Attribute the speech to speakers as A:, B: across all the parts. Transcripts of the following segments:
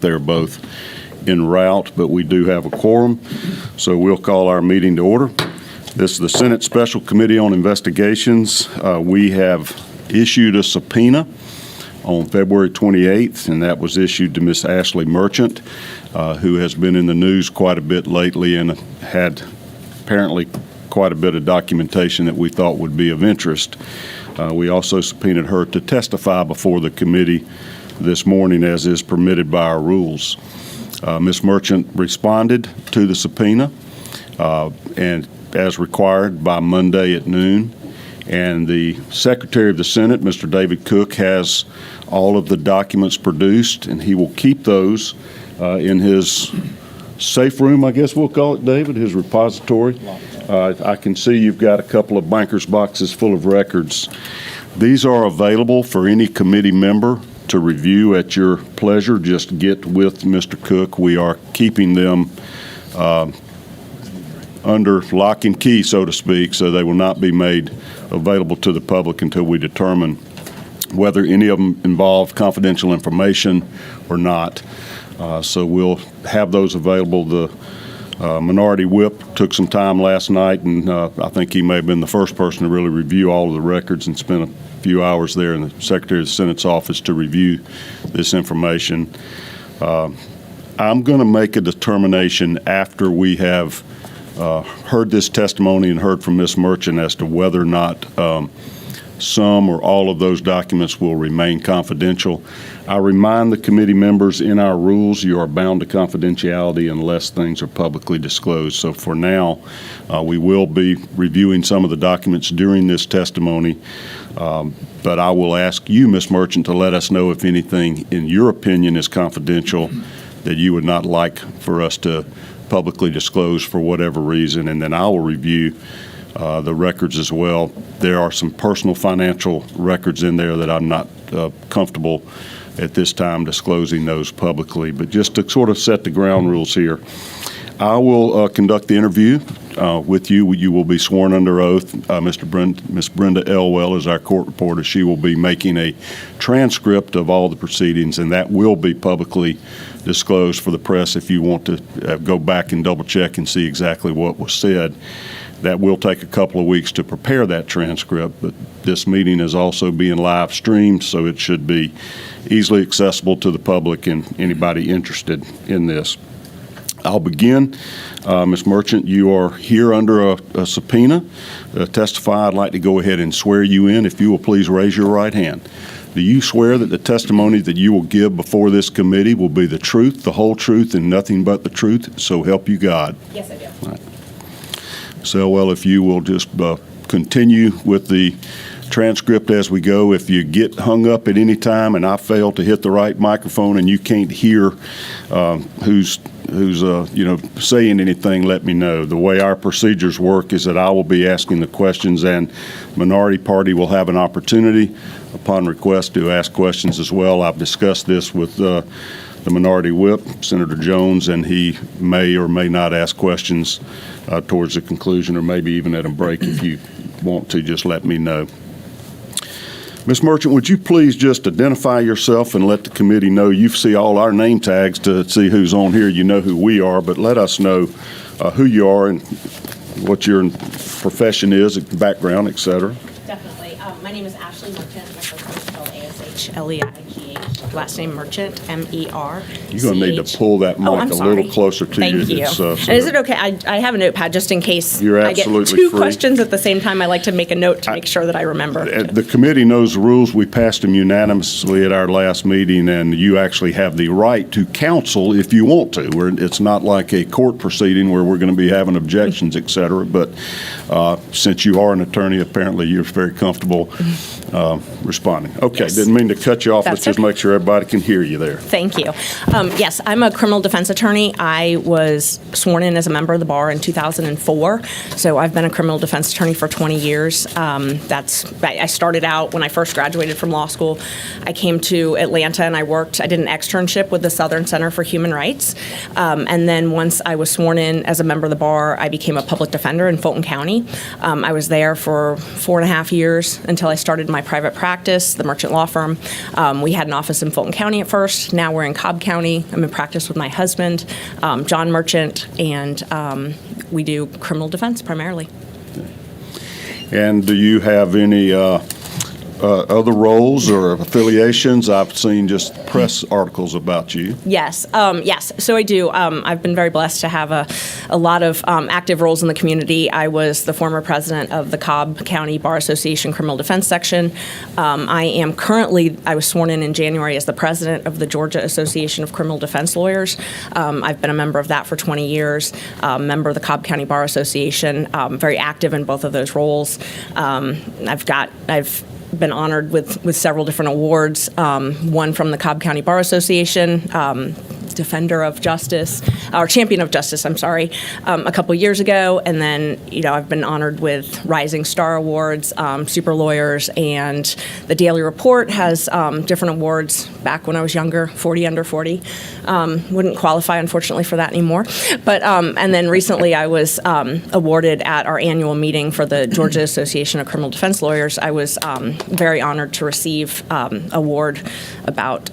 A: they're both en route, but we do have a quorum, so we'll call our meeting to order. This is the Senate Special Committee on Investigations. We have issued a subpoena on February 28th, and that was issued to Ms. Ashley Merchant, who has been in the news quite a bit lately and had apparently quite a bit of documentation that we thought would be of interest. We also subpoenaed her to testify before the committee this morning, as is permitted by our rules. Ms. Merchant responded to the subpoena, and as required by Monday at noon. And the Secretary of the Senate, Mr. David Cook, has all of the documents produced, and he will keep those in his safe room, I guess we'll call it, David, his repository. I can see you've got a couple of banker's boxes full of records. These are available for any committee member to review at your pleasure. Just get with Mr. Cook. We are keeping them under lock and key, so to speak, so they will not be made available to the public until we determine whether any of them involve confidential information or not. So we'll have those available. The Minority Whip took some time last night, and I think he may have been the first person to really review all of the records and spent a few hours there in the Secretary of the Senate's office to review this information. I'm going to make a determination after we have heard this testimony and heard from Ms. Merchant as to whether or not some or all of those documents will remain confidential. I remind the committee members in our rules you are bound to confidentiality unless things are publicly disclosed. So for now, we will be reviewing some of the documents during this testimony, but I will ask you, Ms. Merchant, to let us know if anything in your opinion is confidential that you would not like for us to publicly disclose for whatever reason, and then I will review the records as well. There are some personal financial records in there that I'm not comfortable at this time disclosing those publicly, but just to sort of set the ground rules here. I will conduct the interview with you. You will be sworn under oath. Ms. Brenda Elwell is our court reporter. She will be making a transcript of all the proceedings, and that will be publicly disclosed for the press if you want to go back and double check and see exactly what was said. That will take a couple of weeks to prepare that transcript, but this meeting is also being live streamed, so it should be easily accessible to the public and anybody interested in this. I'll begin. Ms. Merchant, you are here under a subpoena to testify. I'd like to go ahead and swear you in. If you will please raise your right hand. Do you swear that the testimony that you will give before this committee will be the truth, the whole truth, and nothing but the truth? So help you God.
B: Yes, I do.
A: All right. So, well, if you will just continue with the transcript as we go. If you get hung up at any time and I fail to hit the right microphone and you can't hear who's saying anything, let me know. The way our procedures work is that I will be asking the questions, and minority party will have an opportunity upon request to ask questions as well. I've discussed this with the Minority Whip, Senator Jones, and he may or may not ask questions towards the conclusion, or maybe even at a break. If you want to, just let me know. Ms. Merchant, would you please just identify yourself and let the committee know? You see all our name tags to see who's on here. You know who we are, but let us know who you are and what your profession is, background, et cetera.
B: Definitely. My name is Ashley Merchant. My first name is spelled A-S-H-L-E-I-G-H. Last name Merchant, M-E-R.
A: You're going to need to pull that mic a little closer to you.
B: Thank you. And is it okay? I have a notepad just in case I get two questions at the same time. I like to make a note to make sure that I remember.
A: The committee knows the rules. We passed them unanimously at our last meeting, and you actually have the right to counsel if you want to. It's not like a court proceeding where we're going to be having objections, et cetera. But since you are an attorney, apparently you're very comfortable responding. Okay, yes. Didn't mean to cut you off. Let's just make sure everybody can hear you there.
B: Thank you. Yes, I'm a criminal defense attorney. I was sworn in as a member of the bar in 2004, so I've been a criminal defense attorney for 20 years. I started out when I first graduated from law school. I came to Atlanta and I did an externship with the Southern Center for Human Rights, and then once I was sworn in as a member of the bar, I became a public defender in Fulton County. I was there for 4.5 years until I started my private practice, the Merchant Law Firm. We had an office in in Fulton County at first. Now we're in Cobb County. I'm in practice with my husband, John Merchant, and we do criminal defense primarily.
A: And do you have any other roles or affiliations? I've seen just press articles about you.
B: Yes, yes. So I do. I've been very blessed to have a lot of active roles in the community. I was the former president of the Cobb County Bar Association Criminal Defense Section. I was sworn in January as the president of the Georgia Association of Criminal Defense Lawyers. I've been a member of that for 20 years, member of the Cobb County Bar Association, very active in both of those roles. I've been honored with several different awards, one from the Cobb County Bar Association, Defender of Justice, or Champion of Justice, I'm sorry, a couple years ago. And then, I've been honored with Rising Star Awards, Super Lawyers, and the Daily Report has different awards back when I was younger, 40 under 40. Wouldn't qualify, unfortunately, for that anymore. But, and then recently I was awarded at our annual meeting for the Georgia Association of Criminal Defense Lawyers. I was very honored to receive award about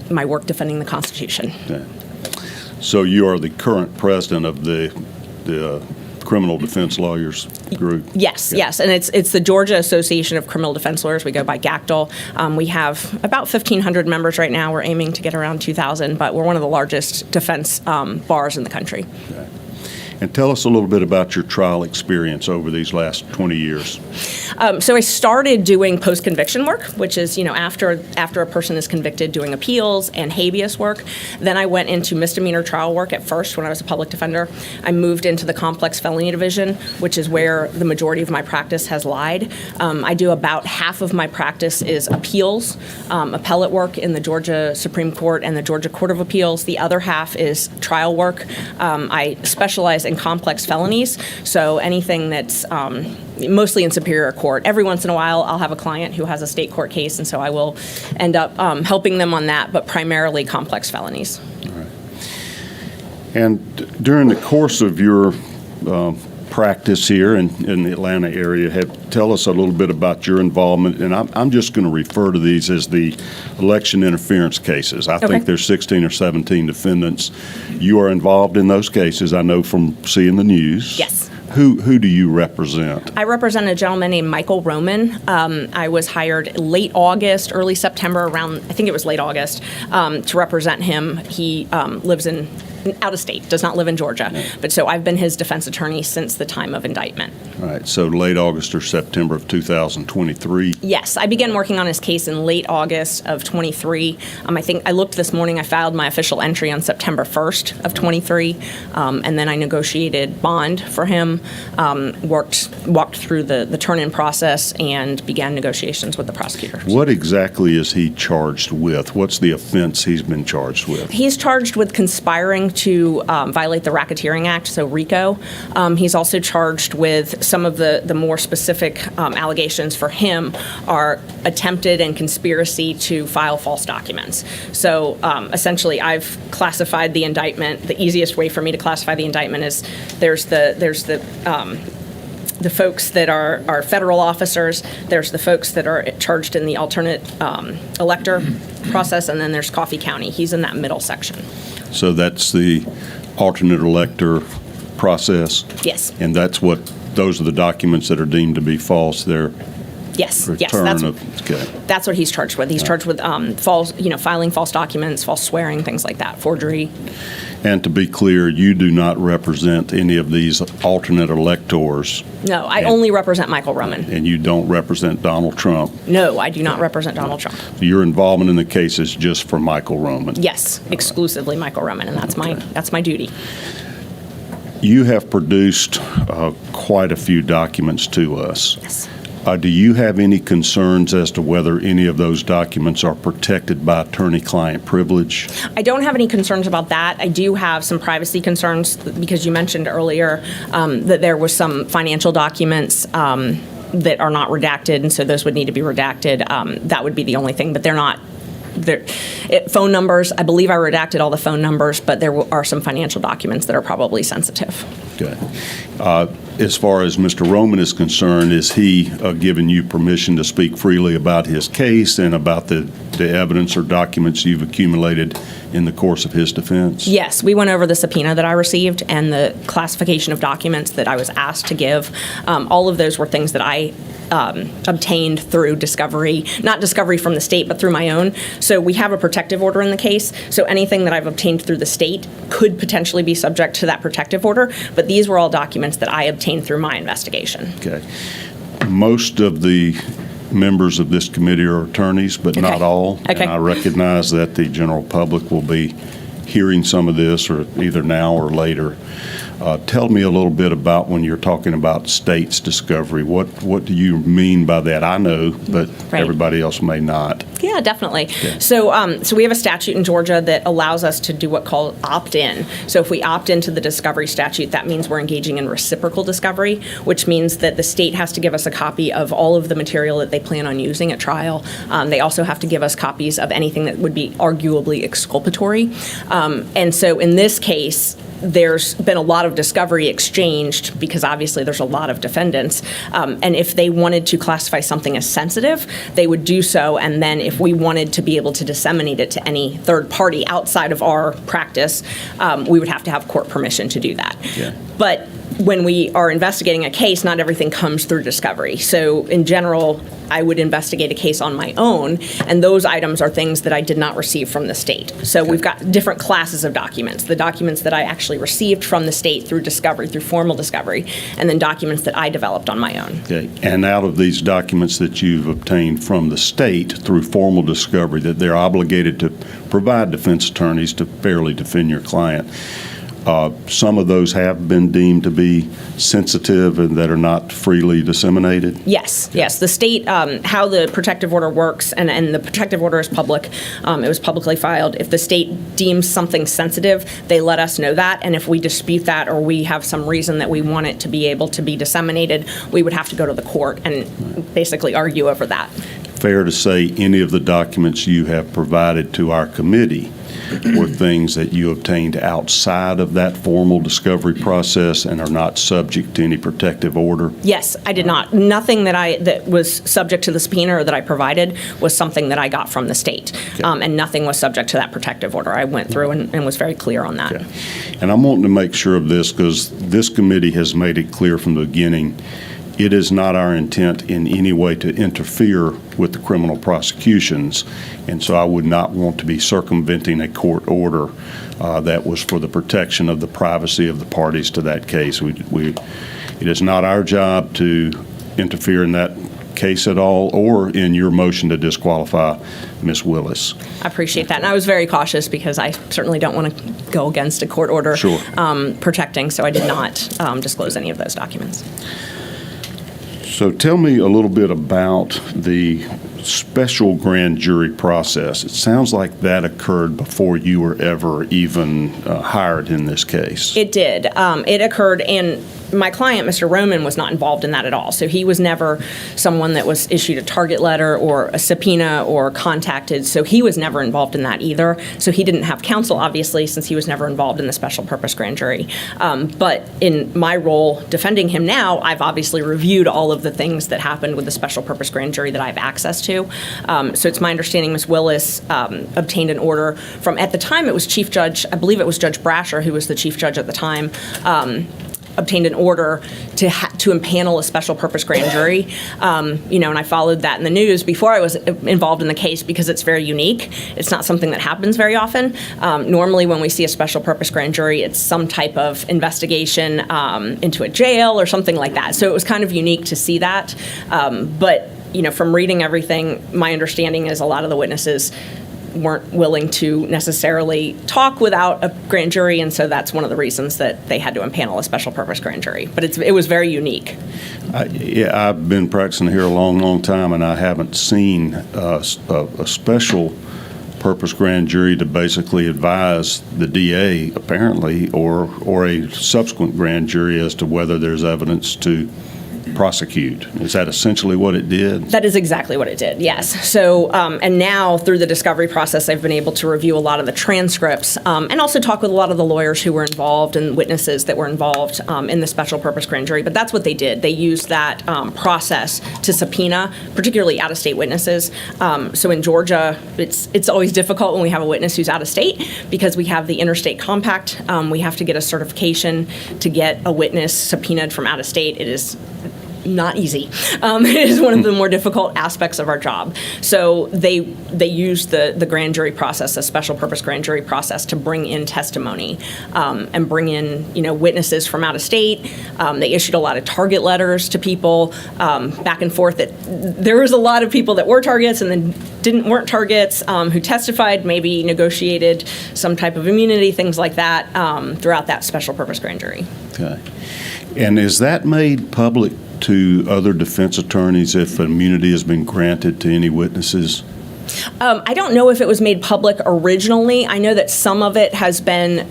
B: my work defending the Constitution.
A: Okay. So you are the current president of the Criminal Defense Lawyers Group?
B: Yes, yes, and it's the Georgia Association of Criminal Defense Lawyers. We go by GACDL. We have about 1,500 members right now. We're aiming to get around 2,000, but we're one of the largest defense bars in the country. Okay.
A: And tell us a little bit about your trial experience over these last 20 years.
B: So I started doing post-conviction work, which is, after a person is convicted, doing appeals and habeas work. Then I went into misdemeanor trial work at first when I was a public defender. I moved into the complex felony division, which is where the majority of my practice has lied. I do about half of my practice is appeals, appellate work in the Georgia Supreme Court and the Georgia Court of Appeals. The other half is trial work. I specialize in complex felonies, so anything that's mostly in Superior Court. Every once in a while, I'll have a client who has a state court case, and so I will end up helping them on that, but primarily complex felonies.
A: All right. And during the course of your practice here in the Atlanta area, tell us a little bit about your involvement, and I'm just going to refer to these as the election interference cases. I think there's 16 or 17 defendants. You are involved in those cases, I know from seeing the news.
B: Yes.
A: Who do you represent?
B: I represent a gentleman named Michael Roman. I was hired late August, early September, I think it was late August, to represent him. He lives out of state, does not live in Georgia. But so I've been his defense attorney since the time of indictment.
A: All right, so late August or September of 2023?
B: Yes, I began working on his case in late August of 23. I think I looked this morning, I filed my official entry on September 1st of 23, and then I negotiated bond for him, walked through the turn-in process, and began negotiations with the prosecutor.
A: What exactly is he charged with? What's the offense he's been charged with?
B: He's charged with conspiring to violate the Racketeering Act, so RICO. He's also charged with some of the more specific allegations for him are attempted and conspiracy to file false documents. So essentially, I've classified the indictment. The easiest way for me to classify the indictment is there's the folks that are federal officers, there's the folks that are charged in the alternate elector process, and then there's Coffee County. He's in that middle section. So
A: that's the alternate elector process?
B: Yes.
A: And those are the documents that are deemed to be false.
B: Yes, that's what he's charged with. He's charged with filing false documents, false swearing, things like that, forgery.
A: And to be clear, you do not represent any of these alternate electors.
B: No, I only represent Michael Roman.
A: And you don't represent Donald Trump?
B: No, I do not represent Donald Trump.
A: Your involvement in the case is just for Michael Roman?
B: Yes, exclusively Michael Roman, and that's my duty.
A: You have produced quite a few documents to us.
B: Yes.
A: Do you have any concerns as to whether any of those documents are protected by attorney-client privilege?
B: I don't have any concerns about that. I do have some privacy concerns because you mentioned earlier that there was some financial documents that are not redacted, and so those would need to be redacted. That would be the only thing, but they're not. Phone numbers, I believe I redacted all the phone numbers, but there are some financial documents that are probably sensitive.
A: Okay. As far as Mr. Roman is concerned, is he giving you permission to speak freely about his case and about the evidence or documents you've accumulated in the course of his defense?
B: Yes, we went over the subpoena that I received and the classification of documents that I was asked to give. All of those were things that I obtained through discovery, not discovery from the state, but through my own. So we have a protective order in the case. So anything that I've obtained through the state could potentially be subject to that protective order. But these were all documents that I obtained through my investigation.
A: Okay. Most of the members of this committee are attorneys, but not all.
B: Okay.
A: And I recognize that the general public will be hearing some of this or either now or later. Tell me a little bit about when you're talking about state's discovery. What do you mean by that? I know, but everybody else may not.
B: Yeah, definitely.
A: Yeah.
B: So we have a statute in Georgia that allows us to do what called opt-in. So if we opt into the discovery statute, that means we're engaging in reciprocal discovery, which means that the state has to give us a copy of all of the material that they plan on using at trial. They also have to give us copies of anything that would be arguably exculpatory. And so in this case, there's been a lot of discovery exchanged because obviously there's a lot of defendants. And if they wanted to classify something as sensitive, they would do so. And then if we wanted to be able to disseminate it to any third party outside of our practice, we would have to have court permission to do that.
A: Yeah.
B: But when we are investigating a case, not everything comes through discovery. So in general, I would investigate a case on my own, and those items are things that I did not receive from the state. So we've got different classes of documents. The documents that I actually received from the state through discovery, through formal discovery, and then documents that I developed on my own.
A: Okay. And out of these documents that you've obtained from the state through formal discovery, that they're obligated to provide defense attorneys to fairly defend your client, some of those have been deemed to be sensitive and that are not freely disseminated?
B: Yes, yes. The state, how the protective order works, and the protective order is public. It was publicly filed. If the state deems something sensitive, they let us know that. And if we dispute that or we have some reason that we want it to be able to be disseminated, we would have to go to the court and basically argue over that.
A: Fair to say any of the documents you have provided to our committee were things that you obtained outside of that formal discovery process and are not subject to any protective order?
B: Yes, I did not. Nothing that was subject to the subpoena or that I provided was something that I got from the state.
A: Okay.
B: And nothing was subject to that protective order. I went through and was very clear on that.
A: Okay. And I'm wanting to make sure of this because this committee has made it clear from the beginning it is not our intent in any way to interfere with the criminal prosecutions, and so I would not want to be circumventing a court order that was for the protection of the privacy of the parties to that case. It is not our job to interfere in that case at all or in your motion to disqualify Ms. Willis.
B: I appreciate that. And I was very cautious because I certainly don't want to go against a court order protecting, so I did not disclose any of those documents.
A: So tell me a little bit about the special grand jury process. It sounds like that occurred before you were ever even hired in this case.
B: It did. It occurred, and my client, Mr. Roman, was not involved in that at all. So he was never someone that was issued a target letter or a subpoena or contacted. So he was never involved in that either. So he didn't have counsel, obviously, since he was never involved in the special purpose grand jury. But in my role defending him now, I've obviously reviewed all of the things that happened with the special purpose grand jury that I have access to. So it's my understanding Ms. Willis obtained an order from, at the time it was Chief Judge, I believe it was Judge Brasher, who was the Chief Judge at the time, obtained an order to impanel a special purpose grand jury, and I followed that in the news before I was involved in the case because it's very unique. It's not something that happens very often. Normally when we see a special purpose grand jury, it's some type of investigation into a jail or something like that. So it was kind of unique to see that. But from reading everything, my understanding is a lot of the witnesses weren't willing to necessarily talk without a grand jury, and so that's one of the reasons that they had to impanel a special purpose grand jury. But it was very unique.
A: I've been practicing here a long, long time, and I haven't seen a special purpose grand jury to basically advise the DA, apparently, or a subsequent grand jury as to whether there's evidence to prosecute. Is that essentially what it did?
B: That is exactly what it did, yes. So, and now through the discovery process, I've been able to review a lot of the transcripts and also talk with a lot of the lawyers who were involved and witnesses that were involved in the special purpose grand jury. But that's what they did. They used that process to subpoena, particularly out-of-state witnesses. So in Georgia, it's always difficult when we have a witness who's out of state because we have the interstate compact. We have to get a certification to get a witness subpoenaed from out of state. It is not easy. It is one of the more difficult aspects of our job. So they used the grand jury process, the special purpose grand jury process, to bring in testimony and bring in witnesses from out of state. They issued a lot of target letters to people back and forth. That there was a lot of people that were targets and then weren't targets who testified, maybe negotiated some type of immunity, things like that throughout that special purpose grand jury.
A: Okay. And is that made public to other defense attorneys if immunity has been granted to any witnesses?
B: I don't know if it was made public originally. I know that some of it has been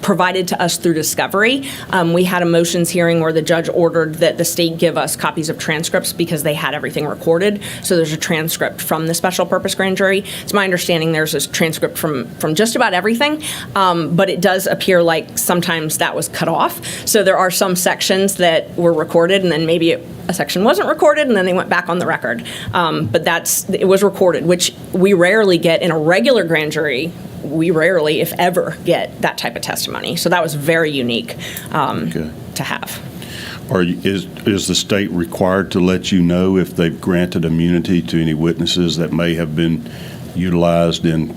B: provided to us through discovery. We had a motions hearing where the judge ordered that the state give us copies of transcripts because they had everything recorded. So there's a transcript from the special purpose grand jury. It's my understanding there's a transcript from just about everything, but it does appear like sometimes that was cut off. So there are some sections that were recorded and then maybe a section wasn't recorded and then they went back on the record. But it was recorded, which we rarely get in a regular grand jury. We rarely, if ever, get that type of testimony. So that was very unique to have.
A: Is the state required to let you know if they've granted immunity to any witnesses that may have been utilized in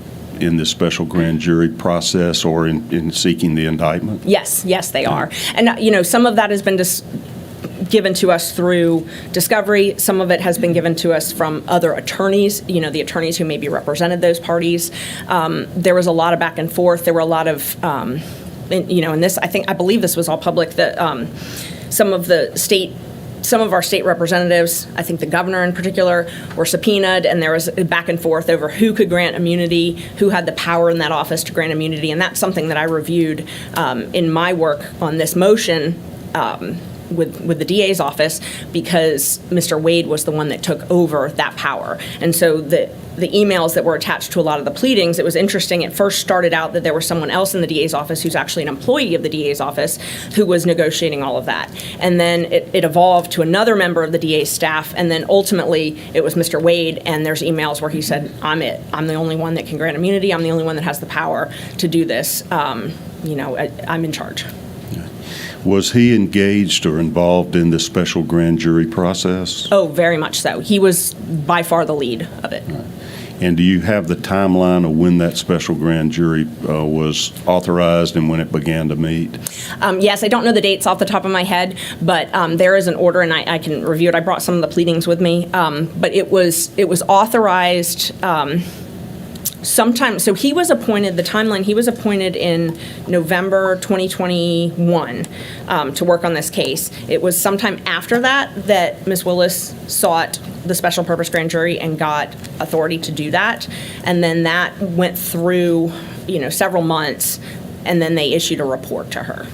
A: the special grand jury process or in seeking the indictment?
B: Yes, they are. And, some of that has been given to us through discovery. Some of it has been given to us from other attorneys, the attorneys who maybe represented those parties. There was a lot of back and forth. There were a lot of, and this, I believe this was all public, that some of our state representatives, I think the governor in particular, were subpoenaed, and there was a back and forth over who could grant immunity, who had the power in that office to grant immunity, and that's something that I reviewed in my work on this motion with the DA's office because Mr. Wade was the one that took over that power. And so the emails that were attached to a lot of the pleadings, it was interesting. It first started out that there was someone else in the DA's office who's actually an employee of the DA's office who was negotiating all of that. And then it evolved to another member of the DA's staff, and then ultimately it was Mr. Wade, and there's emails where he said, I'm the only one that can grant immunity. I'm the only one that has the power to do this. I'm in charge.
A: Was he engaged or involved in the special grand jury process?
B: Oh, very much so. He was by far the lead of it.
A: Right. And do you have the timeline of when that special grand jury was authorized and when it began to meet?
B: Yes, I don't know the dates off the top of my head, but there is an order, and I can review it. I brought some of the pleadings with me, but it was authorized sometime. So he was appointed, the timeline, he was appointed in November 2021 to work on this case. It was sometime after that Ms. Willis sought the special purpose grand jury and got authority to do that. And then that went through, several months, and then they issued a report to her.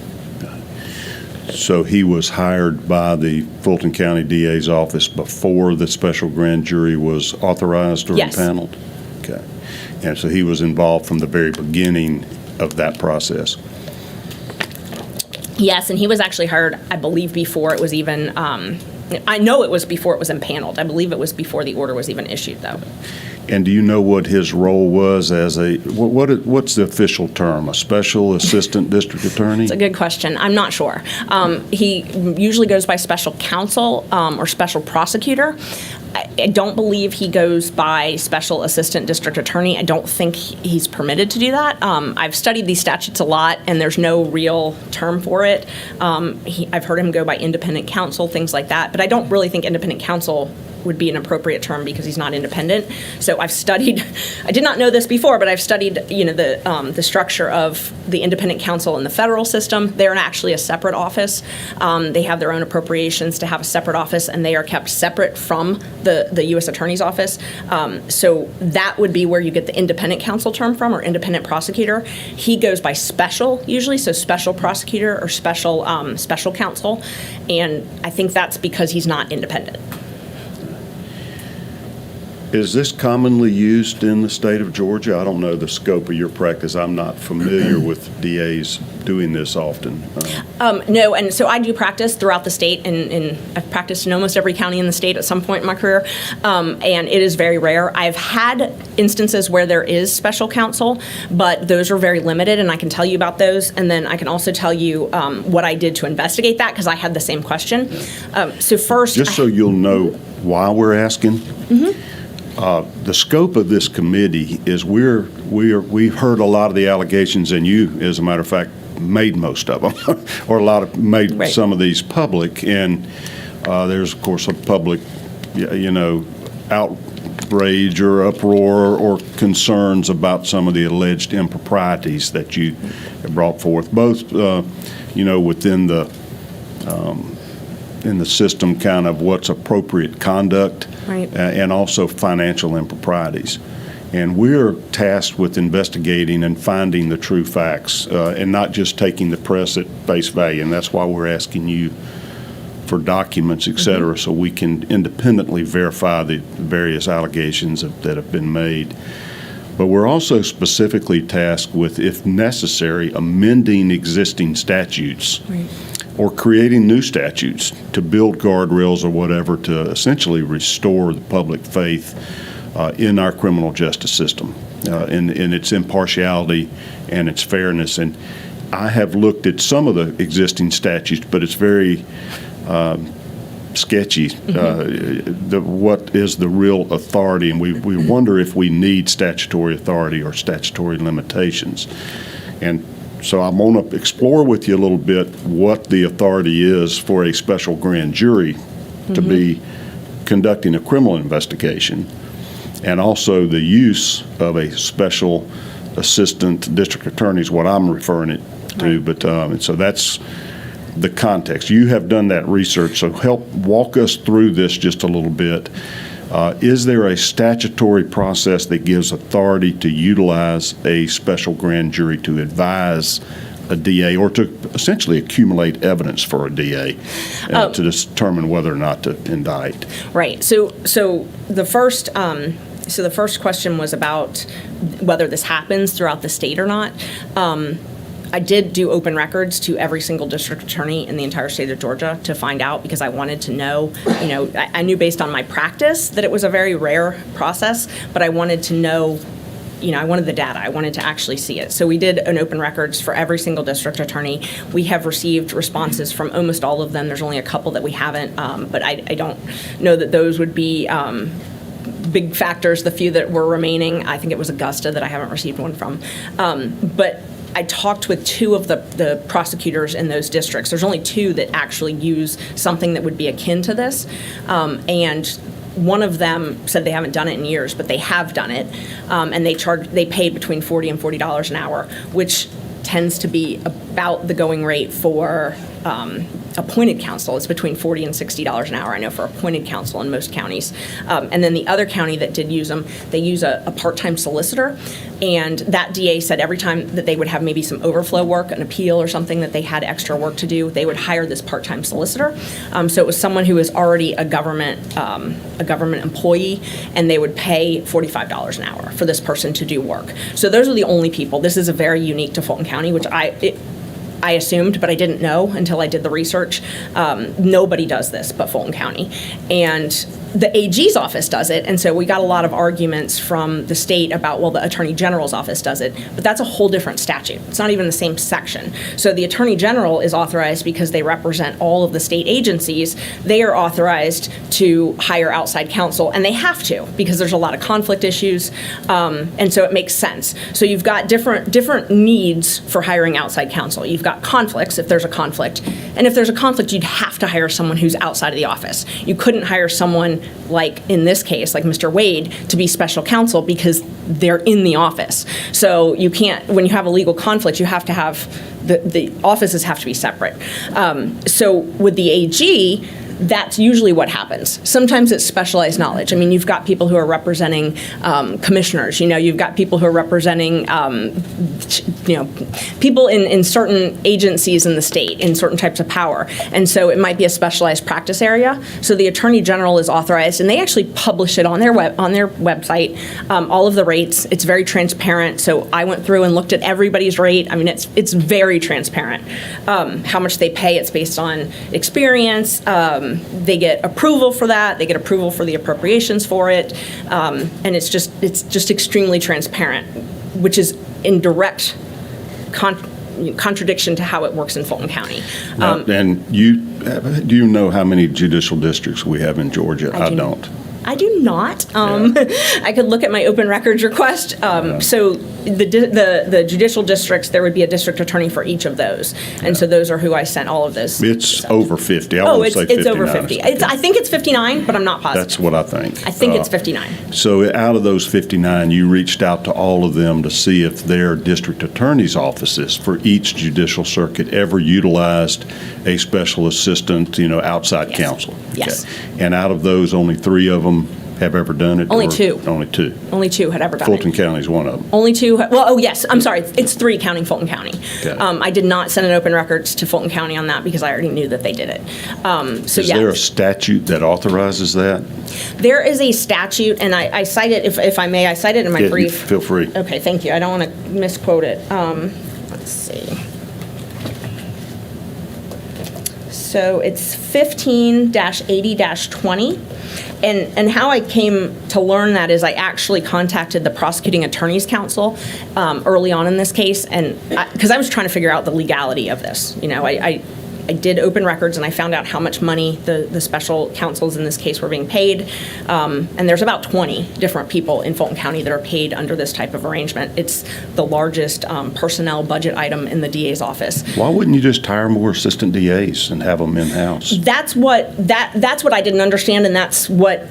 A: So he was hired by the Fulton County DA's office before the special grand jury was authorized or impaneled? Okay. And so he was involved from the very beginning of that process.
B: Yes, and he was actually hired, I believe, before it was even, I know it was before it was impaneled. I believe it was before the order was even issued, though.
A: And do you know what his role was as what's the official term, a special assistant district attorney?
B: It's a good question. I'm not sure. He usually goes by special counsel or special prosecutor. I don't believe he goes by special assistant district attorney. I don't think he's permitted to do that. I've studied these statutes a lot, and there's no real term for it. I've heard him go by independent counsel, things like that, but I don't really think independent counsel would be an appropriate term because he's not independent. So I've studied, I did not know this before, but I've studied, the structure of the independent counsel in the federal system. They're actually a separate office. They have their own appropriations to have a separate office, and they are kept separate from the U.S. Attorney's Office. So that would be where you get the independent counsel term from, or independent prosecutor. He goes by special usually, so special prosecutor or special counsel, and I think that's because he's not independent.
A: Is this commonly used in the state of Georgia? I don't know the scope of your practice. I'm not familiar with DAs doing this often.
B: No, and so I do practice throughout the state, and I've practiced in almost every county in the state at some point in my career, and it is very rare. I've had instances where there is special counsel, but those are very limited, and I can tell you about those, and then I can also tell you what I did to investigate that, because I had the same question. So first—
A: Just so you'll know why we're asking, the scope of this committee is we've heard a lot of the allegations, and you, as a matter of fact, made most of them, or made
B: Right.
A: some of these public, and there's, of course, a public, outrage or uproar or concerns about some of the alleged improprieties that you have brought forth, both, within in the system, kind of what's appropriate conduct,
B: Right.
A: And also financial improprieties. And we're tasked with investigating and finding the true facts, and not just taking the press at face value. And that's why we're asking you for documents, et cetera, so we can independently verify the various allegations that have been made. But we're also specifically tasked with, if necessary, amending existing statutes.
B: Right.
A: Or creating new statutes to build guardrails or whatever to essentially restore the public faith in our criminal justice system, in its impartiality and its fairness. And I have looked at some of the existing statutes, but it's very sketchy. What is the real authority? And we wonder if we need statutory authority or statutory limitations. And so I'm going to explore with you a little bit what the authority is for a special grand jury to be conducting a criminal investigation, and also the use of a special assistant district attorney is what I'm referring it to.
B: Right.
A: But and so that's the context. You have done that research, so help walk us through this just a little bit. Is there a statutory process that gives authority to utilize a special grand jury to advise a DA, or to essentially accumulate evidence for a DA to determine whether or not to indict?
B: Right. So the first question was about whether this happens throughout the state or not. I did do open records to every single district attorney in the entire state of Georgia to find out, because I wanted to know, I knew based on my practice that it was a very rare process, but I wanted to know, I wanted the data. I wanted to actually see it. So we did an open records for every single district attorney. We have received responses from almost all of them. There's only a couple that we haven't, but I don't know that those would be big factors. The few that were remaining, I think it was Augusta that I haven't received one from. But I talked with two of the prosecutors in those districts. There's only two that actually use something that would be akin to this. And one of them said they haven't done it in years, but they have done it. And they paid between $40 and $40 an hour, which tends to be about the going rate for appointed counsel. It's between $40 and $60 an hour, I know, for appointed counsel in most counties. And then the other county that did use them, they use a part-time solicitor. And that DA said every time that they would have maybe some overflow work, an appeal or something that they had extra work to do, they would hire this part-time solicitor. So it was someone who was already a government employee, and they would pay $45 an hour for this person to do work. So those are the only people. This is a very unique to Fulton County, which I assumed, but I didn't know until I did the research. Nobody does this but Fulton County. And the AG's office does it, and so we got a lot of arguments from the state about, well, the Attorney General's office does it, but that's a whole different statute. It's not even the same section. So the Attorney General is authorized because they represent all of the state agencies. They are authorized to hire outside counsel, and they have to because there's a lot of conflict issues, and so it makes sense. So you've got different needs for hiring outside counsel. You've got conflicts, if there's a conflict, and if there's a conflict, you'd have to hire someone who's outside of the office. You couldn't hire someone someone like, in this case, like Mr. Wade, to be special counsel because they're in the office. So you can't, when you have a legal conflict, you have to have, the offices have to be separate. So with the AG, that's usually what happens. Sometimes it's specialized knowledge. I mean, you've got people who are representing commissioners. You've got people who are representing, people in certain agencies in the state, in certain types of power. And so it might be a specialized practice area. So the Attorney General is authorized, and they actually publish it on their website, all of the rates. It's very transparent. So I went through and looked at everybody's rate. I mean, it's very transparent. How much they pay, it's based on experience. They get approval for that. They get approval for the appropriations for it, and it's just extremely transparent, which is in direct contradiction to how it works in Fulton County.
A: And do you know how many judicial districts we have in Georgia? I don't.
B: I do not. I could look at my open records request. So the judicial districts, there would be a district attorney for each of those. And so those are who I sent all of those.
A: It's over 50. I want to say 59.
B: It's over 50. I think it's 59, but I'm not positive.
A: That's what I think.
B: I think it's 59.
A: So out of those 59, you reached out to all of them to see if their district attorney's offices for each judicial circuit ever utilized a special assistant, outside counsel.
B: Yes.
A: Okay. And out of those, only 3 of them have ever done it?
B: Only 2.
A: Only 2.
B: Only 2 had ever done
A: Fulton
B: it.
A: County is one of them.
B: Only 2. Yes. I'm sorry. It's 3 counting Fulton County.
A: Okay.
B: I did not send an open records to Fulton County on that because I already knew that they did it.
A: Is there a statute that authorizes that?
B: There is a statute, and I cite it, if I may, I cite it in my brief.
A: Feel free.
B: Okay, thank you. I don't want to misquote it. Let's see. So it's 15-80-20. And how I came to learn that is I actually contacted the prosecuting attorney's counsel early on in this case, and because I was trying to figure out the legality of this. I did open records, and I found out how much money the special counsels in this case were being paid. And there's about 20 different people in Fulton County that are paid under this type of arrangement. It's the largest personnel budget item in the DA's office.
A: Why wouldn't you just hire more assistant DAs and have them in-house?
B: That's what I didn't understand, and that's what,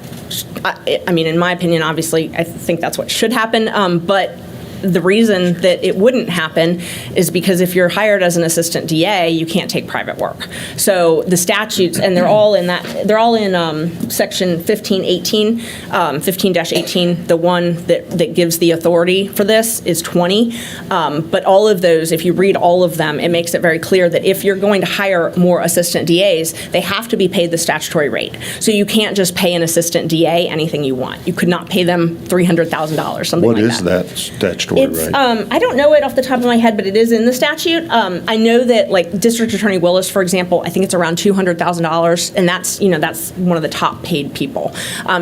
B: I mean, in my opinion, obviously, I think that's what should happen. But the reason that it wouldn't happen is because if you're hired as an assistant DA, you can't take private work. So the statutes, and they're all in section 15-18, the one that gives the authority for this is 20. But all of those, if you read all of them, it makes it very clear that if you're going to hire more assistant DAs, they have to be paid the statutory rate. So you can't just pay an assistant DA anything you want. You could not pay them $300,000, something like that.
A: What is that statutory rate?
B: I don't know it off the top of my head, but it is in the statute. I know that, like, District Attorney Willis, for example, I think it's around $200,000, and that's one of the top paid people.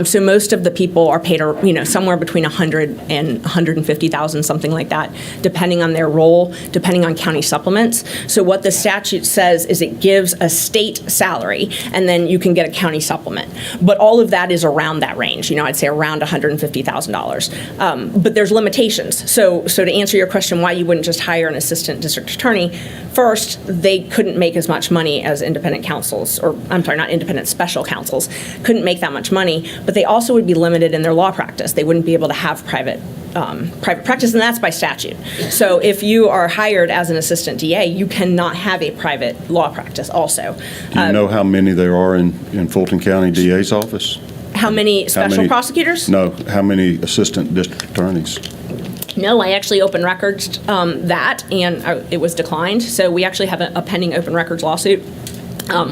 B: So most of the people are paid, somewhere between $100,000 and $150,000, something like that, depending on their role, depending on county supplements. So what the statute says is it gives a state salary, and then you can get a county supplement. But all of that is around that range. I'd say around $150,000. But there's limitations. So to answer your question, why you wouldn't just hire an assistant district attorney, first, they couldn't make as much money as independent counsels, or I'm sorry, not independent, special counsels, couldn't make that much money, but they also would be limited in their law practice. They wouldn't be able to have private practice, and that's by statute. So if you are hired as an assistant DA, you cannot have a private law practice also.
A: Do you know how many there are in Fulton County DA's office?
B: How many special prosecutors?
A: No, how many assistant district attorneys?
B: No, I actually open records that, and it was declined. So we actually have a pending open records lawsuit,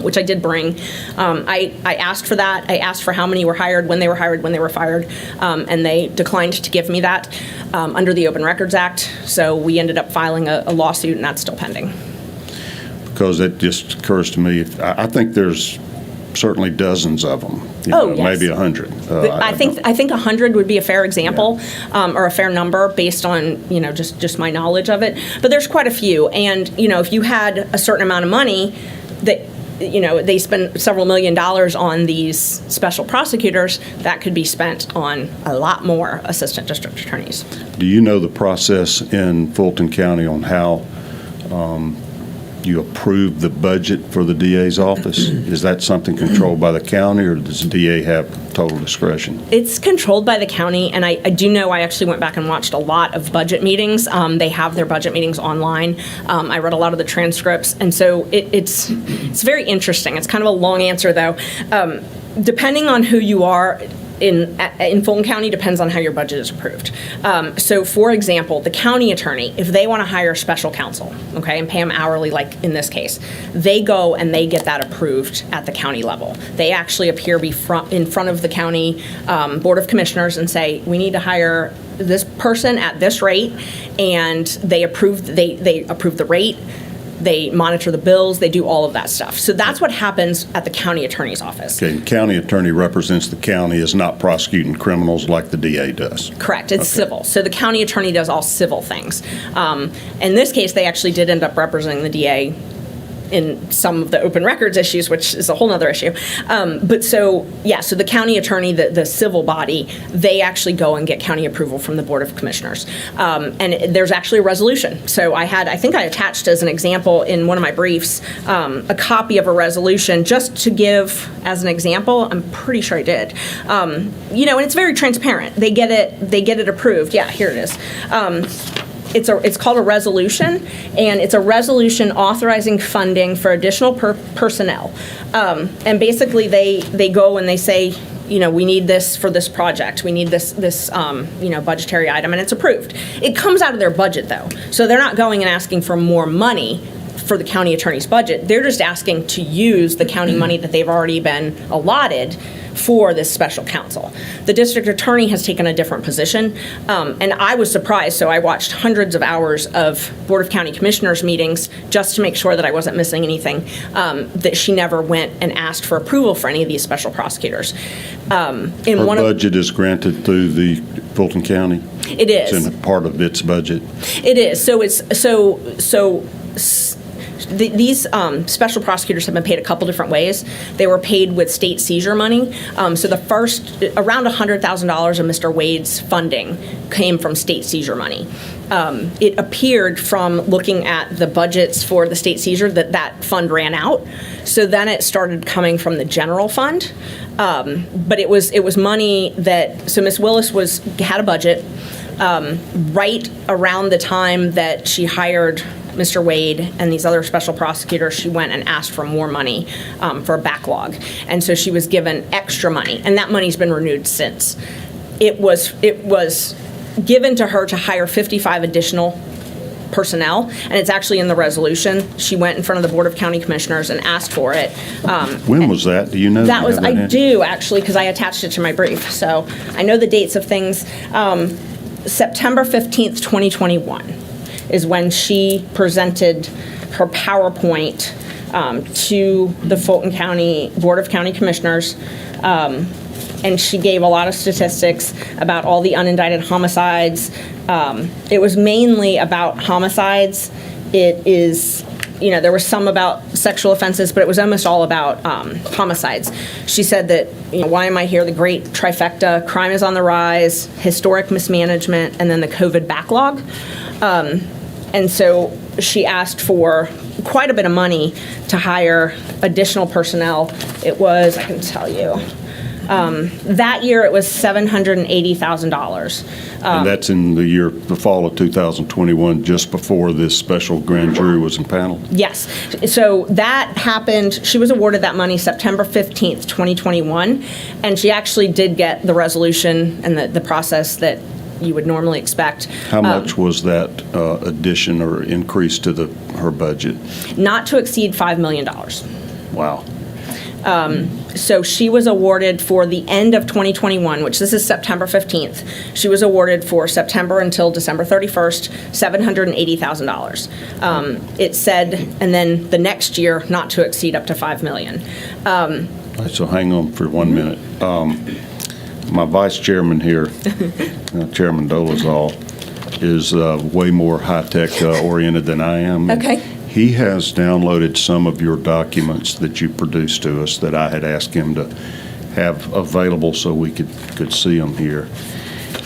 B: which I did bring. I asked for that. I asked for how many were hired, when they were fired, and they declined to give me that under the Open Records Act. So we ended up filing a lawsuit, and that's still pending.
A: Because it just occurs to me, I think there's certainly dozens of them.
B: Yes.
A: Maybe 100.
B: I think 100 would be a fair example, or a fair number based on just my knowledge of it. But there's quite a few, and if you had a certain amount of money that they spend several $1 million on these special prosecutors, that could be spent on a lot more assistant district attorneys.
A: Do you know the process in Fulton County on how you approve the budget for the DA's office? Is that something controlled by the county, or does the DA have total discretion?
B: It's controlled by the county, and I do know I actually went back and watched a lot of budget meetings. They have their budget meetings online. I read a lot of the transcripts, and so it's very interesting. It's kind of a long answer, though. Depending on who you are, in Fulton County depends on how your budget is approved. So, for example, the county attorney, if they want to hire special counsel, okay, and pay them hourly, like in this case, they go and they get that approved at the county level. They actually appear in front of the county Board of Commissioners and say, we need to hire this person at this rate, and they approve the rate. They monitor the bills, they do all of that stuff. So that's what happens at the county attorney's office.
A: Okay, the county attorney represents the county, is not prosecuting criminals like the DA does.
B: Correct, it's civil. So the county attorney does all civil things. In this case, they actually did end up representing the DA in some of the open records issues, which is a whole other issue. So the county attorney, the civil body, they actually go and get county approval from the Board of Commissioners. And there's actually a resolution. So I think I attached as an example in one of my briefs a copy of a resolution just to give as an example. I'm pretty sure I did. And it's very transparent. They get it approved. Yeah, here it is. It's called a resolution, and it's a resolution authorizing funding for additional personnel. And basically, they go and they say, we need this for this project. We need this budgetary item, and it's approved. It comes out of their budget, though. So they're not going and asking for more money for the county attorney's budget. They're just asking to use the county money that they've already been allotted for this special counsel. The district attorney has taken a different position, and I was surprised, so I watched hundreds of hours of Board of County Commissioners meetings just to make sure that I wasn't missing anything, that she never went and asked for approval for any of these special prosecutors.
A: Her budget is granted through the Fulton County?
B: It is.
A: It's in a part of its budget?
B: It is. These special prosecutors have been paid a couple different ways. They were paid with state seizure money. So the first, around $100,000 of Mr. Wade's funding came from state seizure money. It appeared from looking at the budgets for the state seizure that fund ran out. So then it started coming from the general fund. But it was money so Ms. Willis had a budget right around the time that she hired Mr. Wade and these other special prosecutors. She went and asked for more money for a backlog. And so she was given extra money, and that money's been renewed since. It was given to her to hire 55 additional personnel, and it's actually in the resolution. She went in front of the Board of County Commissioners and asked for it.
A: When was that? Do you know?
B: I do, actually, because I attached it to my brief. So I know the dates of things. September 15th, 2021 is when she presented her PowerPoint to the Fulton County Board of County Commissioners. And she gave a lot of statistics about all the unindicted homicides. It was mainly about homicides. There was some about sexual offenses, but it was almost all about homicides. She said that, why am I here? The great trifecta: crime is on the rise, historic mismanagement, and then the COVID backlog. And so she asked for quite a bit of money to hire additional personnel. It was, I can tell you, that year it was $780,000.
A: And that's in the fall of 2021, just before this special grand jury was impaneled?
B: Yes. So that happened. She was awarded that money September 15th, 2021. And she actually did get the resolution and the process that you would normally expect.
A: How much was that addition or increase to her budget?
B: Not to exceed $5 million.
A: Wow.
B: So she was awarded for the end of 2021, which this is September 15th. She was awarded for September until December 31st, $780,000. It said, and then the next year, not to exceed up to $5 million.
A: All right, so hang on for 1 minute. My vice chairman here, Chairman Dolezal, is way more high-tech oriented than I am.
B: Okay.
A: He has downloaded some of your documents that you produced to us that I had asked him to have available so we could see them here.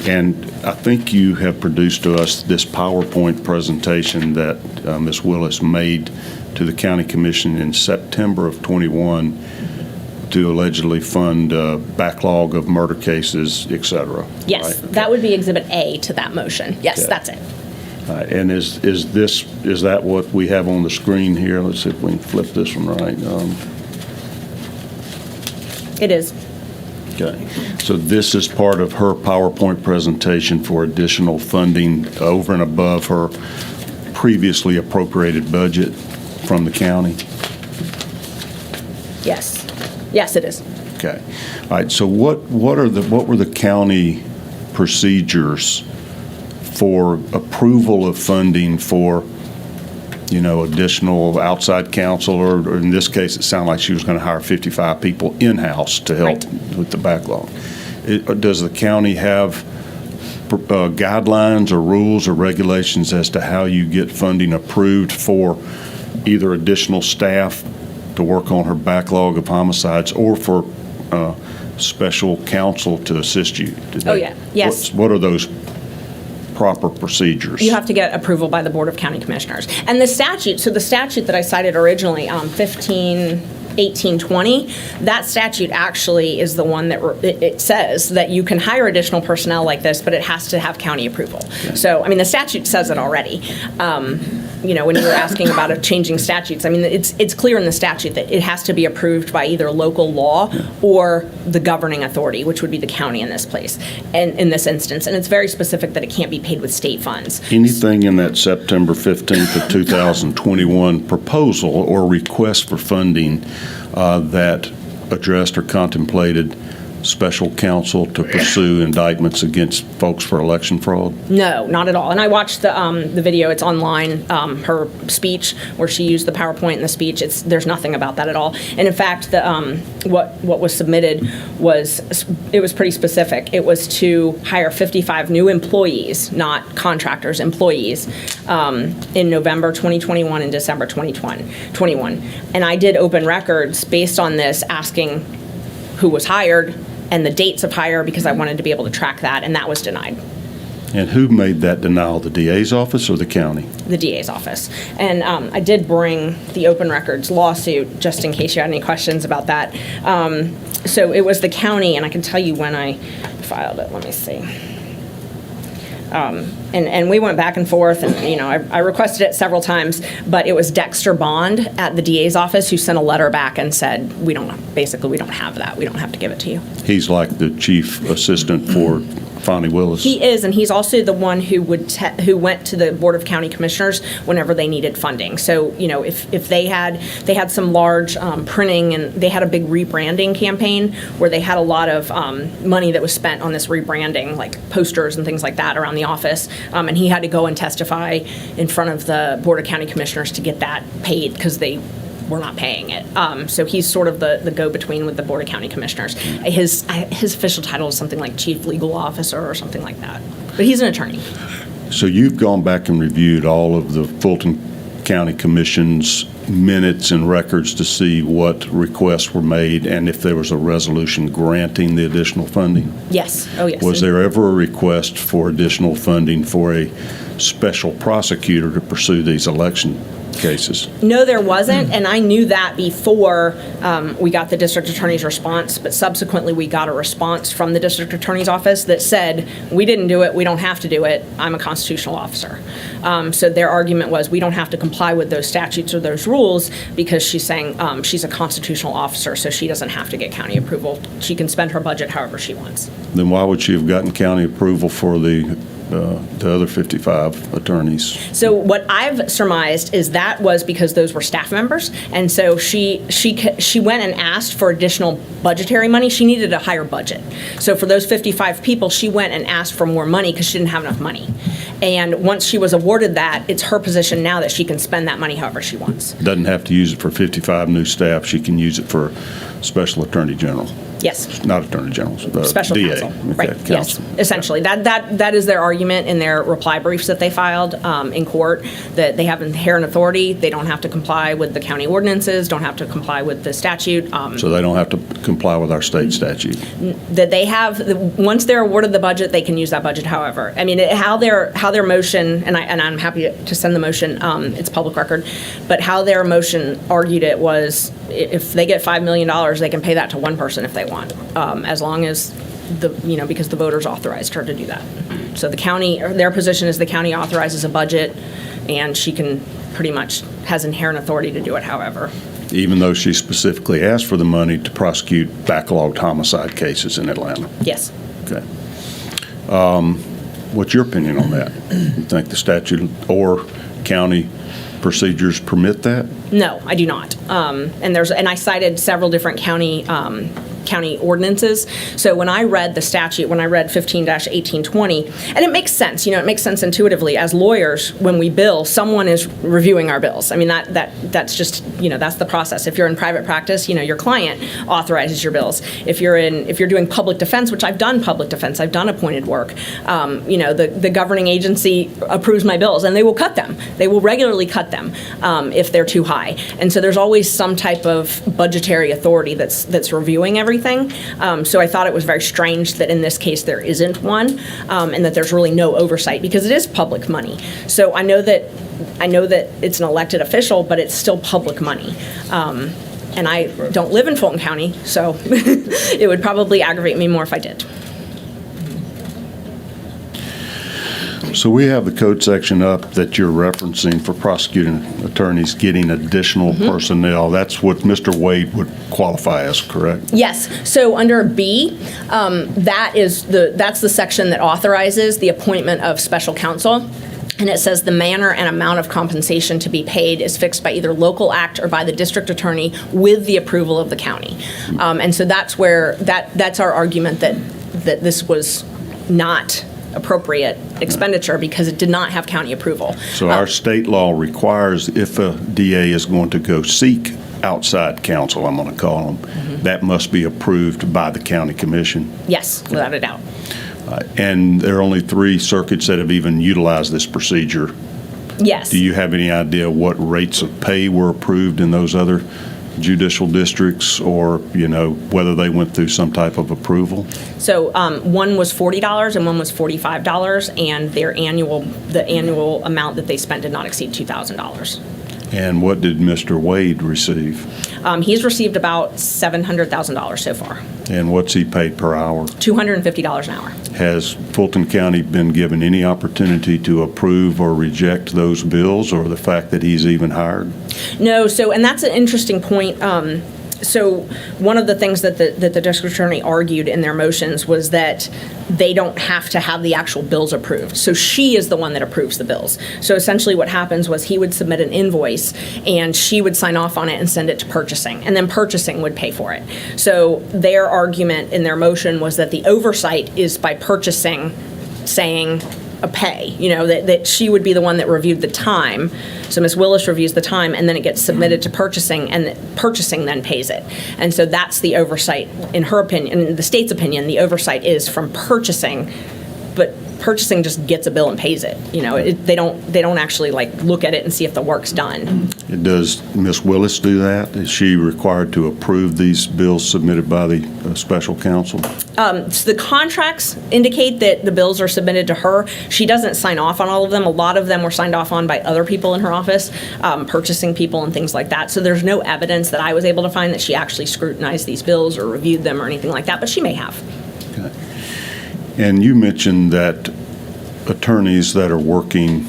A: And I think you have produced to us this PowerPoint presentation that Ms. Willis made to the County Commission in September of '21 to allegedly fund a backlog of murder cases, et cetera.
B: Yes,
A: right?
B: that would be Exhibit A to that motion. Yes,
A: Okay.
B: that's it.
A: And is that what we have on the screen here? Let's see if we can flip this one right.
B: It is.
A: Okay. So this is part of her PowerPoint presentation for additional funding over and above her previously appropriated budget from the county?
B: Yes. Yes, it is.
A: Okay. All right. So what were the county procedures for approval of funding for, additional outside counsel, or in this case, it sounded like she was going to hire 55 people in-house to help
B: Right.
A: with the backlog. Does the county have guidelines or rules or regulations as to how you get funding approved for either additional staff to work on her backlog of homicides or for special counsel to assist you?
B: Oh, yeah. Yes.
A: What are those proper procedures?
B: You have to get approval by the Board of County Commissioners. And the statute that I cited originally, 1820, that statute actually is the one that it says that you can hire additional personnel like this, but it has to have county approval.
A: Okay.
B: So, the statute says it already. When you were asking about changing statutes, it's clear in the statute that it has to be approved by either local law or the governing authority, which would be the county in this place, and in this instance. And it's very specific that it can't be paid with state funds.
A: Anything in that September 15th of 2021 proposal or request for funding that addressed or contemplated special counsel to pursue indictments against folks for election fraud?
B: No, not at all. And I watched the video. It's online. Her speech, where she used the PowerPoint in the speech. There's nothing about that at all. And in fact, what was submitted was pretty specific. It was to hire 55 new employees, not contractors, employees, in November 2021 and December 2021. And I did open records based on this, asking who was hired and the dates of hire, because I wanted to be able to track that, and that was denied.
A: And who made that denial, the DA's office or the county?
B: The DA's office. And I did bring the open records lawsuit, just in case you had any questions about that. So it was the county, and I can tell you when I filed it. Let me see. And we went back and forth, and I requested it several times, but it was Dexter Bond at the DA's office who sent a letter back and said, we don't have that. We don't have to give it to you.
A: He's like the chief assistant for Fonnie Willis.
B: He is, and he's also the one who went to the Board of County Commissioners whenever they needed funding. So, if they had some large printing, and they had a big rebranding campaign where they had a lot of money that was spent on this rebranding, like posters and things like that around the office, and he had to go and testify in front of the Board of County Commissioners to get that paid because they were not paying it. So he's sort of the go-between with the Board of County Commissioners. His official title is something like Chief Legal Officer or something like that. But he's an attorney.
A: So you've gone back and reviewed all of the Fulton County Commission's minutes and records to see what requests were made and if there was a resolution granting the additional funding?
B: Yes. Oh, yes.
A: Was there ever a request for additional funding for a special prosecutor to pursue these election cases?
B: No, there wasn't, and I knew that before we got the district attorney's response, but subsequently we got a response from the district attorney's office that said, we didn't do it, we don't have to do it, I'm a constitutional officer. So their argument was, we don't have to comply with those statutes or those rules because she's saying she's a constitutional officer, so she doesn't have to get county approval. She can spend her budget however she wants.
A: Then why would she have gotten county approval for the other 55 attorneys?
B: So what I've surmised is that was because those were staff members, and so she went and asked for additional budgetary money. She needed a higher budget. So for those 55 people, she went and asked for more money because she didn't have enough money. And once she was awarded that, it's her position now that she can spend that money however she wants.
A: Doesn't have to use it for 55 new staff. She can use it for Special Attorney General.
B: Yes.
A: Not attorney generals,
B: Special
A: DA.
B: counsel,
A: Okay,
B: right, yes,
A: counsel.
B: essentially. That is their argument in their reply briefs that they filed in court, that they have inherent authority, they don't have to comply with the county ordinances, don't have to comply with the statute.
A: So they don't have to comply with our state statute.
B: That they have, once they're awarded the budget, they can use that budget however. I mean, how their motion, and I'm happy to send the motion, it's public record, but how their motion argued it was, if they get $5 million, they can pay that to one person if they want, as long as because the voters authorized her to do that. So the county, their position is the county authorizes a budget, and she can pretty much has inherent authority to do it however.
A: Even though she specifically asked for the money to prosecute backlogged homicide cases in Atlanta.
B: Yes.
A: Okay. What's your opinion on that? You think the statute or county procedures permit that?
B: No, I do not. And I cited several different county ordinances. So when I read the statute, when I read 15-1820, and it makes sense, it makes sense intuitively. As lawyers, when we bill, someone is reviewing our bills. I mean, that's just, that's the process. If you're in private practice, your client authorizes your bills. If you're doing public defense, which I've done public defense, I've done appointed work, the governing agency approves my bills, and they will cut them. They will regularly cut them if they're too high. And so there's always some type of budgetary authority that's reviewing everything. So I thought it was very strange that in this case there isn't one, and that there's really no oversight because it is public money. So I know that it's an elected official, but it's still public money. And I don't live in Fulton County, so it would probably aggravate me more if I did.
A: So we have the code section up that you're referencing for prosecuting attorneys getting additional personnel. That's what Mr. Wade would qualify as, correct?
B: Yes. So under B, that's the section that authorizes the appointment of special counsel. And it says the manner and amount of compensation to be paid is fixed by either local act or by the district attorney with the approval of the county. And so that's where that's our argument that this was not appropriate expenditure because it did not have county approval.
A: So our state law requires if a DA is going to go seek outside counsel, I'm going to call them, that must be approved by the county commission.
B: Yes, without a doubt.
A: And there are only 3 circuits that have even utilized this procedure.
B: Yes.
A: Do you have any idea what rates of pay were approved in those other judicial districts, or whether they went through some type of approval?
B: So one was $40 and one was $45, and the annual amount that they spent did not exceed $2,000.
A: And what did Mr. Wade receive?
B: He's received about $700,000 so far.
A: And what's he paid per hour?
B: $250 an hour.
A: Has Fulton County been given any opportunity to approve or reject those bills, or the fact that he's even hired?
B: No, and that's an interesting point. So one of the things that the district attorney argued in their motions was that they don't have to have the actual bills approved. So she is the one that approves the bills. So essentially what happens was he would submit an invoice and she would sign off on it and send it to purchasing, and then purchasing would pay for it. So their argument in their motion was that the oversight is by purchasing saying a pay, that she would be the one that reviewed the time. So Ms. Willis reviews the time, and then it gets submitted to purchasing, and purchasing then pays it. And so that's the oversight, in her opinion. In the state's opinion, the oversight is from purchasing, but purchasing just gets a bill and pays it. They don't actually look at it and see if the work's done.
A: Does Ms. Willis do that? Is she required to approve these bills submitted by the special counsel?
B: So the contracts indicate that the bills are submitted to her. She doesn't sign off on all of them. A lot of them were signed off on by other people in her office, purchasing people and things like that. So there's no evidence that I was able to find that she actually scrutinized these bills or reviewed them or anything like that, but she may have.
A: Okay. And you mentioned that attorneys that are working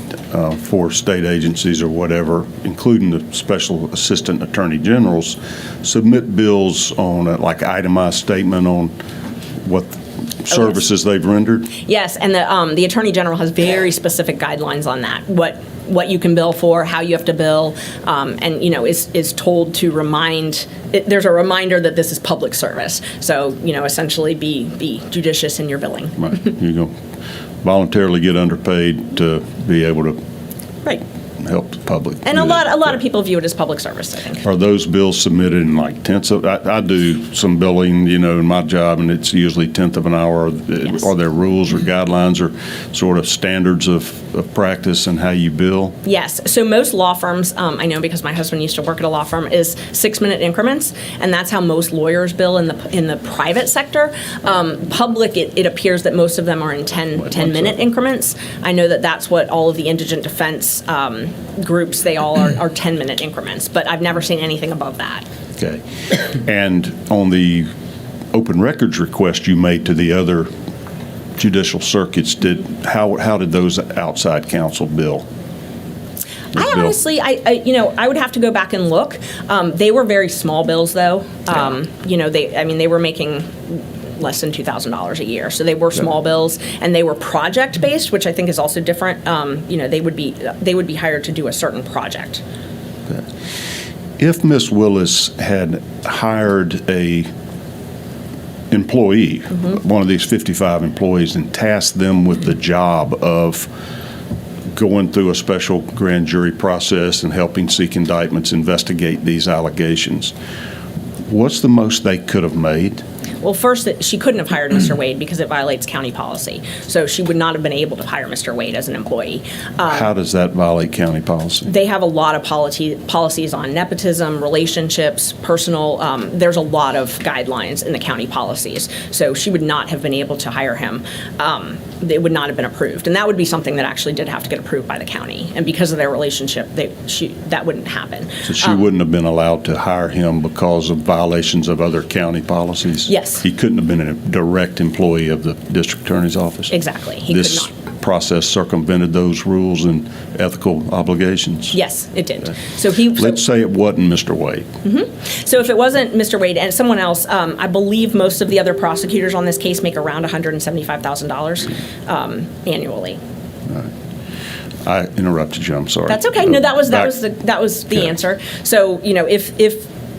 A: for state agencies or whatever, including the special assistant attorney generals, submit bills on itemized statement on what services they've rendered?
B: Yes, and the Attorney General has very specific guidelines on that, what you can bill for, how you have to bill, and is told to remind. There's a reminder that this is public service. So essentially be judicious in your billing.
A: Right. You go voluntarily get underpaid to be able to
B: right.
A: and help the public.
B: And a lot of people view it as public service, I think.
A: Are those bills submitted in like tenths of, I do some billing, in my job, and it's usually tenth of an hour.
B: Yes.
A: Are there rules or guidelines or sort of standards of practice and how you bill?
B: Yes. So most law firms, I know because my husband used to work at a law firm, is 6-minute increments, and that's how most lawyers bill in the private sector. Public, it appears that most of them are in 10-minute increments. I know that that's what all of the indigent defense groups, they all are 10-minute increments, but I've never seen anything above that.
A: Okay. And on the open records request you made to the other judicial circuits, how did those outside counsel bill?
B: I honestly, I would have to go back and look. They were very small bills, though. They were making less than $2,000 a year, so they were small bills, and they were project based, which I think is also different. They would be hired to do a certain project.
A: Okay. If Ms. Willis had hired a employee, one of these 55 employees, and tasked them with the job of going through a special grand jury process and helping seek indictments, investigate these allegations, what's the most they could have made?
B: Well, first, she couldn't have hired Mr. Wade because it violates county policy. So she would not have been able to hire Mr. Wade as an employee.
A: How does that violate county policy?
B: They have a lot of policies on nepotism, relationships, personal. There's a lot of guidelines in the county policies. So she would not have been able to hire him. It would not have been approved. And that would be something that actually did have to get approved by the county. And because of their relationship, that wouldn't happen.
A: So she wouldn't have been allowed to hire him because of violations of other county policies?
B: Yes.
A: He couldn't have been a direct employee of the district attorney's office?
B: Exactly. He
A: This
B: could not.
A: process circumvented those rules and ethical obligations?
B: Yes, it did.
A: Okay. Let's say it wasn't Mr. Wade.
B: So if it wasn't Mr. Wade and someone else, I believe most of the other prosecutors on this case make around $175,000 annually.
A: I interrupted you, I'm sorry.
B: That's okay. No, that was
A: Back-
B: the answer. So,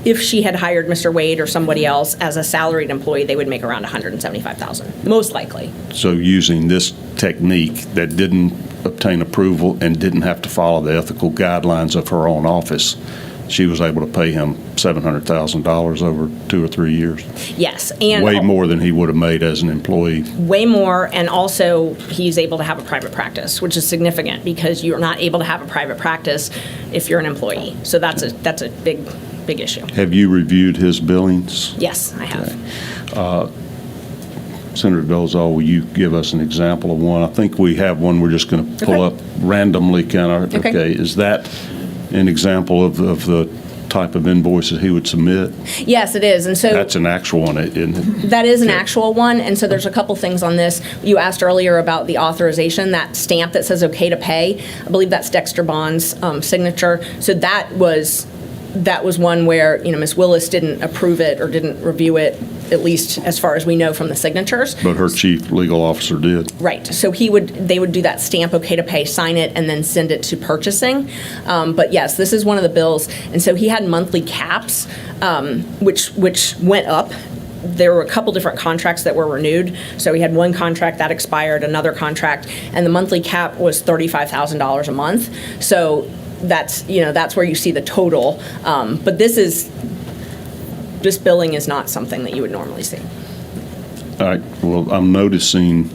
B: if she had hired Mr. Wade or somebody else as a salaried employee, they would make around $175,000, most likely.
A: So using this technique that didn't obtain approval and didn't have to follow the ethical guidelines of her own office, she was able to pay him $700,000 over 2 or 3 years.
B: Yes, and
A: Way more than he would have made as an employee.
B: way more, and also he's able to have a private practice, which is significant because you're not able to have a private practice if you're an employee. So that's a big issue.
A: Have you reviewed his billings?
B: Yes, I have.
A: Senator Dolezal, will you give us an example of one? I think we have one we're just going to pull
B: Okay.
A: up randomly, kind of.
B: Okay.
A: Is that an example of the type of invoices he would submit?
B: Yes, it is, and so
A: That's an actual one, isn't it?
B: that is an
A: Okay.
B: actual one, and so there's a couple things on this. You asked earlier about the authorization, that stamp that says okay to pay. I believe that's Dexter Bond's signature. So that was one where, Ms. Willis didn't approve it or didn't review it, at least as far as we know from the signatures.
A: But her chief legal officer did.
B: Right. So they would do that stamp, okay to pay, sign it, and then send it to purchasing. But yes, this is one of the bills. And so he had monthly caps, which went up. There were a couple different contracts that were renewed. So he had one contract that expired, another contract, and the monthly cap was $35,000 a month. So that's where you see the total. But this billing is not something that you would normally see.
A: All right, well, I'm noticing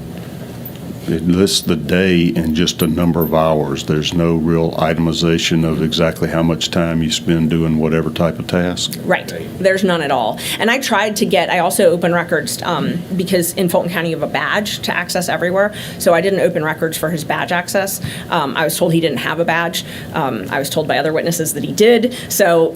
A: it lists the day and just a number of hours. There's no real itemization of exactly how much time you spend doing whatever type of task.
B: Right. There's none at all. And I also open records because in Fulton County you have a badge to access everywhere. So I didn't open records for his badge access. I was told he didn't have a badge. I was told by other witnesses that he did. So,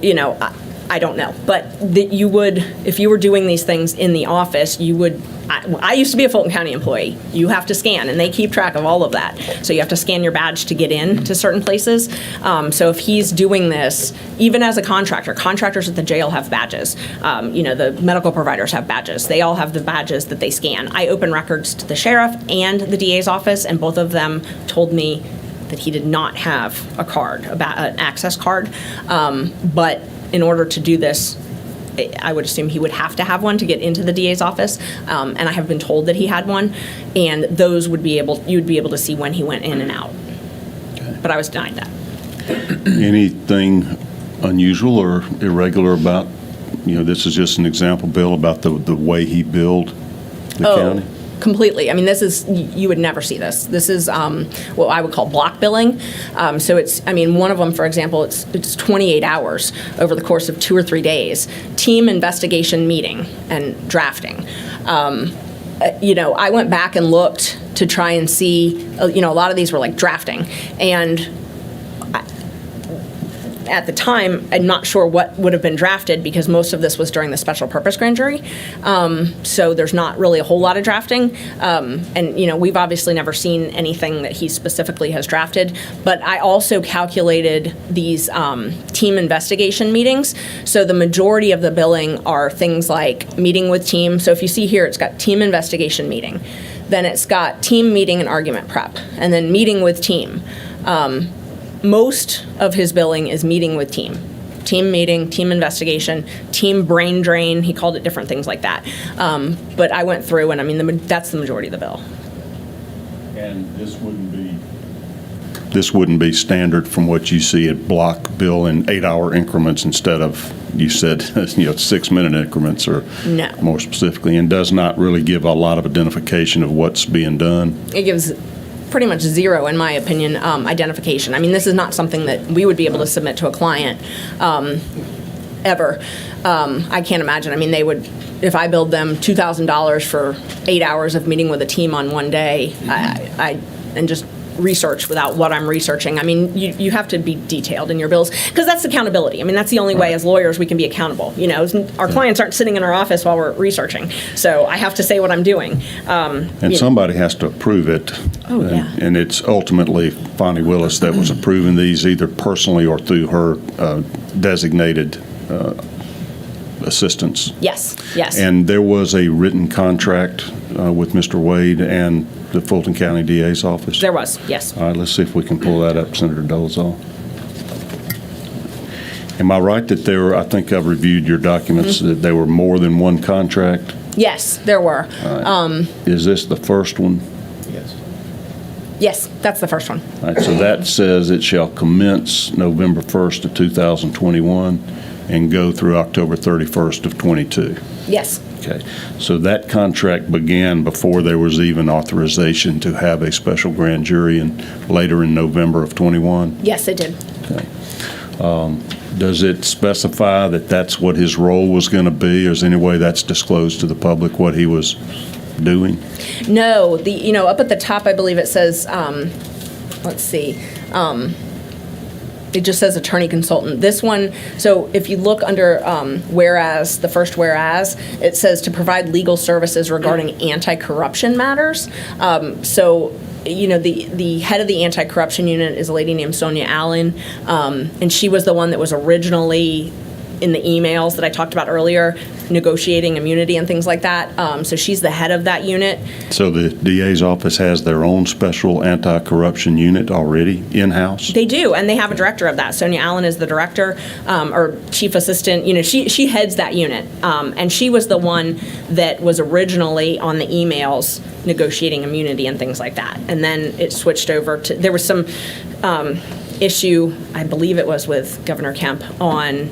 B: I don't know. But that you would, if you were doing these things in the office, you would. I used to be a Fulton County employee. You have to scan, and they keep track of all of that. So you have to scan your badge to get in to certain places. So if he's doing this, even as a contractor, contractors at the jail have badges. The medical providers have badges. They all have the badges that they scan. I open records to the sheriff and the DA's office, and both of them told me that he did not have a card, an access card. But in order to do this, I would assume he would have to have one to get into the DA's office, and I have been told that he had one, and those you would be able to see when he went in and out. Okay. But I was denied that.
A: Anything unusual or irregular about, this is just an example, Bill, about the way he billed the county?
B: Completely. I mean, you would never see this. This is what I would call block billing. So one of them, for example, it's 28 hours over the course of 2 or 3 days, team investigation meeting and drafting. I went back and looked to try and see, a lot of these were like drafting. And at the time, I'm not sure what would have been drafted because most of this was during the special purpose grand jury. So there's not really a whole lot of drafting. We've obviously never seen anything that he specifically has drafted. But I also calculated these team investigation meetings. So the majority of the billing are things like meeting with team. So if you see here, it's got team investigation meeting. Then it's got team meeting and argument prep. And then meeting with team. Most of his billing is meeting with team. Team meeting, team investigation, team brain drain. He called it different things like that. But I went through, and that's the majority of the bill.
A: And this wouldn't be standard from what you see at block bill in 8-hour increments instead of, you said, 6-minute increments or
B: No.
A: more specifically, and does not really give a lot of identification of what's being done.
B: It gives pretty much zero, in my opinion, identification. I mean, this is not something that we would be able to submit to a client ever. I can't imagine. I mean, they would, if I billed them $2,000 for 8 hours of meeting with a team on one day, and just research without what I'm researching. I mean, you have to be detailed in your bills because that's accountability. I mean, that's the only way as lawyers we can be accountable. Our clients aren't sitting in our office while we're researching, so I have to say what I'm doing.
A: And somebody has to approve it.
B: Oh, yeah.
A: And it's ultimately Fonnie Willis that was approving these either personally or through her designated assistants.
B: Yes.
A: And there was a written contract with Mr. Wade and the Fulton County DA's office?
B: There was, yes.
A: All right, let's see if we can pull that up, Senator Dolezal. Am I right that I think I've reviewed your documents, that there were more than one contract?
B: Yes, there were.
A: Is this the first one?
B: Yes, that's the first one.
A: All right, so that says it shall commence November 1st of 2021 and go through October 31st of 22.
B: Yes.
A: Okay, so that contract began before there was even authorization to have a special grand jury and later in November of 21?
B: Yes, it did.
A: Okay. Does it specify that that's what his role was going to be, or is there any way that's disclosed to the public what he was doing?
B: No, up at the top, I believe it says, let's see, it just says attorney consultant. This one, so if you look under whereas, the first whereas, it says to provide legal services regarding anti-corruption matters. The head of the anti-corruption unit is a lady named Sonia Allen, and she was the one that was originally in the emails that I talked about earlier, negotiating immunity and things like that. So she's the head of that unit.
A: So the DA's office has their own special anti-corruption unit already in-house?
B: They do, and they have a director of that. Sonia Allen is the director, or chief assistant. She heads that unit, and she was the one that was originally on the emails negotiating immunity and things like that. And then it switched over to, there was some issue, I believe it was with Governor Kemp, on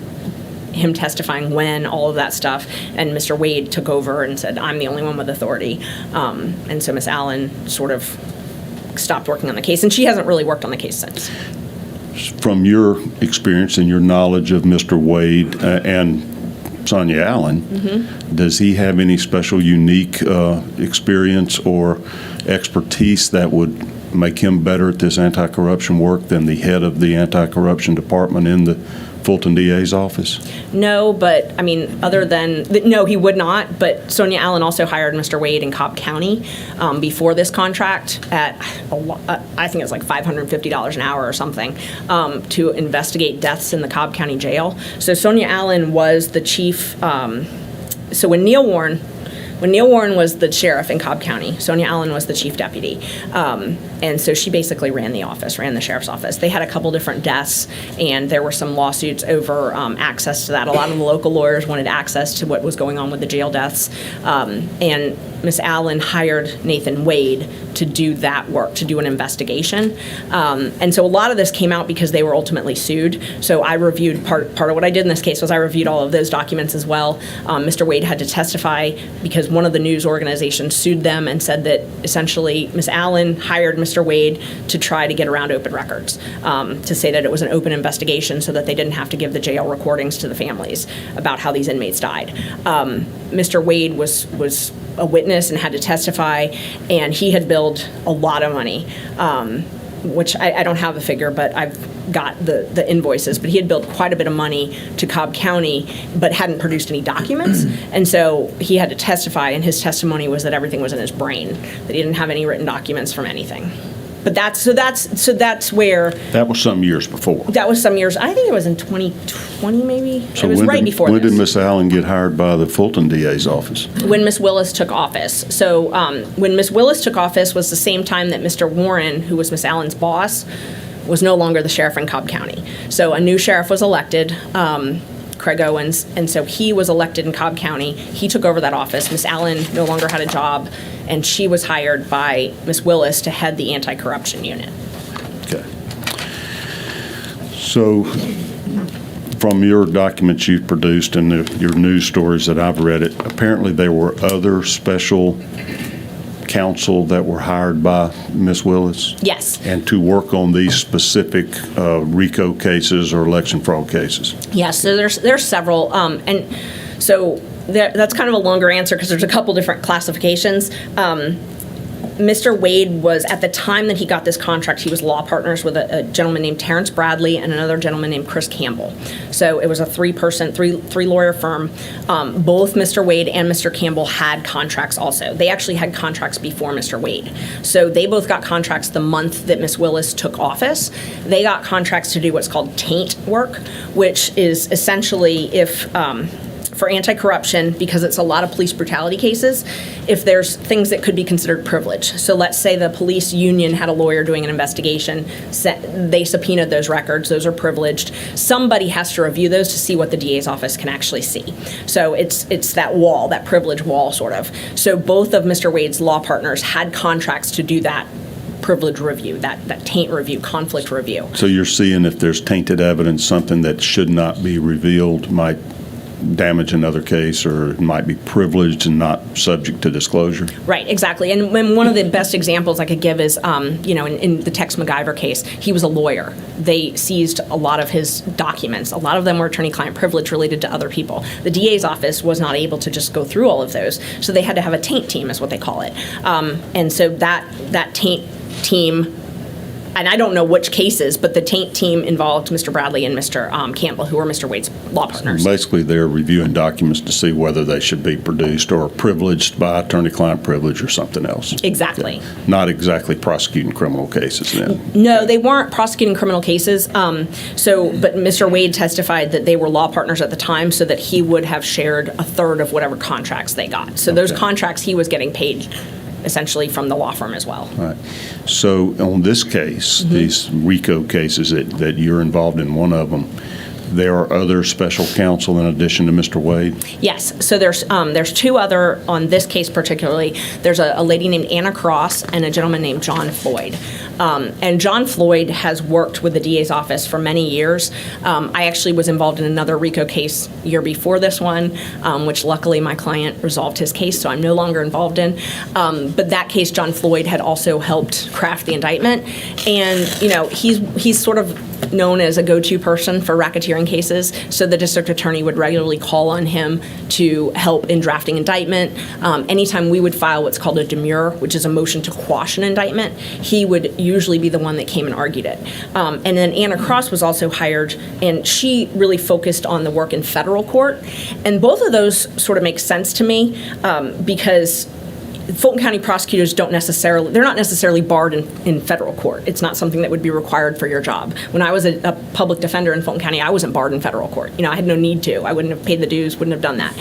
B: him testifying when, all of that stuff, and Mr. Wade took over and said, I'm the only one with authority. And so Ms. Allen sort of stopped working on the case, and she hasn't really worked on the case since.
A: From your experience and your knowledge of Mr. Wade and Sonia Allen, does he have any special unique experience or expertise that would make him better at this anti-corruption work than the head of the anti-corruption department in the Fulton DA's office?
B: No, but I mean, no, he would not. But Sonia Allen also hired Mr. Wade in Cobb County before this contract at, I think it was like $550 an hour or something, to investigate deaths in the Cobb County Jail. So Sonia Allen was the chief. So when Neil Warren when Neil Warren was the sheriff in Cobb County, Sonia Allen was the chief deputy. And so she basically ran the sheriff's office. They had a couple different deaths, and there were some lawsuits over access to that. A lot of the local lawyers wanted access to what was going on with the jail deaths. And Ms. Allen hired Nathan Wade to do that work, to do an investigation. And so a lot of this came out because they were ultimately sued. So I reviewed, part of what I did in this case was I reviewed all of those documents as well. Mr. Wade had to testify because one of the news organizations sued them and said that essentially Ms. Allen hired Mr. Wade to try to get around open records, to say that it was an open investigation so that they didn't have to give the jail recordings to the families about how these inmates died. Mr. Wade was a witness and had to testify, and he had billed a lot of money, which I don't have the figure, but I've got the invoices, but he had billed quite a bit of money to Cobb County, but hadn't produced any documents. And so he had to testify, and his testimony was that everything was in his brain, that he didn't have any written documents from anything. But that's where.
A: That was some years before.
B: That was some years. I think it was in 2020, maybe.
A: So
B: it was right before this.
A: When did Miss Allen get hired by the Fulton DA's office?
B: When Miss Willis took office. So when Miss Willis took office was the same time that Mr. Warren, who was Miss Allen's boss, was no longer the sheriff in Cobb County. So a new sheriff was elected, Craig Owens, and so he was elected in Cobb County. He took over that office. Miss Allen no longer had a job, and she was hired by Miss Willis to head the anti-corruption unit.
A: Okay. So from your documents you've produced and your news stories that I've read it, apparently there were other special counsel that were hired by Ms. Willis?
B: Yes.
A: And to work on these specific RICO cases or election fraud cases?
B: Yes, so there's several. And so that's kind of a longer answer because there's a couple different classifications. Mr. Wade was, at the time that he got this contract, he was law partners with a gentleman named Terrence Bradley and another gentleman named Chris Campbell. So it was a three lawyer firm. Both Mr. Wade and Mr. Campbell had contracts also. They actually had contracts before Mr. Wade. So they both got contracts the month that Ms. Willis took office. They got contracts to do what's called taint work, which is essentially if for anti-corruption, because it's a lot of police brutality cases, if there's things that could be considered privilege. So let's say the police union had a lawyer doing an investigation, they subpoenaed those records, those are privileged. Somebody has to review those to see what the DA's office can actually see. So it's that wall, that privilege wall sort of. So both of Mr. Wade's law partners had contracts to do that privilege review, that taint review, conflict review.
A: So you're seeing if there's tainted evidence, something that should not be revealed might damage another case, or it might be privileged and not subject to disclosure?
B: Right, exactly. And one of the best examples I could give is, in the Tex MacGyver case, he was a lawyer. They seized a lot of his documents. A lot of them were attorney-client privilege related to other people. The DA's office was not able to just go through all of those, so they had to have a taint team, is what they call it. And so that taint team, and I don't know which cases, but the taint team involved Mr. Bradley and Mr. Campbell, who were Mr. Wade's law partners.
A: So basically, they're reviewing documents to see whether they should be produced or privileged by attorney-client privilege or something else.
B: Exactly.
A: Okay. Not exactly prosecuting criminal cases then.
B: No, they weren't prosecuting criminal cases. But Mr. Wade testified that they were law partners at the time, so that he would have shared a third of whatever contracts they got. So those contracts, he was getting paid essentially from the law firm as well.
A: All right. So on this case, these RICO cases that you're involved in, one of them, there are other special counsel in addition to Mr. Wade?
B: Yes. So there's two other, on this case particularly, there's a lady named Anna Cross and a gentleman named John Floyd. And John Floyd has worked with the DA's office for many years. I actually was involved in another RICO case year before this one, which luckily my client resolved his case, so I'm no longer involved in. But that case, John Floyd had also helped craft the indictment. And, he's sort of known as a go-to person for racketeering cases, so the district attorney would regularly call on him to help in drafting indictment. Anytime we would file what's called a demur, which is a motion to quash an indictment, he would usually be the one that came and argued it. And then Anna Cross was also hired, and she really focused on the work in federal court. And both of those sort of make sense to me because Fulton County prosecutors they're not necessarily barred in federal court. It's not something that would be required for your job. When I was a public defender in Fulton County, I wasn't barred in federal court. I had no need to. I wouldn't have paid the dues, wouldn't have done that.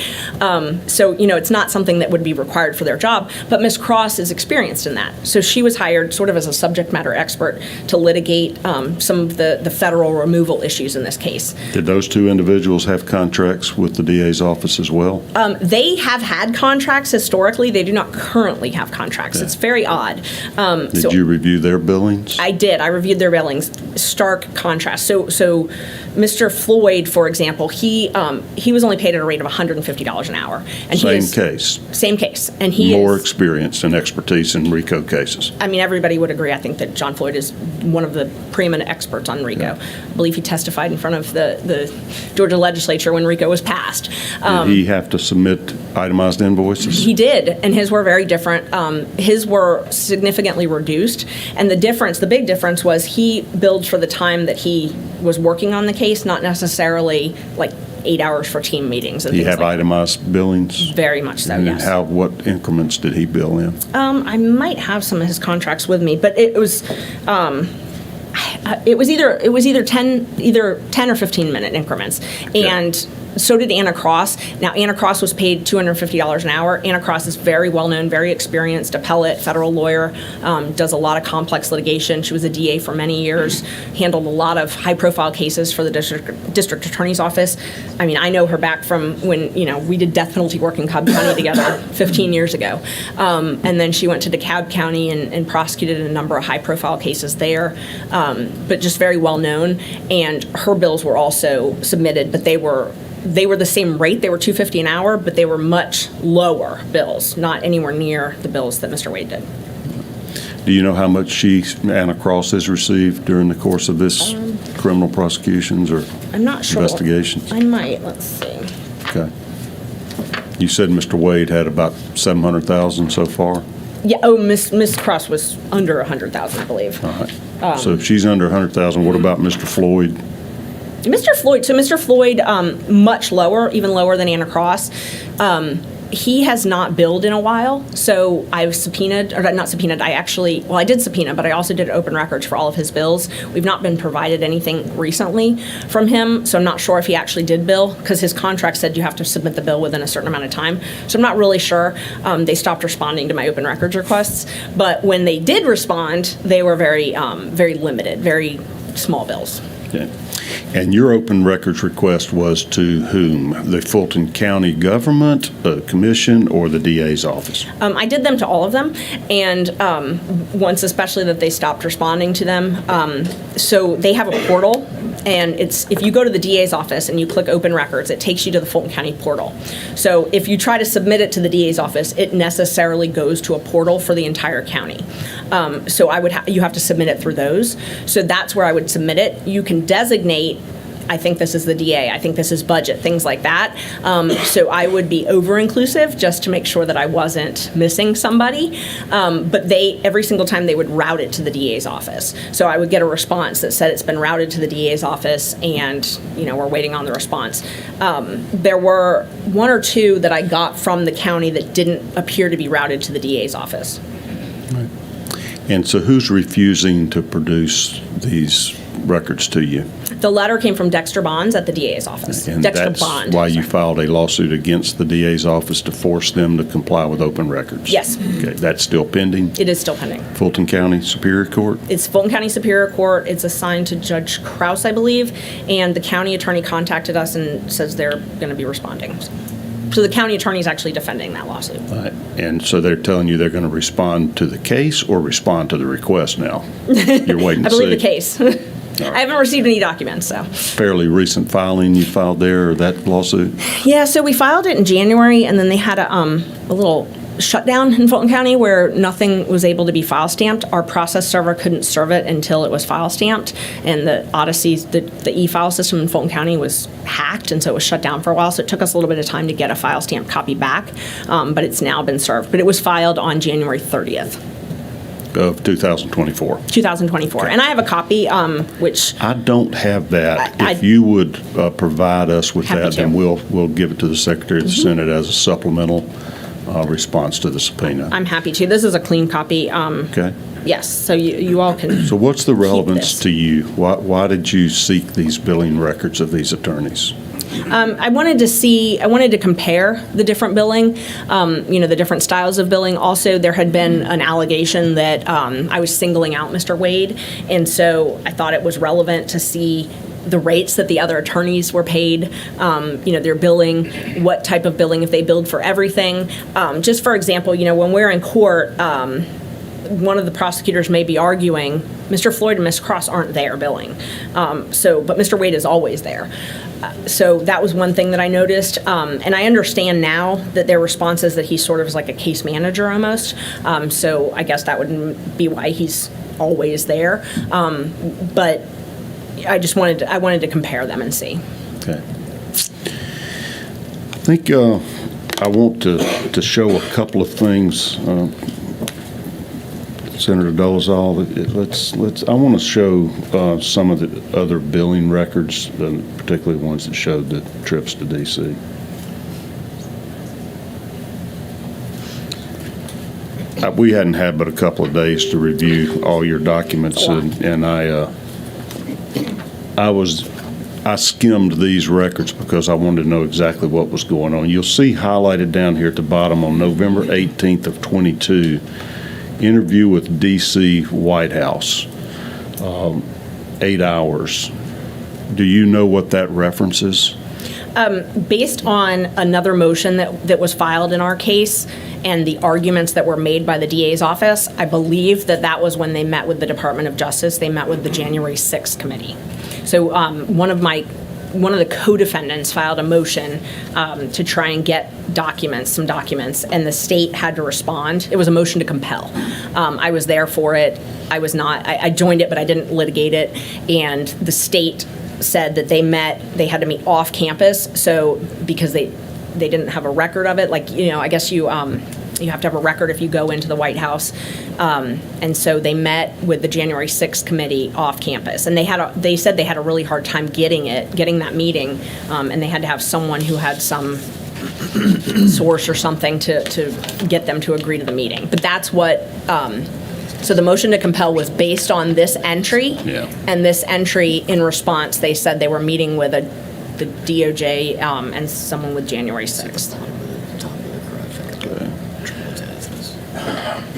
B: So, it's not something that would be required for their job, but Ms. Cross is experienced in that. So she was hired sort of as a subject matter expert to litigate some of the federal removal issues in this case.
A: Did those two individuals have contracts with the DA's office as well?
B: They have had contracts historically. They do not currently have contracts. It's very odd.
A: Did you review their billings?
B: I did. I reviewed their billings. Stark contrast. So Mr. Floyd, for example, he was only paid at a rate of $150 an hour. And
A: Same case.
B: And he
A: More
B: is
A: experience and expertise in RICO cases.
B: I mean, everybody would agree. I think that John Floyd is one of the preeminent experts on RICO.
A: Yeah.
B: I believe he testified in front of the Georgia legislature when RICO was passed.
A: Did he have to submit itemized invoices?
B: He did, and his were very different. His were significantly reduced, and the big difference was he billed for the time that he was working on the case, not necessarily like 8 hours for team meetings and
A: Do you
B: things
A: have
B: like
A: itemized billings?
B: that. Very much so,
A: And
B: yes.
A: what increments did he bill in?
B: I might have some of his contracts with me, but it was either 10 or 15 minute increments, and so did Anna Cross. Now, Anna Cross was paid $250 an hour. Anna Cross is very well known, very experienced, appellate, federal lawyer, does a lot of complex litigation. She was a DA for many years, handled a lot of high profile cases for the district attorney's office. I mean, I know her back from when we did death penalty work in Cobb County together 15 years ago, and then she went to DeKalb County and prosecuted a number of high profile cases there, but just very well known. And her bills were also submitted, but they were the same rate. They were $250 an hour, but they were much lower bills, not anywhere near the bills that Mr. Wade did.
A: Do you know how much Anna Cross has received during the course of this criminal prosecutions or
B: I'm not sure.
A: investigations?
B: I might. Let's see.
A: Okay. You said Mr. Wade had about $700,000 so far?
B: Yeah. Oh, Miss Cross was under $100,000, I believe.
A: All right. So if she's under $100,000, what about Mr. Floyd?
B: Mr. Floyd, much lower, even lower than Anna Cross. He has not billed in a while, so I've subpoenaed, or not subpoenaed, I did subpoena, but I also did open records for all of his bills. We've not been provided anything recently from him, so I'm not sure if he actually did bill, because his contract said you have to submit the bill within a certain amount of time. So I'm not really sure. They stopped responding to my open records requests, but when they did respond, they were very, very limited, very small bills.
A: Okay. And your open records request was to whom? The Fulton County government, the commission, or the DA's office?
B: I did them to all of them, and once especially that they stopped responding to them. So they have a portal, and if you go to the DA's office and you click open records, it takes you to the Fulton County portal. So if you try to submit it to the DA's office, it necessarily goes to a portal for the entire county. So you have to submit it through those. So that's where I would submit it. You can designate, I think this is the DA, I think this is budget, things like that. So I would be over-inclusive just to make sure that I wasn't missing somebody. But every single time they would route it to the DA's office. So I would get a response that said it's been routed to the DA's office and, we're waiting on the response. There were one or two that I got from the county that didn't appear to be routed to the DA's office.
A: Right. And so who's refusing to produce these records to you?
B: The letter came from Dexter Bonds at the DA's office.
A: And
B: Dexter
A: that's
B: Bond.
A: why you
B: sorry.
A: filed a lawsuit against the DA's office to force them to comply with open records?
B: Yes.
A: Okay, that's still pending?
B: It is still pending.
A: Fulton County Superior Court?
B: It's Fulton County Superior Court. It's assigned to Judge Krause, I believe, and the county attorney contacted us and says they're going to be responding. So the county attorney is actually defending that lawsuit.
A: Right. And so they're telling you they're going to respond to the case or respond to the request now? You're waiting to
B: I believe
A: see.
B: the case. I haven't received any documents, so.
A: Fairly recent filing you filed there, or that lawsuit?
B: Yeah, so we filed it in January, and then they had a little shutdown in Fulton County where nothing was able to be file stamped. Our process server couldn't serve it until it was file stamped, and the Odyssey, the e-file system in Fulton County was hacked, and so it was shut down for a while. So it took us a little bit of time to get a file stamped copy back, but it's now been served. But it was filed on January 30th.
A: Of 2024.
B: 2024.
A: Okay.
B: And I have a copy, which
A: I don't have that.
B: I-
A: If you would provide us with
B: Happy
A: that,
B: to.
A: then we'll give it to the Secretary of the Senate as a supplemental response to the subpoena.
B: I'm happy to. This is a clean copy.
A: Okay.
B: Yes, so you all can.
A: So what's the relevance
B: this.
A: to you? Why did you seek these billing records of these attorneys?
B: I wanted to compare the different billing, the different styles of billing. Also, there had been an allegation that I was singling out Mr. Wade, and so I thought it was relevant to see the rates that the other attorneys were paid, their billing, what type of billing, if they billed for everything. Just for example, when we're in court, one of the prosecutors may be arguing, Mr. Floyd and Ms. Cross aren't there billing, but Mr. Wade is always there. So that was one thing that I noticed, and I understand now that their response is that he sort of is like a case manager almost, so I guess that would be why he's always there, but I wanted to compare them and see.
A: Okay. I think I want to show a couple of things. Senator Dolezal, I want to show some of the other billing records, particularly ones that showed the trips to D.C. We hadn't had but a couple of days to review all your documents, and I skimmed these records because I wanted to know exactly what was going on. You'll see highlighted down here at the bottom on November 18th of 22, interview with D.C. White House, 8 hours. Do you know what that references?
B: Based on another motion that was filed in our case and the arguments that were made by the DA's office, I believe that was when they met with the Department of Justice. They met with the January 6th committee. So one of the co-defendants filed a motion to try and get some documents, and the state had to respond. It was a motion to compel. I was there for it. I joined it, but I didn't litigate it, and the state said that they had to meet off campus, so because they didn't have a record of it, I guess you have to have a record if you go into the White House, and so they met with the January 6th committee off campus, and they said they had a really hard time getting that meeting, and they had to have someone who had some source or something to get them to agree to the meeting. But that's what. So the motion to compel was based on this entry, and this entry in response, they said they were meeting with the DOJ and someone with January 6th.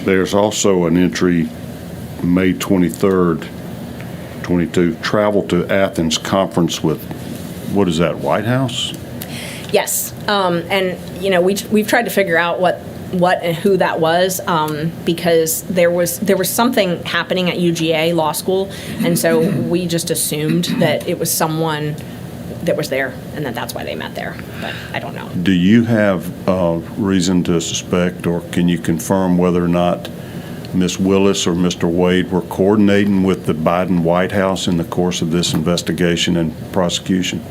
A: There's also an entry, May 23rd, 22, travel to Athens conference with, what is that, White House?
B: Yes, and we've tried to figure out what and who that was, because there was something happening at UGA Law School, and so we just assumed that it was someone that was there, and that's why they met there, but I don't know.
A: Do you have reason to suspect, or can you confirm whether or not Ms. Willis or Mr. Wade were coordinating with the Biden White House in the course of this investigation and prosecution?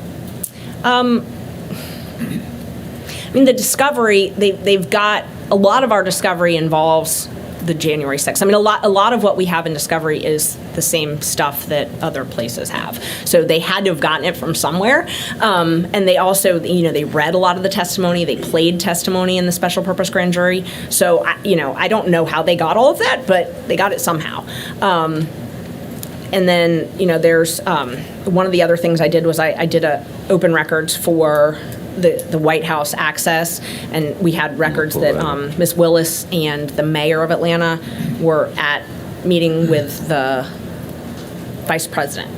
B: The discovery, they've got, a lot of our discovery involves the January 6th. A lot of what we have in discovery is the same stuff that other places have. So they had to have gotten it from somewhere. And they also, they read a lot of the testimony. They played testimony in the special purpose grand jury. So, I don't know how they got all of that, but they got it somehow. And then, there's one of the other things I did was I did open records for the White House access, and we had records that Ms. Willis and the mayor of Atlanta were at meeting with the vice president.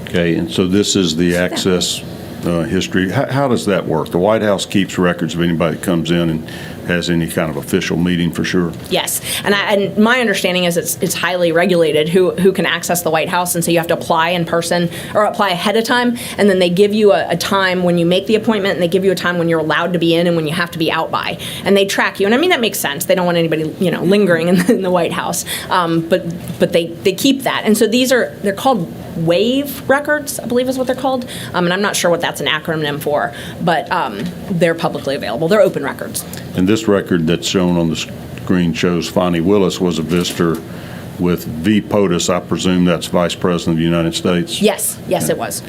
A: Okay, and so this is the access history. How does that work? The White House keeps records of anybody that comes in and has any kind of official meeting, for sure?
B: Yes, and my understanding is it's highly regulated who can access the White House, and so you have to apply in person or apply ahead of time, and then they give you a time when you make the appointment, and they give you a time when you're allowed to be in and when you have to be out by, and they track you. And that makes sense. They don't want anybody lingering in the White House, but they keep that, and so they're called WAVE records, I believe is what they're called, and I'm not sure what that's an acronym for, but they're publicly available. They're open records.
A: And this record that's shown on the screen shows Fonnie Willis was a visitor with V. POTUS. I presume that's Vice President of the United States?
B: Yes, it was.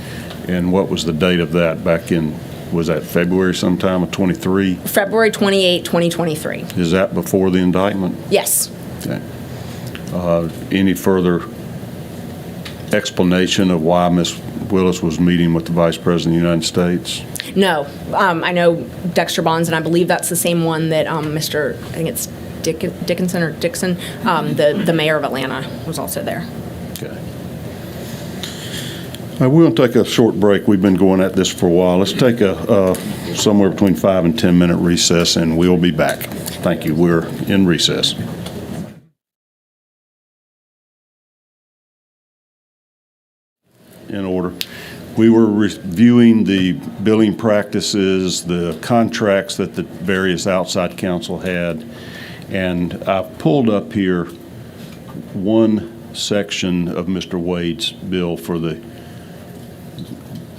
A: And what was the date of that back in was that February sometime of 23?
B: February 28, 2023.
A: Is that before the indictment?
B: Yes.
A: Okay. Any further explanation of why Ms. Willis was meeting with the Vice President of the United States?
B: No. I know Dexter Bonds, and I believe that's the same one that Mr. I think it's Dickinson or Dixon, the mayor of Atlanta, was also there.
A: Okay. We're going to take a short break. We've been going at this for a while. Let's take a somewhere between 5 and 10 minute recess, and we'll be back. Thank you. We're in recess. In order. We were reviewing the billing practices, the contracts that the various outside counsel had, and I've pulled up here one section of Mr. Wade's bill for the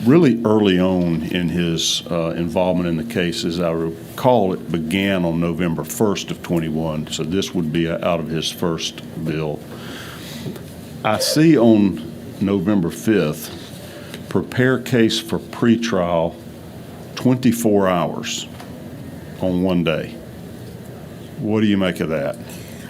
A: really early on in his involvement in the case. As I recall, it began on November 1st of 21, so this would be out of his first bill. I see on November 5th, prepare case for pretrial, 24 hours on one day. What do you make of that?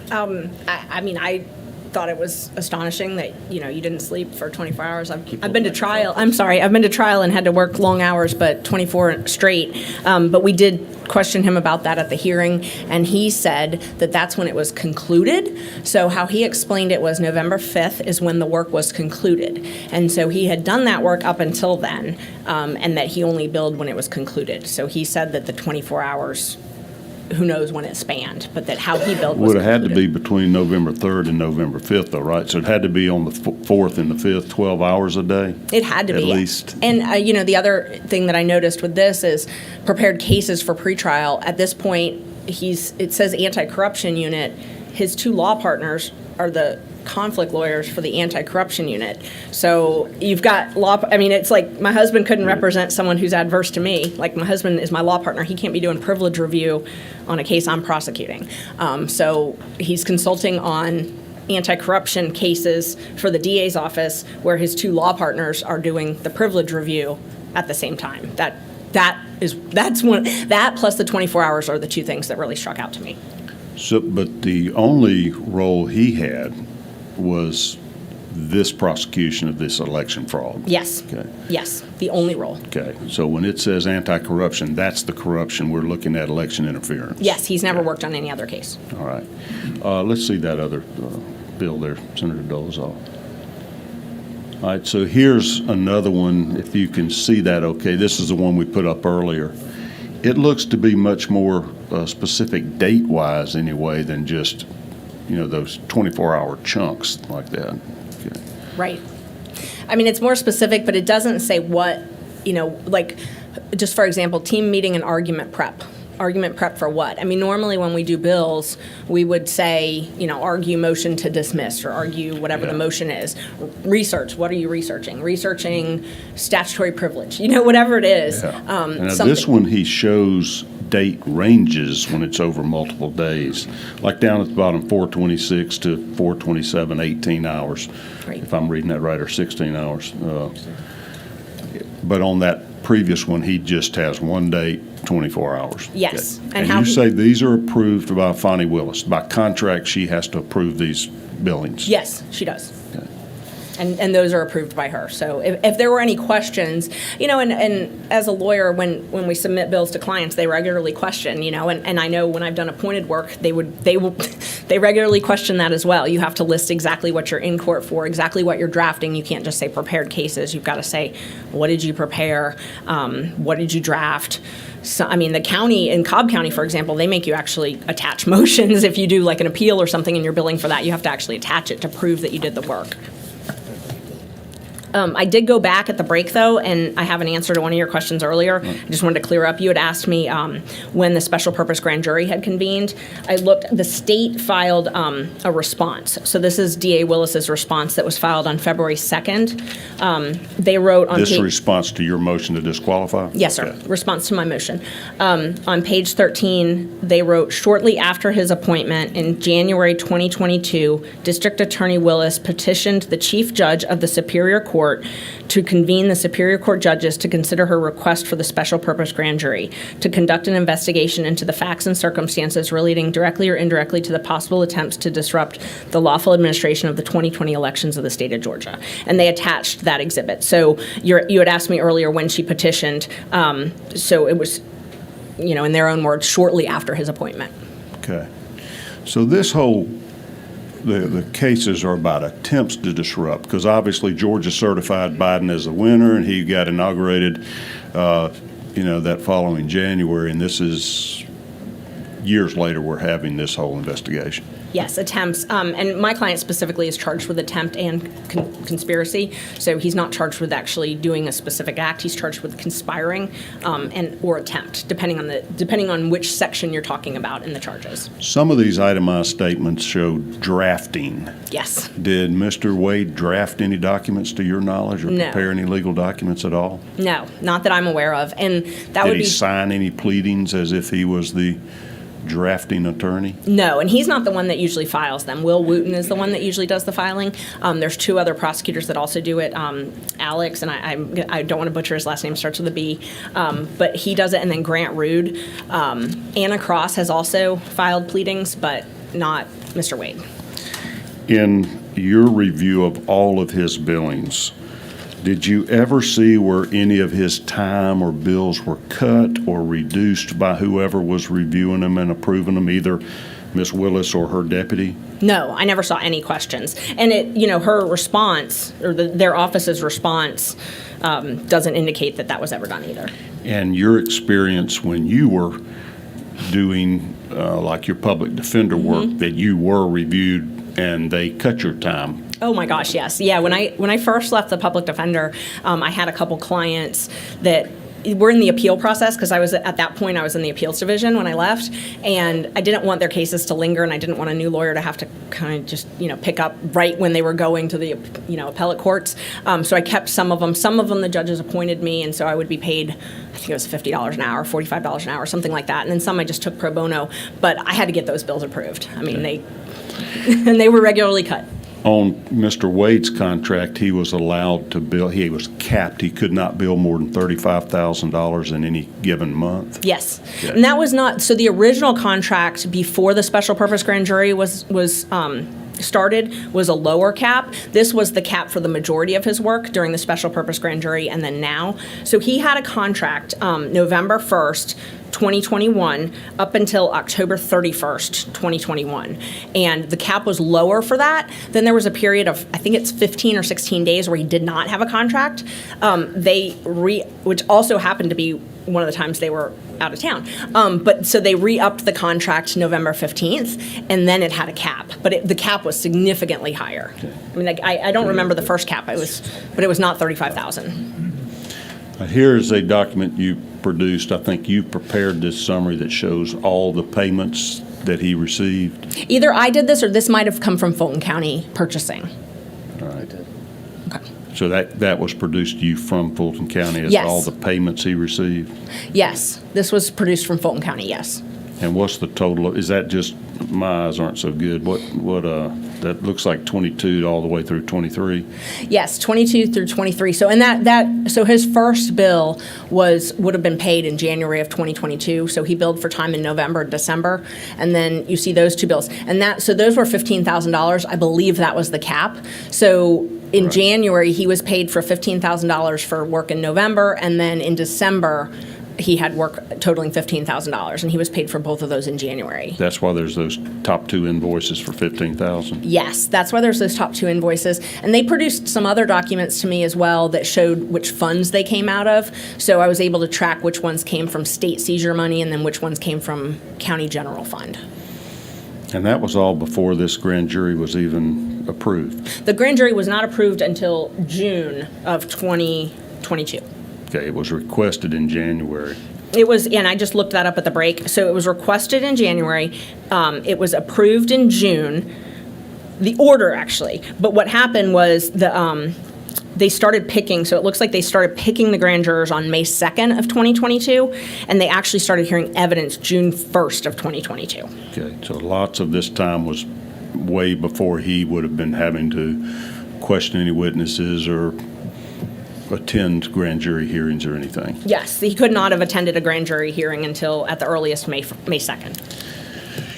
B: I mean, I thought it was astonishing that, you didn't sleep for 24 hours. I've been to trial. I'm sorry. I've been to trial and had to work long hours, but 24 straight. But we did question him about that at the hearing, and he said that that's when it was concluded. So how he explained it was November 5th is when the work was concluded. And so he had done that work up until then, and that he only billed when it was concluded. So he said that the 24 hours, who knows when it spanned, but that how he billed was
A: Would have had to
B: concluded.
A: be between November 3rd and November 5th, though, right? So it had to be on the 4th and the 5th, 12 hours a day?
B: It had to be.
A: At least.
B: And, the other thing that I noticed with this is prepared cases for pretrial. At this point, it says anti-corruption unit. His two law partners are the conflict lawyers for the anti-corruption unit. So you've got it's like my husband couldn't represent someone who's adverse to me. Like my husband is my law partner. He can't be doing privilege review on a case I'm prosecuting. So he's consulting on anti-corruption cases for the DA's office where his two law partners are doing the privilege review at the same time. That plus the 24 hours are the two things that really struck out to me.
A: So, but the only role he had was this prosecution of this election fraud.
B: Yes.
A: Okay.
B: Yes, the only role.
A: Okay. So when it says anti-corruption, that's the corruption. We're looking at election interference.
B: Yes, he's never worked on any other case.
A: All right. Let's see that other bill there, Senator Dolezal. All right, so here's another one, if you can see that okay. This is the one we put up earlier. It looks to be much more specific date-wise anyway than just, those 24-hour chunks like that. Okay.
B: Right. I mean, it's more specific, but it doesn't say what, like, just for example, team meeting and argument prep. Argument prep for what? I mean, normally when we do bills, we would say, argue motion to dismiss or argue whatever the motion is. Research, what are you researching? Researching statutory privilege, whatever it is.
A: Yeah. Now this one, he shows date ranges when it's over multiple days. Like down at the bottom, 426 to 427, 18 hours.
B: Right.
A: If I'm reading that right, or 16 hours. But on that previous one, he just has one date, 24 hours.
B: Yes.
A: Okay. And you say these are approved by Fonnie Willis. By contract, she has to approve these billings.
B: Yes, she does.
A: Okay.
B: And those are approved by her. So if there were any questions, and as a lawyer, when we submit bills to clients, they regularly question, and I know when I've done appointed work, they regularly question that as well. You have to list exactly what you're in court for, exactly what you're drafting. You can't just say prepared cases. You've got to say, what did you prepare? What did you draft? So, the county, in Cobb County, for example, they make you actually attach motions. If you do like an appeal or something and you're billing for that, you have to actually attach it to prove that you did the work. I did go back at the break, though, and I have an answer to one of your questions earlier. I just wanted to clear up. You had asked me when the special purpose grand jury had convened. I looked. The state filed a response. So this is DA Willis's response that was filed on February 2nd. They wrote on
A: This response to your motion to disqualify?
B: Yes, sir.
A: Okay.
B: Response to my motion. On page 13, they wrote, shortly after his appointment in January 2022, District Attorney Willis petitioned the Chief Judge of the Superior Court Court to convene the Superior Court judges to consider her request for the special purpose grand jury, to conduct an investigation into the facts and circumstances relating directly or indirectly to the possible attempts to disrupt the lawful administration of the 2020 elections of the state of Georgia. And they attached that exhibit. So you had asked me earlier when she petitioned. So it was, in their own words, shortly after his appointment.
A: Okay. So this whole, the cases are about attempts to disrupt, because obviously Georgia certified Biden as the winner, and he got inaugurated, that following January, and this is years later we're having this whole investigation.
B: Yes, attempts. And my client specifically is charged with attempt and conspiracy. So he's not charged with actually doing a specific act. He's charged with conspiring or attempt, depending on which section you're talking about in the charges.
A: Some of these itemized statements show drafting.
B: Yes.
A: Did Mr. Wade draft any documents to your knowledge, or prepare any legal documents at all?
B: No, not that I'm aware of. And that would be.
A: Did he sign any pleadings as if he was the drafting attorney?
B: No, and he's not the one that usually files them. Will Wooten is the one that usually does the filing. There's two other prosecutors that also do it. Alex, and I don't want to butcher his last name, starts with a B, but he does it, and then Grant Rude. Anna Cross has also filed pleadings, but not Mr. Wade.
A: In your review of all of his billings, did you ever see where any of his time or bills were cut or reduced by whoever was reviewing them and approving them, either Ms. Willis or her deputy?
B: No, I never saw any questions. And her response, or their office's response, doesn't indicate that was ever done either.
A: And your experience when you were doing like your public defender work, that you were reviewed and they cut your time?
B: Oh my gosh, yes. Yeah, when I first left the public defender, I had a couple clients that were in the appeal process, because I was in the appeals division when I left, and I didn't want their cases to linger, and I didn't want a new lawyer to have to kind of just pick up right when they were going to the appellate courts. So I kept some of them. Some of them the judges appointed me, and so I would be paid, I think it was $50 an hour, $45 an hour, something like that. And then some I just took pro bono, but I had to get those bills approved. I mean, they were regularly cut.
A: On Mr. Wade's contract, he was allowed to bill, he was capped, he could not bill more than $35,000 in any given month?
B: Yes.
A: Yeah.
B: And that was not, so the original contract before the special purpose grand jury was started was a lower cap. This was the cap for the majority of his work during the special purpose grand jury and then now. So he had a contract November 1st, 2021 up until October 31st, 2021. And the cap was lower for that. Then there was a period of, I think it's 15 or 16 days where he did not have a contract. Which also happened to be one of the times they were out of town. But so they re-upped the contract November 15th, and then it had a cap. But the cap was significantly higher. Okay. I mean, I don't remember the first cap, but it was not $35,000.
A: Here is a document you produced. I think you prepared this summary that shows all the payments that he received.
B: Either I did this, or this might have come from Fulton County Purchasing.
A: All right.
B: Okay.
A: So that was produced to you from Fulton County as
B: Yes.
A: all the payments he received?
B: Yes, this was produced from Fulton County, yes.
A: And what's the total? Is that just, my eyes aren't so good. What that looks like 22 all the way through 23?
B: Yes, 22 through 23. So so his first bill would have been paid in January of 2022. So he billed for time in November, December, and then you see those two bills. And so those were $15,000. I believe that was the cap. So in
A: Right.
B: January, he was paid for $15,000 for work in November, and then in December, he had work totaling $15,000, and he was paid for both of those in January.
A: That's why there's those top two invoices for $15,000.
B: Yes, that's why there's those top two invoices. And they produced some other documents to me as well that showed which funds they came out of. So I was able to track which ones came from state seizure money and then which ones came from county general fund.
A: And that was all before this grand jury was even approved?
B: The grand jury was not approved until June of 2022.
A: Okay, it was requested in January.
B: It was, and I just looked that up at the break. So it was requested in January. It was approved in June. The order, actually. But what happened was they started picking, so it looks like they started picking the grand jurors on May 2nd of 2022, and they actually started hearing evidence June 1st of 2022.
A: Okay, so lots of this time was way before he would have been having to question any witnesses or attend grand jury hearings or anything.
B: Yes, he could not have attended a grand jury hearing until, at the earliest, May 2nd.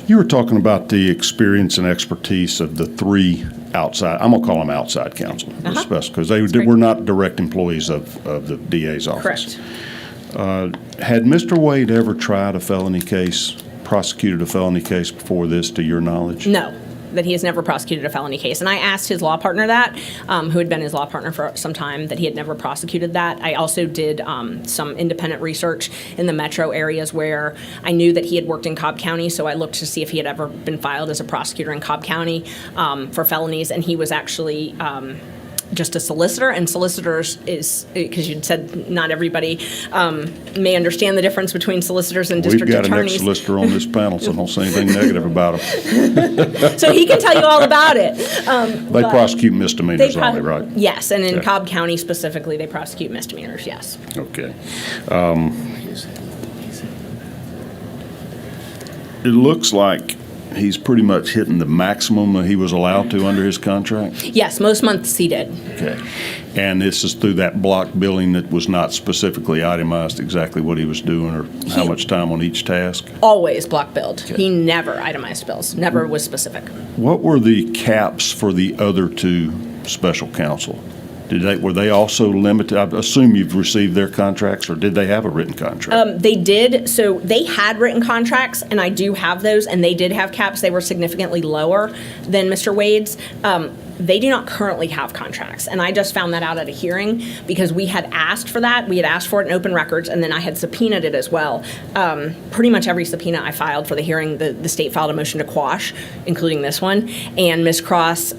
A: You were talking about the experience and expertise of the three outside, I'm going to call them outside counsel, because they were not direct employees of the DA's office.
B: Correct.
A: Had Mr. Wade ever tried a felony case, prosecuted a felony case before this, to your knowledge?
B: No, that he has never prosecuted a felony case. And I asked his law partner that, who had been his law partner for some time, that he had never prosecuted that. I also did some independent research in the metro areas where I knew that he had worked in Cobb County, so I looked to see if he had ever been filed as a prosecutor in Cobb County for felonies, and he was actually just a solicitor, and solicitors is, because you said not everybody may understand the difference between solicitors and district attorneys.
A: We've got an ex-solicitor on this panel, so don't say anything negative about him.
B: So he can tell you all about it.
A: They prosecute misdemeanors only, right?
B: Yes, and in
A: Yeah.
B: Cobb County specifically, they prosecute misdemeanors, yes.
A: Okay. It looks like he's pretty much hitting the maximum that he was allowed to under his contract?
B: Yes, most months he did.
A: Okay. And this is through that block billing that was not specifically itemized exactly what he was doing or how much time on each task?
B: Always block billed.
A: Okay.
B: He never itemized bills, never was specific.
A: What were the caps for the other two special counsel? Were they also limited? I assume you've received their contracts, or did they have a written contract?
B: They did. So they had written contracts, and I do have those, and they did have caps. They were significantly lower than Mr. Wade's. They do not currently have contracts, and I just found that out at a hearing because we had asked for that. We had asked for it in open records, and then I had subpoenaed it as well. Pretty much every subpoena I filed for the hearing, the state filed a motion to quash, including this one, and Ms. Cross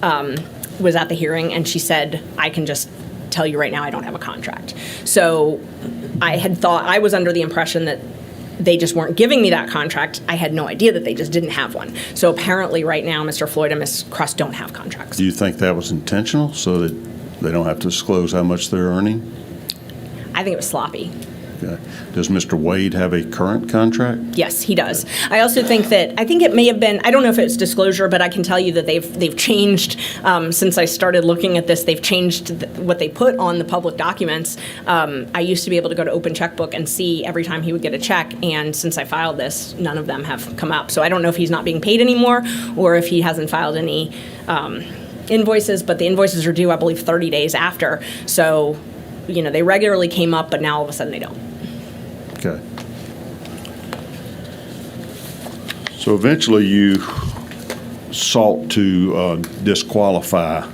B: was at the hearing, and she said, I can just tell you right now I don't have a contract. So I had thought, I was under the impression that they just weren't giving me that contract. I had no idea that they just didn't have one. So apparently right now, Mr. Floyd and Ms. Cross don't have contracts.
A: Do you think that was intentional so that they don't have to disclose how much they're earning?
B: I think it was sloppy.
A: Okay. Does Mr. Wade have a current contract?
B: Yes, he does. I also think it may have been, I don't know if it's disclosure, but I can tell you that they've changed since I started looking at this. They've changed what they put on the public documents. I used to be able to go to Open Checkbook and see every time he would get a check, and since I filed this, none of them have come up. So I don't know if he's not being paid anymore or if he hasn't filed any invoices, but the invoices are due, I believe, 30 days after. So, they regularly came up, but now all of a sudden they don't.
A: Okay. So eventually you sought to disqualify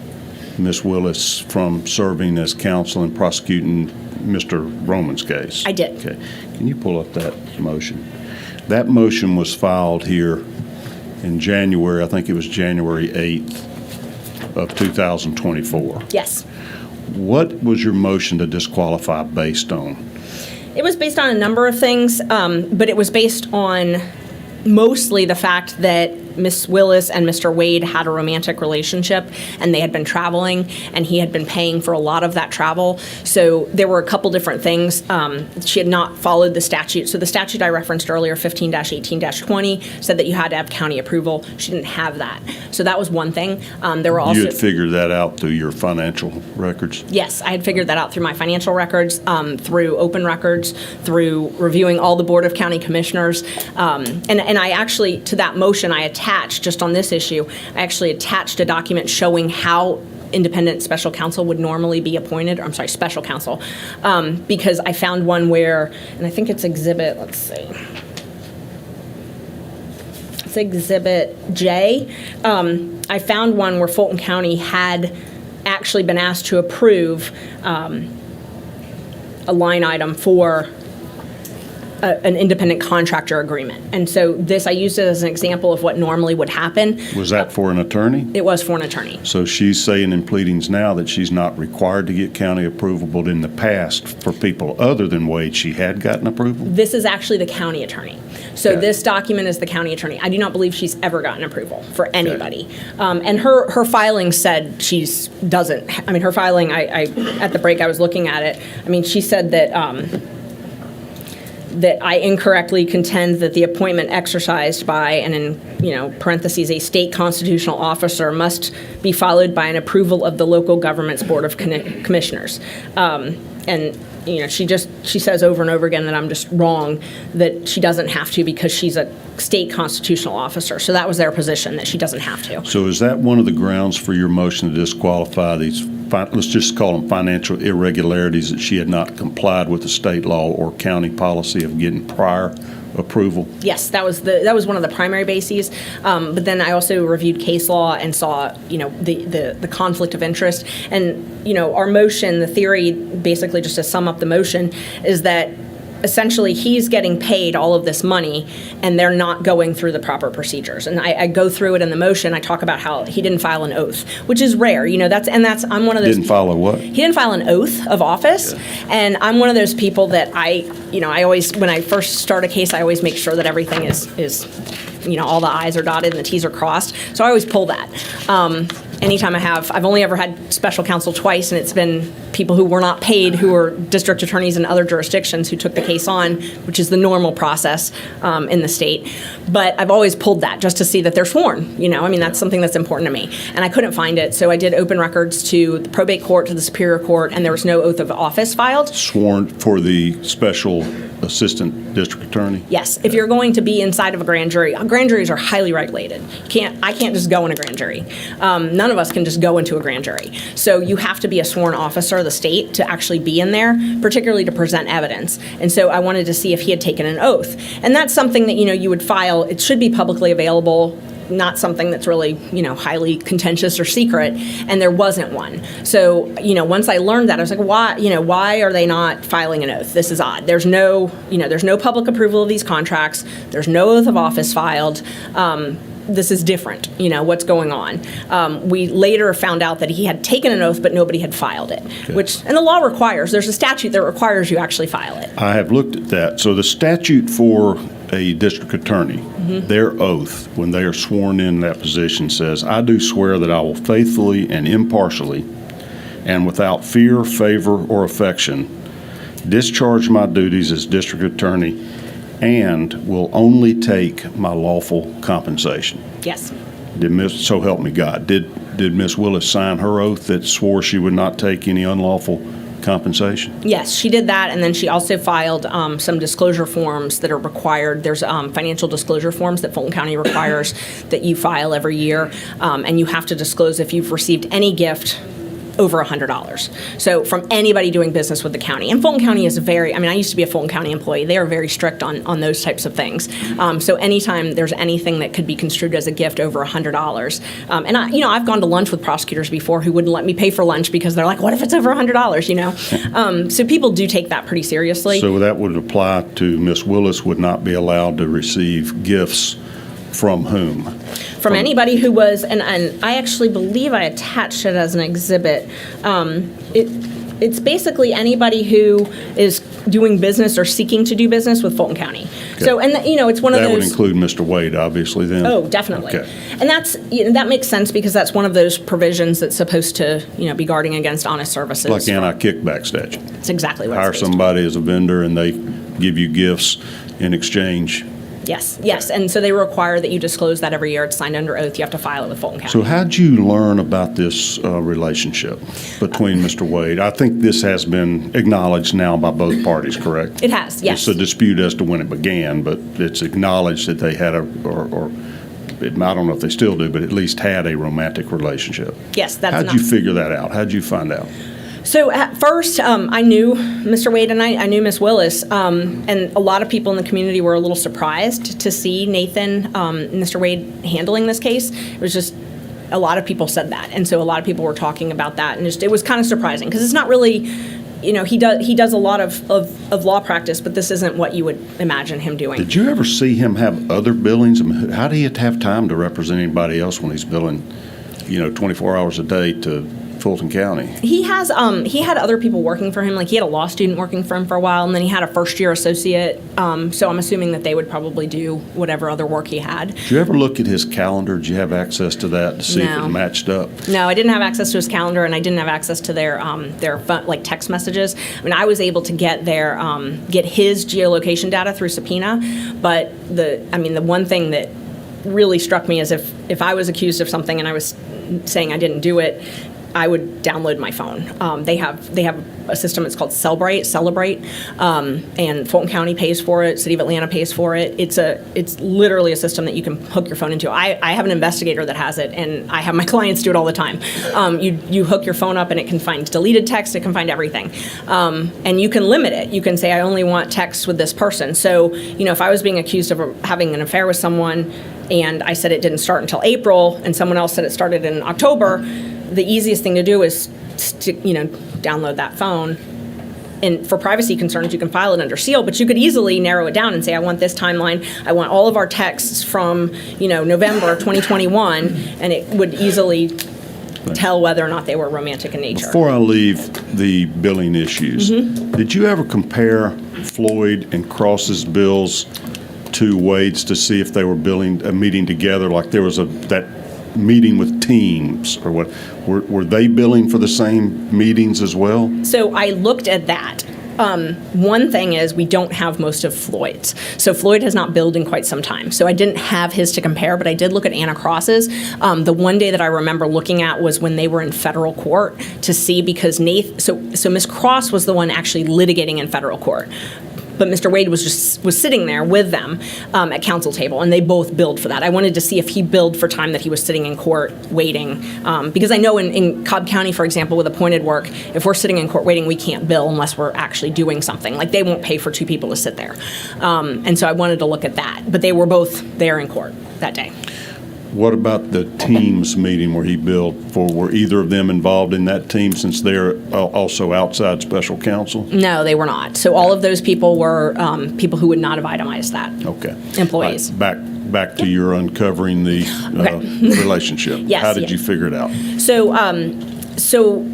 A: Ms. Willis from serving as counsel and prosecuting Mr. Roman's case.
B: I did.
A: Okay. Can you pull up that motion? That motion was filed here in January, I think it was January 8th of 2024.
B: Yes.
A: What was your motion to disqualify based on?
B: It was based on a number of things, but it was based on mostly the fact that Miss Willis and Mr. Wade had a romantic relationship, and they had been traveling, and he had been paying for a lot of that travel. So there were a couple different things. She had not followed the statute. So the statute I referenced earlier, 15-18-20, said that you had to have county approval. She didn't have that. So that was one thing. There were also—
A: You had figured that out through your financial records?
B: Yes, I had figured that out through my financial records, through open records, through reviewing all the Board of County Commissioners. And I actually, to that motion, I attached, just on this issue, I actually attached a document showing how independent special counsel would normally be appointed, or I'm sorry, special counsel, because I found one where, and I think it's exhibit, let's see. It's exhibit J. I found one where Fulton County had actually been asked to approve a line item for an independent contractor agreement. And so this, I used it as an example of what normally would happen.
A: Was that for an attorney?
B: It was for an attorney.
A: So she's saying in pleadings now that she's not required to get county approval, but in the past, for people other than Wade, she had gotten approval?
B: This is actually the county attorney. So
A: Okay.
B: this document is the county attorney. I do not believe she's ever gotten approval for anybody. And her filing said she's doesn't. I mean, her filing, I at the break I was looking at it. I mean, she said that that I incorrectly contend that the appointment exercised by, and in parentheses, a state constitutional officer must be followed by an approval of the local government's Board of Commissioners. And she says over and over again that I'm just wrong, that she doesn't have to because she's a state constitutional officer. So that was their position, that she doesn't have to.
A: So is that one of the grounds for your motion to disqualify these, let's just call them financial irregularities, that she had not complied with the state law or county policy of getting prior approval?
B: Yes, that was one of the primary bases. But then I also reviewed case law and saw, the conflict of interest. And, our motion, the theory, basically just to sum up the motion, is that essentially he's getting paid all of this money and they're not going through the proper procedures. And I go through it in the motion. I talk about how he didn't file an oath, which is rare. I'm one of those.
A: Didn't file a what?
B: He didn't file an oath of office. Yeah. And I'm one of those people that I always, when I first start a case, I always make sure that everything is all the I's are dotted and the T's are crossed. So I always pull that. Anytime I've only ever had special counsel twice, and it's been people who were not paid, who were district attorneys in other jurisdictions who took the case on, which is the normal process in the state. But I've always pulled that just to see that they're sworn. That's something that's important to me. And I couldn't find it, so I did open records to the probate court, to the superior court, and there was no oath of office filed.
A: Sworn for the special assistant district attorney?
B: Yes. If you're going to be inside of a grand juries are highly regulated. I can't just go in a grand jury. None of us can just go into a grand jury. So you have to be a sworn officer of the state to actually be in there, particularly to present evidence. And so I wanted to see if he had taken an oath. And that's something that, you would file. It should be publicly available, not something that's really, highly contentious or secret, and there wasn't one. So, once I learned that, I was like, why are they not filing an oath? This is odd. There's no public approval of these contracts. There's no oath of office filed. This is different, what's going on. We later found out that he had taken an oath, but nobody had filed it,
A: okay.
B: And the law requires, there's a statute that requires you actually file it.
A: I have looked at that. So the statute for a district attorney, their oath, when they are sworn in that position, says, I do swear that I will faithfully and impartially and without fear, favor, or affection discharge my duties as district attorney and will only take my lawful compensation.
B: Yes.
A: So help me God. Did Ms. Willis sign her oath that swore she would not take any unlawful compensation?
B: Yes, she did that, and then she also filed some disclosure forms that are required. There's financial disclosure forms that Fulton County requires that you file every year, and you have to disclose if you've received any gift over $100. So from anybody doing business with the county. And Fulton County is I used to be a Fulton County employee. They are very strict on those types of things. So anytime there's anything that could be construed as a gift over $100, and I've gone to lunch with prosecutors before who wouldn't let me pay for lunch because they're like, what if it's over $100, So people do take that pretty seriously.
A: So that would apply to Ms. Willis would not be allowed to receive gifts from whom?
B: From anybody who was, and I actually believe I attached it as an exhibit. It's basically anybody who is doing business or seeking to do business with Fulton County. Okay. So, and it's one of those.
A: That would include Mr. Wade, obviously, then?
B: Oh, definitely.
A: Okay.
B: And that makes sense because that's one of those provisions that's supposed to, be guarding against honest services.
A: Like anti-kickback statute.
B: That's exactly what
A: Hire somebody as a vendor and they give you gifts in exchange.
B: Yes. And so they require that you disclose that every year. It's signed under oath. You have to file it with Fulton County.
A: So how'd you learn about this relationship between Mr. Wade? I think this has been acknowledged now by both parties, correct?
B: It has, yes.
A: It's a dispute as to when it began, but it's acknowledged that they had I don't know if they still do, but at least had a romantic relationship.
B: Yes, that's
A: How'd you figure that out? How'd you find out?
B: So at first, I knew Mr. Wade and I knew Ms. Willis, and a lot of people in the community were a little surprised to see Nathan, Mr. Wade handling this case. It was just, a lot of people said that, and so a lot of people were talking about that, and it was kind of surprising because it's not really, he does a lot of law practice, but this isn't what you would imagine him doing.
A: Had you ever see him have other billings? I mean, how do you have time to represent anybody else when he's billing, 24 hours a day to Fulton County?
B: He had other people working for him. Like he had a law student working for him for a while, and then he had a first-year associate. So I'm assuming that they would probably do whatever other work he had.
A: Did you ever look at his calendar? Did you have access to that to see if it matched up?
B: No, I didn't have access to his calendar, and I didn't have access to their text messages. I mean, I was able to get get his geolocation data through subpoena, but the one thing that really struck me is if I was accused of something and I was saying I didn't do it, I would download my phone. They have a system. It's called Celebrate, and Fulton County pays for it. City of Atlanta pays for it. It's literally a system that you can hook your phone into. I have an investigator that has it, and I have my clients do it all the time. You hook your phone up, and it can find deleted text. It can find everything, and you can limit it. You can say, I only want text with this person. So if I was being accused of having an affair with someone, and I said it didn't start until April, and someone else said it started in October, the easiest thing to do is to, download that phone. And for privacy concerns, you can file it under seal, but you could easily narrow it down and say, I want this timeline. I want all of our texts from, November 2021, and it would easily tell whether or not they were romantic in nature.
A: Before I leave the billing issues, did you ever compare Floyd and Cross's bills to Wade's to see if they were meeting together, like there was that meeting with teams or what? Were they billing for the same meetings as well?
B: So I looked at that. One thing is we don't have most of Floyd's. So Floyd has not billed in quite some time. So I didn't have his to compare, but I did look at Anna Cross's. The one day that I remember looking at was when they were in federal court to see, because so Ms. Cross was the one actually litigating in federal court. But Mr. Wade was sitting there with them at counsel table, and they both billed for that. I wanted to see if he billed for time that he was sitting in court waiting, because I know in Cobb County, for example, with appointed work, if we're sitting in court waiting, we can't bill unless we're actually doing something. Like they won't pay for two people to sit there. And so I wanted to look at that. But they were both there in court that day.
A: What about the teams meeting where he billed for? Were either of them involved in that team since they're also outside special counsel?
B: No, they were not. So all of those people were people who would not have itemized that.
A: Okay.
B: Employees.
A: Right. Back to your uncovering the relationship.
B: Yes.
A: How did you figure it out?
B: So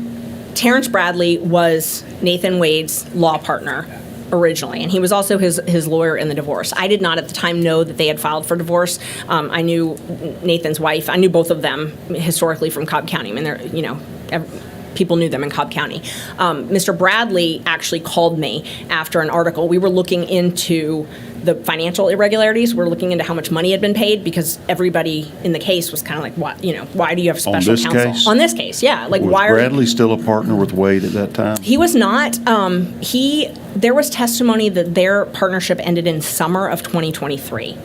B: Terrence Bradley was Nathan Wade's law partner originally, and he was also his lawyer in the divorce. I did not at the time know that they had filed for divorce. I knew Nathan's wife. I knew both of them historically from Cobb County. I mean, they're, people knew them in Cobb County. Mr. Bradley actually called me after an article. We were looking into the financial irregularities. We're looking into how much money had been paid, because everybody in the case was kind of like, why do you have special counsel?
A: Case?
B: On this case, yeah. Like,
A: was
B: why
A: Bradley still a partner with Wade at that time?
B: He was not. There was testimony that their partnership ended in summer of 2023.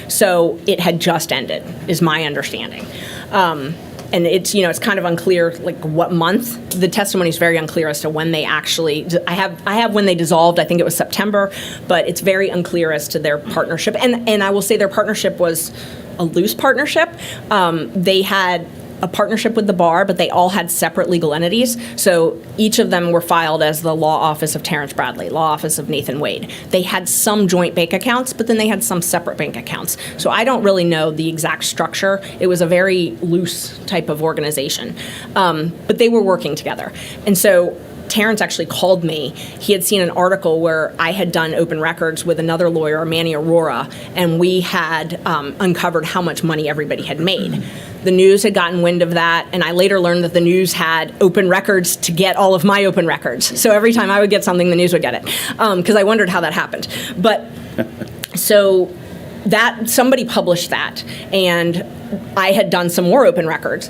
B: So it had just ended, is my understanding. And it's kind of unclear, like what month. The testimony is very unclear as to when they actually. I have when they dissolved. I think it was September, but it's very unclear as to their partnership. And I will say their partnership was a loose partnership. They had a partnership with the bar, but they all had separate legal entities. So each of them were filed as the law office of Terrence Bradley, law office of Nathan Wade. They had some joint bank accounts, but then they had some separate bank accounts. So I don't really know the exact structure. It was a very loose type of organization. But they were working together. And so Terrence actually called me. He had seen an article where I had done open records with another lawyer, Manny Aurora, and we had uncovered how much money everybody had made. The news had gotten wind of that, and I later learned that the news had open records to get all of my open records. So every time I would get something, the news would get it, because I wondered how that happened. But so that somebody published that, and I had done some more open records.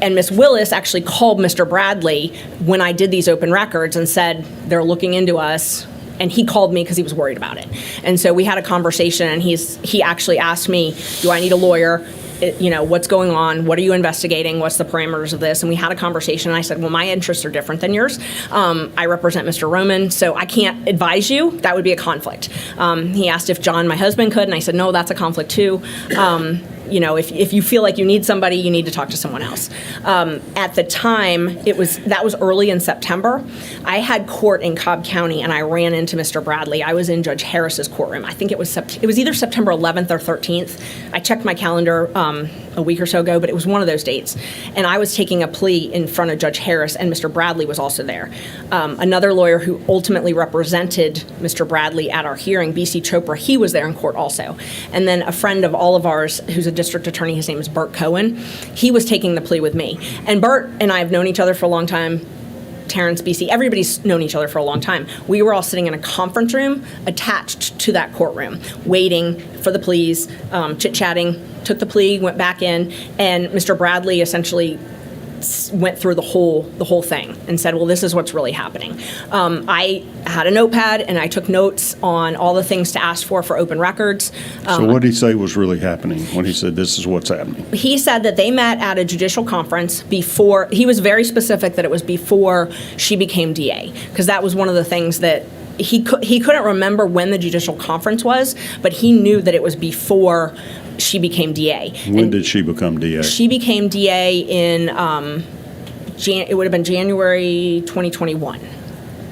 B: And Ms. Willis actually called Mr. Bradley when I did these open records and said, they're looking into us. And he called me because he was worried about it. And so we had a conversation, and he actually asked me, do I need a lawyer? What's going on? What are you investigating? What's the parameters of this? And we had a conversation, and I said, well, my interests are different than yours. I represent Mr. Roman, so I can't advise you. That would be a conflict. He asked if John, my husband, could, and I said, no, that's a conflict too. If you feel like you need somebody, you need to talk to someone else. At the time, that was early in September. I had court in Cobb County, and I ran into Mr. Bradley. I was in Judge Harris's courtroom. I think it was either September 11th or 13th. I checked my calendar a week or so ago, but it was one of those dates. And I was taking a plea in front of Judge Harris, and Mr. Bradley was also there. Another lawyer who ultimately represented Mr. Bradley at our hearing, B.C. Chopra, he was there in court also. And then a friend of all of ours, who's a district attorney, his name is Bert Cohen, he was taking the plea with me. And Bert and I have known each other for a long time. Terrence, BC, everybody's known each other for a long time. We were all sitting in a conference room attached to that courtroom, waiting for the pleas, chit-chatting, took the plea, went back in, and Mr. Bradley essentially went through the whole thing and said, well, this is what's really happening. I had a notepad and I took notes on all the things to ask for open records.
A: So what did he say was really happening when he said this is what's happening?
B: He said that they met at a judicial conference before. He was very specific that it was before she became DA, because that was one of the things that he couldn't remember when the judicial conference was, but he knew that it was before she became DA.
A: When did she become DA?
B: She became DA in it would have been January 2021.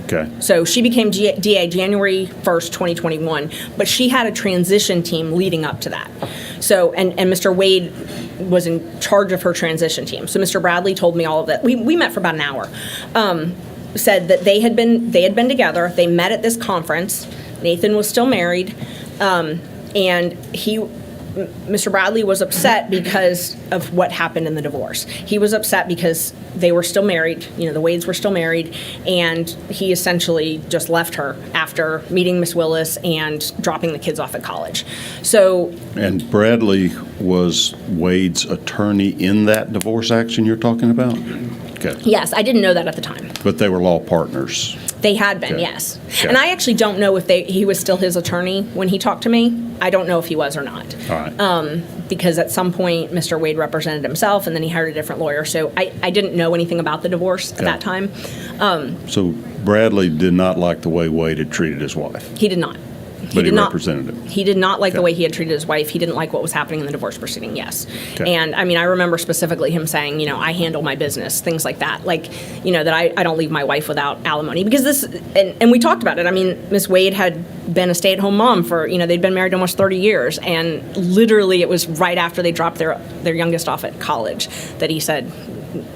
A: Okay.
B: So she became DA January 1st, 2021, but she had a transition team leading up to that. So, and Mr. Wade was in charge of her transition team. So Mr. Bradley told me all of that. We met for about an hour. Said that they had been together. They met at this conference. Nathan was still married, and Mr. Bradley was upset because of what happened in the divorce. He was upset because they were still married, the Wades were still married, and he essentially just left her after meeting Miss Willis and dropping the kids off at college. So.
A: And Bradley was Wade's attorney in that divorce action you're talking about? Okay.
B: Yes, I didn't know that at the time.
A: But they were law partners.
B: They had been,
A: Okay.
B: yes.
A: Okay.
B: And I actually don't know if he was still his attorney when he talked to me. I don't know if he was or not.
A: All right.
B: Because at some point, Mr. Wade represented himself, and then he hired a different lawyer. So I didn't know anything about the divorce at that time.
A: So Bradley did not like the way Wade had treated his wife,
B: He did not.
A: but he
B: did not-
A: represented him.
B: He did not like the
A: Okay.
B: way he had treated his wife. He didn't like what was happening in the divorce proceeding, yes.
A: Okay.
B: And, I remember specifically him saying, I handle my business, things like that. Like, that I don't leave my wife without alimony. Because this, and we talked about it. Miss Wade had been a stay-at-home mom for, they'd been married almost 30 years. And literally it was right after they dropped their youngest off at college that he said,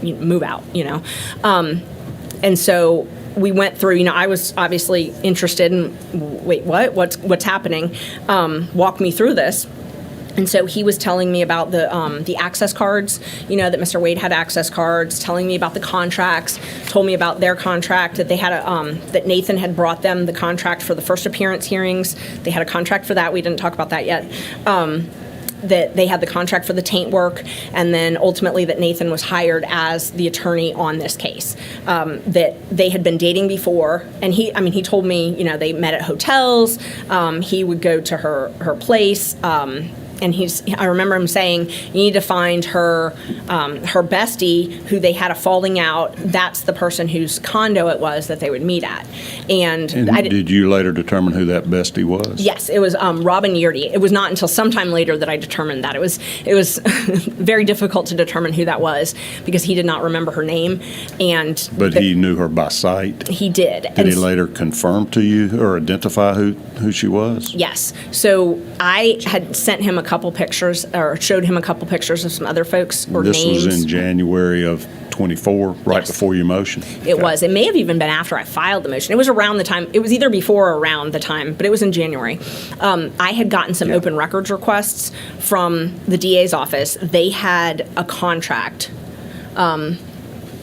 B: move out, And so we went through, I was obviously interested in, wait, what? What's happening? Walk me through this. And so he was telling me about the access cards, that Mr. Wade had access cards, telling me about the contracts, told me about their contract, that they had that Nathan had brought them the contract for the first appearance hearings. They had a contract for that. We didn't talk about that yet. That they had the contract for the taint work, and then ultimately that Nathan was hired as the attorney on this case. That they had been dating before, and he told me, they met at hotels. He would go to her place. And I remember him saying, you need to find her bestie who they had a falling out. That's the person whose condo it was that they would meet at. And
A: did you later determine who that bestie was?
B: Yes, it was Robin Yeardy. It was not until sometime later that I determined that. It was very difficult to determine who that was because he did not remember her name.
A: But he knew her by sight?
B: He did.
A: Did he later confirm to you or identify who she was?
B: Yes. So I had sent him a couple pictures or showed him a couple pictures of some other folks or
A: This
B: names.
A: was in January of 24, right
B: Yes.
A: before your motion?
B: It
A: Okay.
B: was. It may have even been after I filed the motion. It was around the time. It was either before or around the time, but it was in January. I had gotten some open records requests from the DA's office. They had a contract.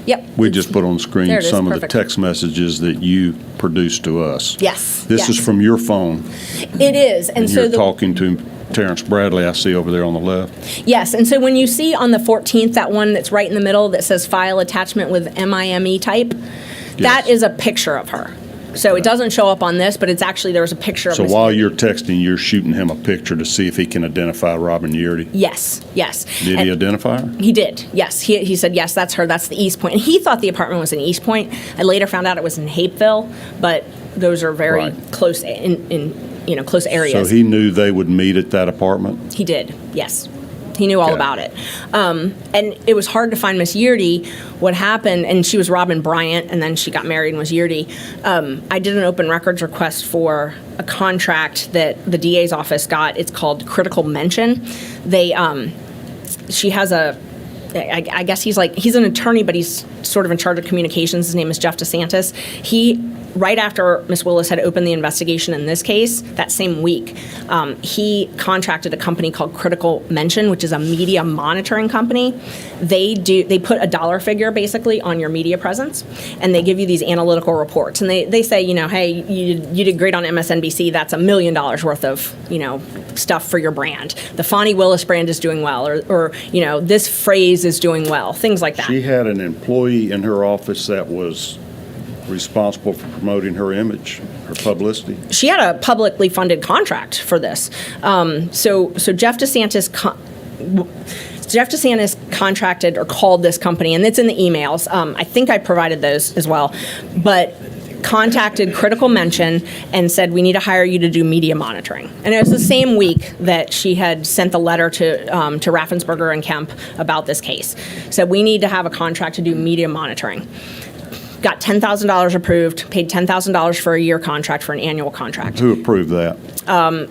B: Yep.
A: We just put on the screen
B: There it is.
A: some of the
B: Perfect.
A: text messages that you produced to us.
B: Yes.
A: This
B: yes.
A: is from your phone,
B: It is. And
A: and
B: so
A: you're talking to Terrence Bradley, I see over there on the left.
B: yes. And so when you see on the 14th, that one that's right in the middle that says file attachment with MIME type, that
A: Yes.
B: is a picture of her. So it doesn't show up on this, but it's actually, there's a picture of
A: So
B: Miss
A: while
B: Yeardy.
A: you're texting, you're shooting him a picture to see if he can identify Robin Yeardy.
B: Yes, yes.
A: Did
B: And
A: he identify her?
B: He did, yes. He said, yes, that's her, that's the East Point. And he thought the apartment was in East Point. I later found out it was in Hapeville, but those are very
A: Right.
B: close in close areas.
A: So he knew they would meet at that apartment?
B: He did, yes. He knew all
A: Okay.
B: about it. And it was hard to find Miss Yeardy. What happened, and she was Robin Bryant, and then she got married and was Yeardy. I did an open records request for a contract that the DA's office got. It's called Critical Mention. She has I guess he's an attorney, but he's sort of in charge of communications. His name is Jeff DeSantis. He right after Ms. Willis had opened the investigation in this case, that same week, he contracted a company called Critical Mention, which is a media monitoring company. They put a dollar figure basically on your media presence, and they give you these analytical reports. And they say, hey, you did great on MSNBC. That's $1 million worth of, stuff for your brand. The Fonnie Willis brand is doing well, or this phrase is doing well, things like that.
A: She had an employee in her office that was responsible for promoting her image, her publicity.
B: She had a publicly funded contract for this. So Jeff DeSantis contracted or called this company, and it's in the emails. I think I provided those as well, but contacted Critical Mention and said, we need to hire you to do media monitoring. And it was the same week that she had sent the letter to Raffensperger and Kemp about this case. Said, we need to have a contract to do media monitoring. Got $10,000 approved, paid $10,000 for a year contract for an annual contract.
A: Who approved that?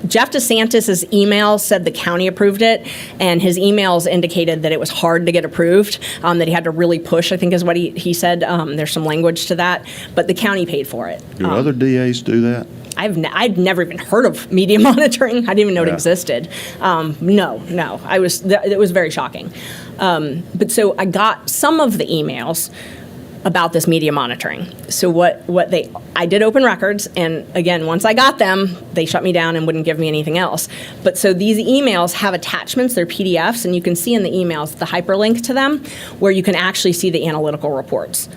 B: Jeff DeSantis' email said the county approved it, and his emails indicated that it was hard to get approved, that he had to really push, I think is what he said. There's some language to that, but the county paid for it.
A: Do other DAs do that?
B: I'd never even heard of media monitoring. I didn't even know it existed. No. It was very shocking. But so I got some of the emails about this media monitoring. So I did open records, and again, once I got them, they shut me down and wouldn't give me anything else. But so these emails have attachments, they're PDFs, and you can see in the emails the hyperlink to them where you can actually see the analytical reports.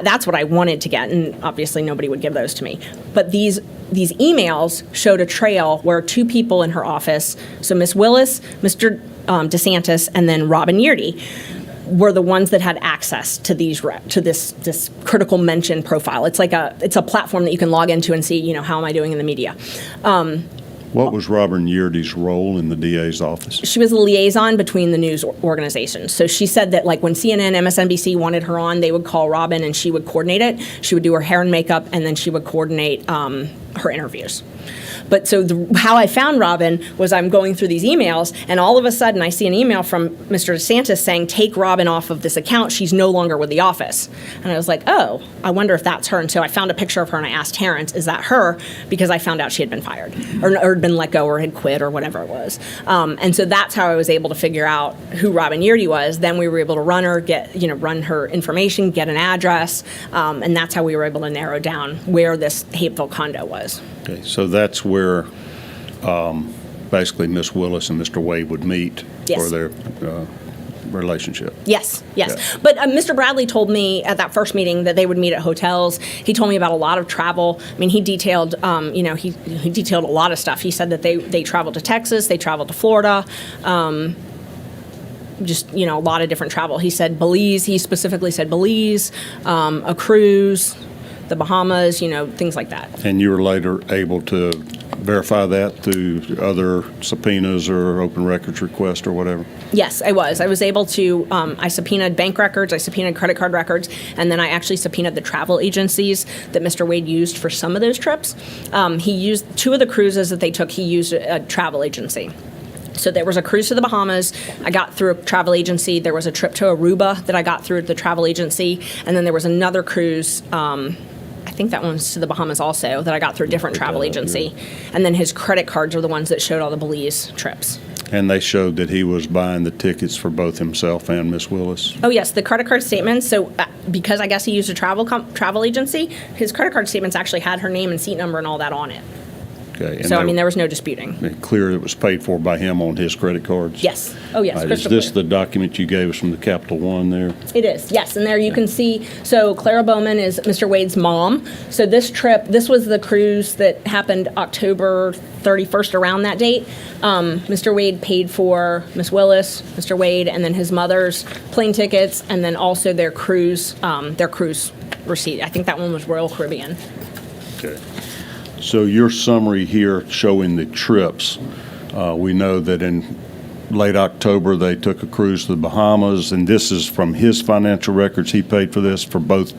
B: That's what I wanted to get, and obviously nobody would give those to me. But these emails showed a trail where two people in her office, so Ms. Willis, Mr. DeSantis, and then Robin Yeardy, were the ones that had access to this Critical Mention profile. It's a platform that you can log into and see, how am I doing in the media.
A: What was Robin Yeardy's role in the DA's office?
B: She was the liaison between the news organizations. So she said that when CNN, MSNBC wanted her on, they would call Robin and she would coordinate it. She would do her hair and makeup, and then she would coordinate her interviews. But so how I found Robin was I'm going through these emails, and all of a sudden I see an email from Mr. DeSantis saying, take Robin off of this account. She's no longer with the office. And I was like, oh, I wonder if that's her. And so I found a picture of her, and I asked Terrence, is that her? Because I found out she had been fired or had been let go or had quit or whatever it was. And so that's how I was able to figure out who Robin Yeardy was. Then we were able to run her information, get an address, and that's how we were able to narrow down where this Hapeville condo was.
A: Okay, so that's where basically Ms. Willis and Mr. Wade would meet for their relationship.
B: Yes.
A: Yeah.
B: But Mr. Bradley told me at that first meeting that they would meet at hotels. He told me about a lot of travel. I mean, he detailed, he detailed a lot of stuff. He said that they traveled to Texas, they traveled to Florida, just, a lot of different travel. He said Belize. He specifically said Belize, a cruise, the Bahamas, things like that.
A: And you were later able to verify that through other subpoenas or open records requests or whatever?
B: Yes, I was. I was able to, I subpoenaed bank records, I subpoenaed credit card records, and then I actually subpoenaed the travel agencies that Mr. Wade used for some of those trips. He used two of the cruises that they took, he used a travel agency. So there was a cruise to the Bahamas I got through a travel agency. There was a trip to Aruba that I got through the travel agency. And then there was another cruise, I think that one was to the Bahamas also, that I got through a different travel agency. And then his credit cards are the ones that showed all the Belize trips.
A: And they showed that he was buying the tickets for both himself and Miss Willis?
B: Oh, yes, the credit card statements. So because I guess he used a travel agency, his credit card statements actually had her name and seat number and all that on it.
A: Okay.
B: So, there was no disputing.
A: Clear it was paid for by him on his credit cards?
B: Yes. Oh, yes.
A: Is this the document you gave us from the Capital One there?
B: It is, yes. And there you can see, so Clara Bowman is Mr. Wade's mom. So this was the cruise that happened October 31st, around that date. Mr. Wade paid for Miss Willis, Mr. Wade, and then his mother's plane tickets, and then also their cruise receipt. I think that one was Royal Caribbean.
A: Okay. So your summary here showing the trips, we know that in late October they took a cruise to the Bahamas, and this is from his financial records. He paid for this for both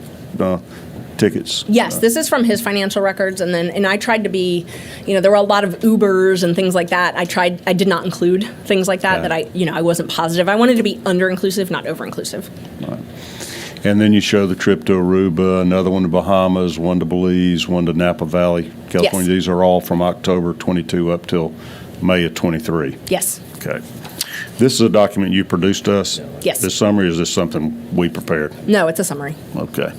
A: tickets?
B: Yes, this is from his financial records, and I tried to be, there were a lot of Ubers and things like that. I did not include things like that,
A: Right.
B: that I wasn't positive. I wanted to be under-inclusive, not over-inclusive.
A: Right. And then you show the trip to Aruba, another one to Bahamas, one to Belize, one to Napa Valley, California.
B: Yes.
A: These are all from October 22 up till May of 23.
B: Yes.
A: Okay. This is a document you produced us?
B: Yes.
A: This summary, or is this something we prepared?
B: No, it's a summary.
A: Okay.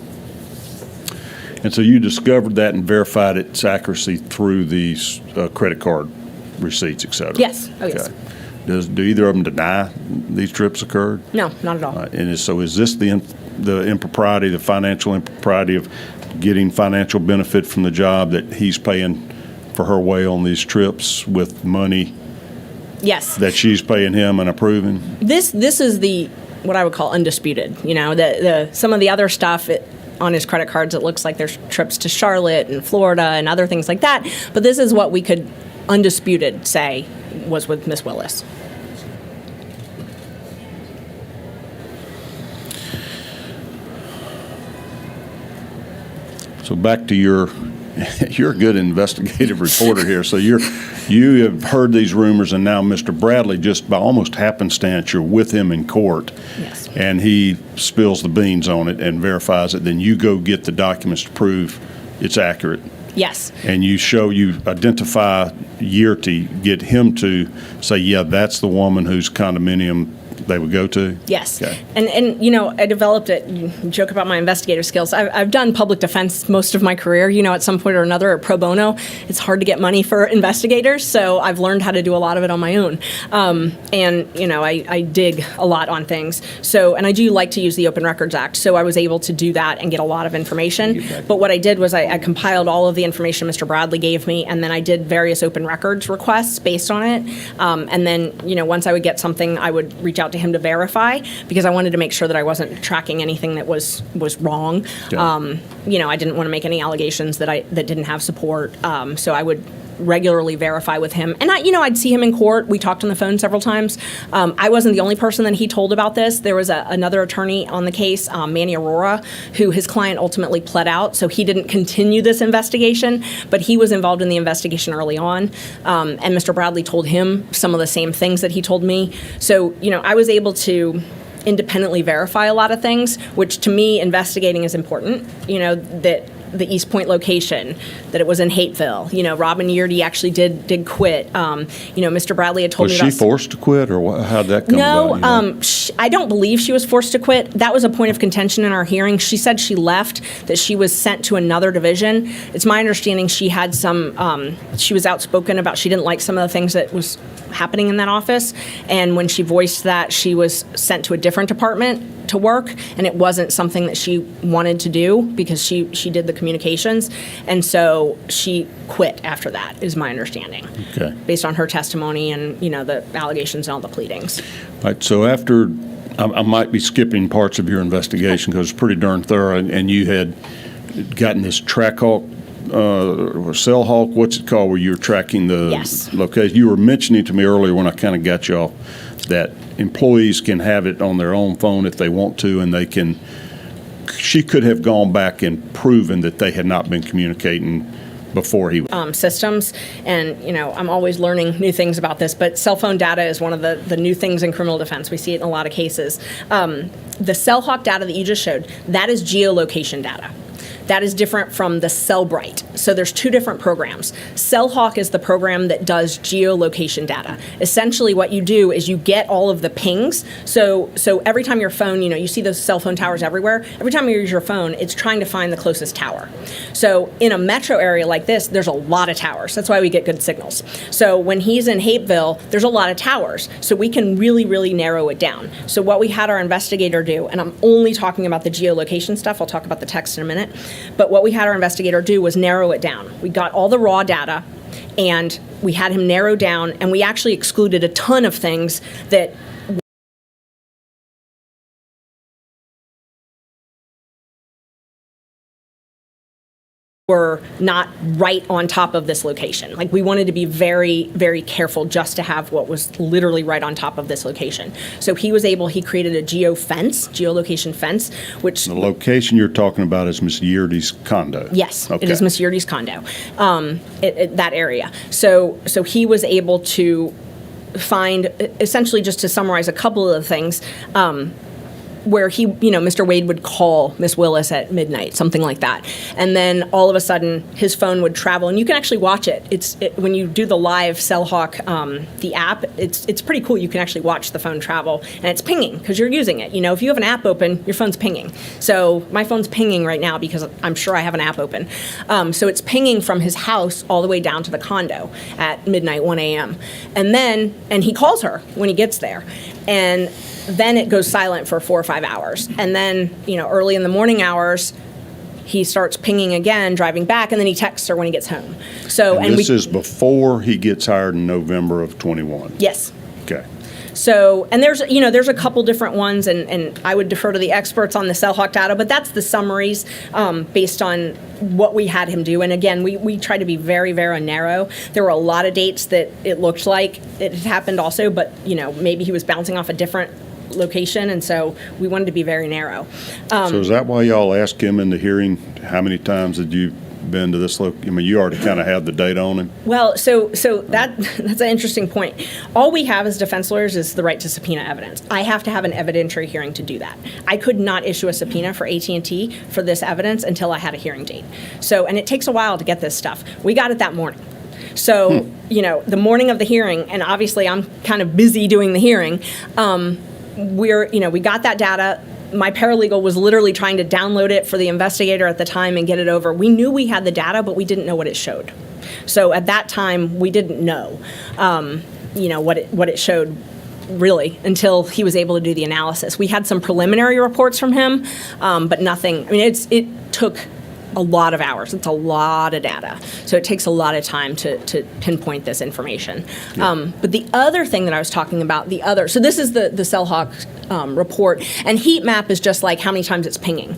A: And so you discovered that and verified its accuracy through these credit card receipts, et cetera?
B: Yes. Oh, yes.
A: Okay. Do either of them deny these trips occurred?
B: No, not at all.
A: So is this the impropriety, the financial impropriety of getting financial benefit from the job that he's paying for her way on these trips with money
B: Yes.
A: that she's paying him and approving?
B: This is the what I would call undisputed. You know, the some of the other stuff on his credit cards, it looks like there's trips to Charlotte and Florida and other things like that. But this is what we could undisputed say was with Miss Willis.
A: So back to you're a good investigative reporter here. So you have heard these rumors, and now Mr. Bradley, just by almost happenstance, you're with him in court.
B: Yes.
A: And he spills the beans on it and verifies it. Then you go get the documents to prove it's accurate.
B: Yes.
A: And you identify Yearty, get him to say, yeah, that's the woman whose condominium they would go to?
B: Yes.
A: Okay.
B: And you know, I developed it. You joke about my investigative skills. I've done public defense most of my career. You know, at some point or another, at pro bono, it's hard to get money for investigators, so I've learned how to do a lot of it on my own. And, you know, I dig a lot on things. So, and I do like to use the Open Records Act, so I was able to do that and get a lot of information. But what I did was I compiled all of the information Mr. Bradley gave me, and then I did various open records requests based on it. And then, you know, once I would get something, I would reach out to him to verify, because I wanted to make sure that I wasn't tracking anything that was wrong.
A: Okay.
B: You know, I didn't want to make any allegations that didn't have support. So I would regularly verify with him. And I'd see him in court. We talked on the phone several times. I wasn't the only person that he told about this. There was another attorney on the case, Manny Aurora, who his client ultimately pled out. So he didn't continue this investigation, but he was involved in the investigation early on. And Mr. Bradley told him some of the same things that he told me. So, you know, I was able to independently verify a lot of things, which to me, investigating is important. You know, that the East Point location, that it was in Hateville. You know, Robin Yearty actually did quit. You know, Mr. Bradley had told
A: Was
B: me
A: she forced to quit, or how'd that come
B: No,
A: about? You know?
B: I don't believe she was forced to quit. That was a point of contention in our hearing. She said she left, that she was sent to another division. It's my understanding she had some, she was outspoken about, she didn't like some of the things that was happening in that office. And when she voiced that, she was sent to a different department to work, and it wasn't something that she wanted to do because she did the communications. And so she quit after that, is my understanding.
A: Okay.
B: Based on her testimony and, you know, the allegations and all the pleadings.
A: Right, so after, I might be skipping parts of your investigation because it's pretty darn thorough, and you had gotten this Trackhawk, or Cell Hawk, what's it called, where you're tracking the
B: Yes.
A: location. You were mentioning to me earlier when I kind of got you off that employees can have it on their own phone if they want to, and they can, she could have gone back and proven that they had not been communicating before he
B: Systems. And, you know, I'm always learning new things about this, but cell phone data is one of the new things in criminal defense. We see it in a lot of cases. The Cell Hawk data that you just showed, that is geolocation data. That is different from the Cellbrite. So there's two different programs. CellHawk is the program that does geolocation data. Essentially what you do is you get all of the pings. So every time your phone, you know, you see those cell phone towers everywhere. Every time you use your phone, it's trying to find the closest tower. So in a metro area like this, there's a lot of towers. That's why we get good signals. So when he's in Hateville, there's a lot of towers. So we can really, really narrow it down. So what we had our investigator do, and I'm only talking about the geolocation stuff, I'll talk about the text in a minute, but what we had our investigator do was narrow it down. We got all the raw data, and we had him narrow down, and we actually excluded a ton of things that were not right on top of this location. Like, we wanted to be very, very careful just to have what was literally right on top of this location. So he created a geolocation fence, which...
A: The location you're talking about is Miss Yearty's condo?
B: Yes,
A: Okay.
B: It is Miss Yearty's condo, that area. So he was able to find, essentially, just to summarize a couple of the things, where Mr. Wade would call Miss Willis at midnight, something like that. And then all of a sudden, his phone would travel, and you can actually watch it. When you do the live CellHawk, the app, it's pretty cool. You can actually watch the phone travel, and it's pinging because you're using it. If you have an app open, your phone's pinging. So my phone's pinging right now because I'm sure I have an app open. So it's pinging from his house all the way down to the condo at midnight, 1 a.m. And he calls her when he gets there. And then it goes silent for 4 or 5 hours. And then, early in the morning hours, he starts pinging again, driving back, and then he texts her when he gets home.
A: And this is before he gets hired in November of 21?
B: Yes.
A: Okay.
B: So, and there's a couple different ones, and I would defer to the experts on the CellHawk data, but that's the summaries based on what we had him do. And again, we tried to be very, very narrow. There were a lot of dates that it looked like it had happened also, but, maybe he was bouncing off a different location, and so we wanted to be very narrow.
A: So is that why y'all asked him in the hearing, how many times had you been to this you already kind of had the data on him?
B: Well, so that's an interesting point. All we have as defense lawyers is the right to subpoena evidence. I have to have an evidentiary hearing to do that. I could not issue a subpoena for AT&T for this evidence until I had a hearing date. So, and it takes a while to get this stuff. We got it that morning. So, the morning of the hearing, and obviously I'm kind of busy doing the hearing, we got that data. My paralegal was literally trying to download it for the investigator at the time and get it over. We knew we had the data, but we didn't know what it showed. So at that time, we didn't know, what it showed really until he was able to do the analysis. We had some preliminary reports from him, but nothing. It took a lot of hours. It's a lot of data. So it takes a lot of time to pinpoint this information. Yeah. But the other thing that I was talking about, so this is the CellHawk report, and heat map is just like how many times it's pinging,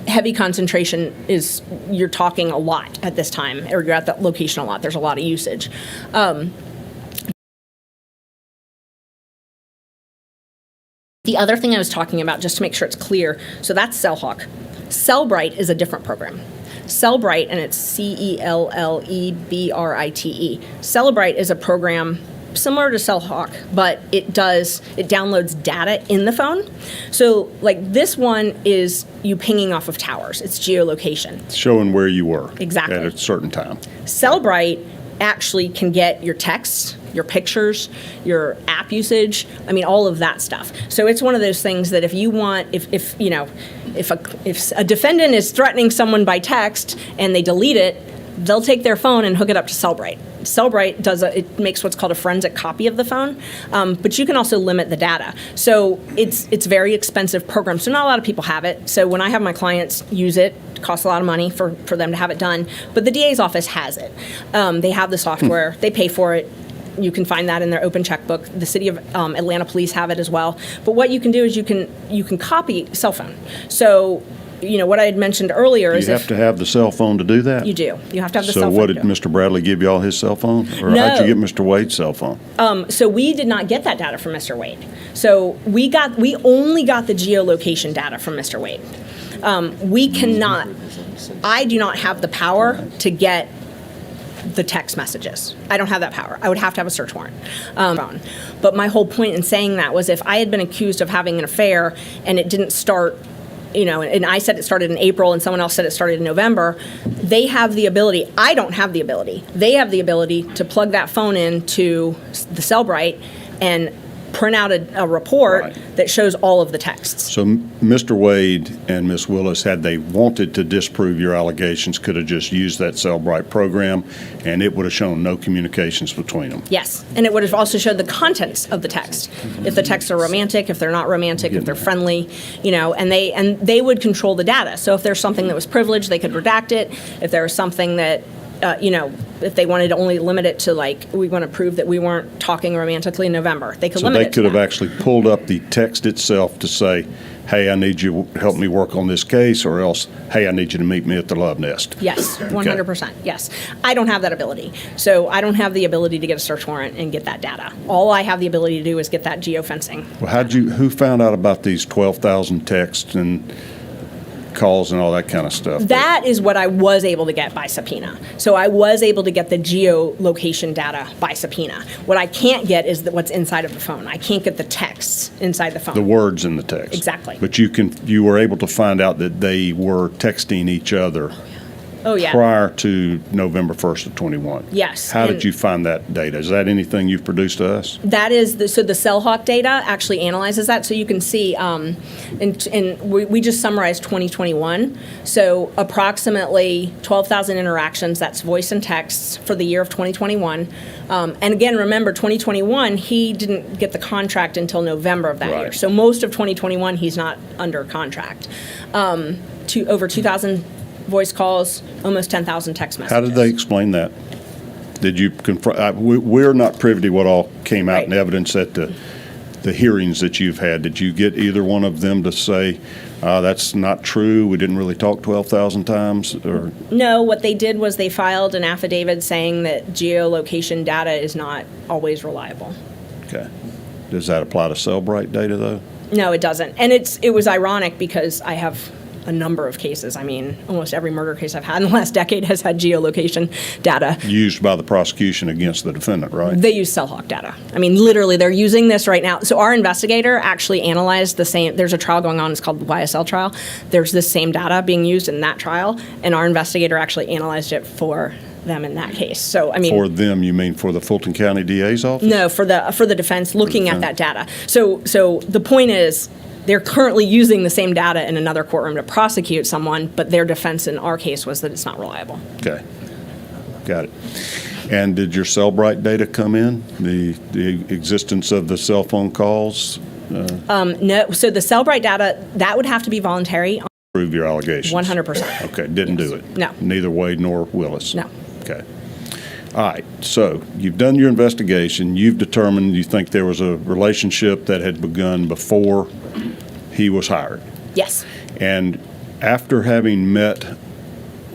B: Heavy concentration is, you're talking a lot at this time, or you're at that location a lot. There's a lot of usage. The other thing I was talking about, just to make sure it's clear, so that's CellHawk. Cellbrite is a different program. Cellbrite, and it's CELLEBRITE. Cellbrite is a program similar to CellHawk, but it downloads data in the phone. So like this one is you pinging off of towers. It's geolocation.
A: Showing where you were.
B: Exactly.
A: At a certain time.
B: Cellbrite actually can get your text, your pictures, your app usage, all of that stuff. So it's one of those things that if you want, if a defendant is threatening someone by text and they delete it, they'll take their phone and hook it up to Cellbrite. Cellbrite it makes what's called a forensic copy of the phone, but you can also limit the data. So it's a very expensive program. So not a lot of people have it. So when I have my clients use it, it costs a lot of money for them to have it done. But the DA's office has it. They have the software. They pay for it. You can find that in their open checkbook. The city of Atlanta police have it as well. But what you can do is you can copy cell phone. So what I had mentioned earlier is
A: you have to have the cell phone to do that?
B: You do. You have to have the cell
A: So
B: phone.
A: what, did Mr. Bradley give you all his cell phone? Or
B: No.
A: how'd you get Mr. Wade's cell phone?
B: So we did not get that data from Mr. Wade. So we only got the geolocation data from Mr. Wade. I do not have the power to get the text messages. I don't have that power. I would have to have a search warrant. But my whole point in saying that was if I had been accused of having an affair and it didn't start, and I said it started in April and someone else said it started in November, they have the ability. I don't have the ability. They have the ability to plug that phone into the Cellbrite and print out a report that shows all of the texts.
A: So Mr. Wade and Ms. Willis, had they wanted to disprove your allegations, could have just used that Cellbrite program, and it would have shown no communications between them.
B: Yes, and it would have also showed the contents of the text. If the texts are romantic, if they're not romantic, if they're friendly, and they would control the data. So if there's something that was privileged, they could redact it. If there was something that if they wanted to only limit it to we want to prove that we weren't talking romantically in November, they could limit it.
A: So they could have actually pulled up the text itself to say, hey, I need you to help me work on this case, or else, hey, I need you to meet me at the Love Nest.
B: Yes, 100%. Yes. I don't have that ability. So I don't have the ability to get a search warrant and get that data. All I have the ability to do is get that geofencing.
A: Well, who found out about these 12,000 texts and calls and all that kind of stuff.
B: That is what I was able to get by subpoena. So I was able to get the geolocation data by subpoena. What I can't get is what's inside of the phone. I can't get the texts inside the phone.
A: The words in the text.
B: Exactly.
A: But you were able to find out that they were texting each other
B: Oh, yeah.
A: prior to November 1st of 21.
B: Yes.
A: How did you find that data? Is that anything you've produced to us?
B: That is, so the Cellhawk data actually analyzes that. So you can see, and we just summarized 2021. So approximately 12,000 interactions, that's voice and texts for the year of 2021. And again, remember, 2021, he didn't get the contract until November of that year.
A: Right.
B: So most of 2021, he's not under contract. Over 2,000 voice calls, almost 10,000 text messages.
A: How did they explain that? Did you confront? We're not privy to what all came out in
B: Right.
A: evidence at the hearings that you've had. Did you get either one of them to say, that's not true, we didn't really talk 12,000 times? Or
B: No, what they did was they filed an affidavit saying that geolocation data is not always reliable.
A: okay. Does that apply to Cellbrite data, though?
B: No, it doesn't. And it was ironic because I have a number of cases. I mean, almost every murder case I've had in the last decade has had geolocation data.
A: Used by the prosecution against the defendant, right?
B: They use Cellhawk data. I mean, literally, they're using this right now. So our investigator actually analyzed the same. There's a trial going on. It's called the YSL trial. There's this same data being used in that trial, and our investigator actually analyzed it for them in that case. So, I mean,
A: For them, you mean for the Fulton County DA's office?
B: no, for the defense looking at that data. So the point is, they're currently using the same data in another courtroom to prosecute someone, but their defense in our case was that it's not reliable.
A: Okay. Got it. And did your Cellbrite data come in? The existence of the cell phone calls?
B: No, so the Cellbrite data, that would have to be voluntary.
A: Prove your allegations?
B: 100%.
A: Okay, didn't do it?
B: No.
A: Neither Wade nor Willis?
B: No.
A: Okay. All right, so you've done your investigation. You've determined you think there was a relationship that had begun before he was hired.
B: Yes.
A: And after having met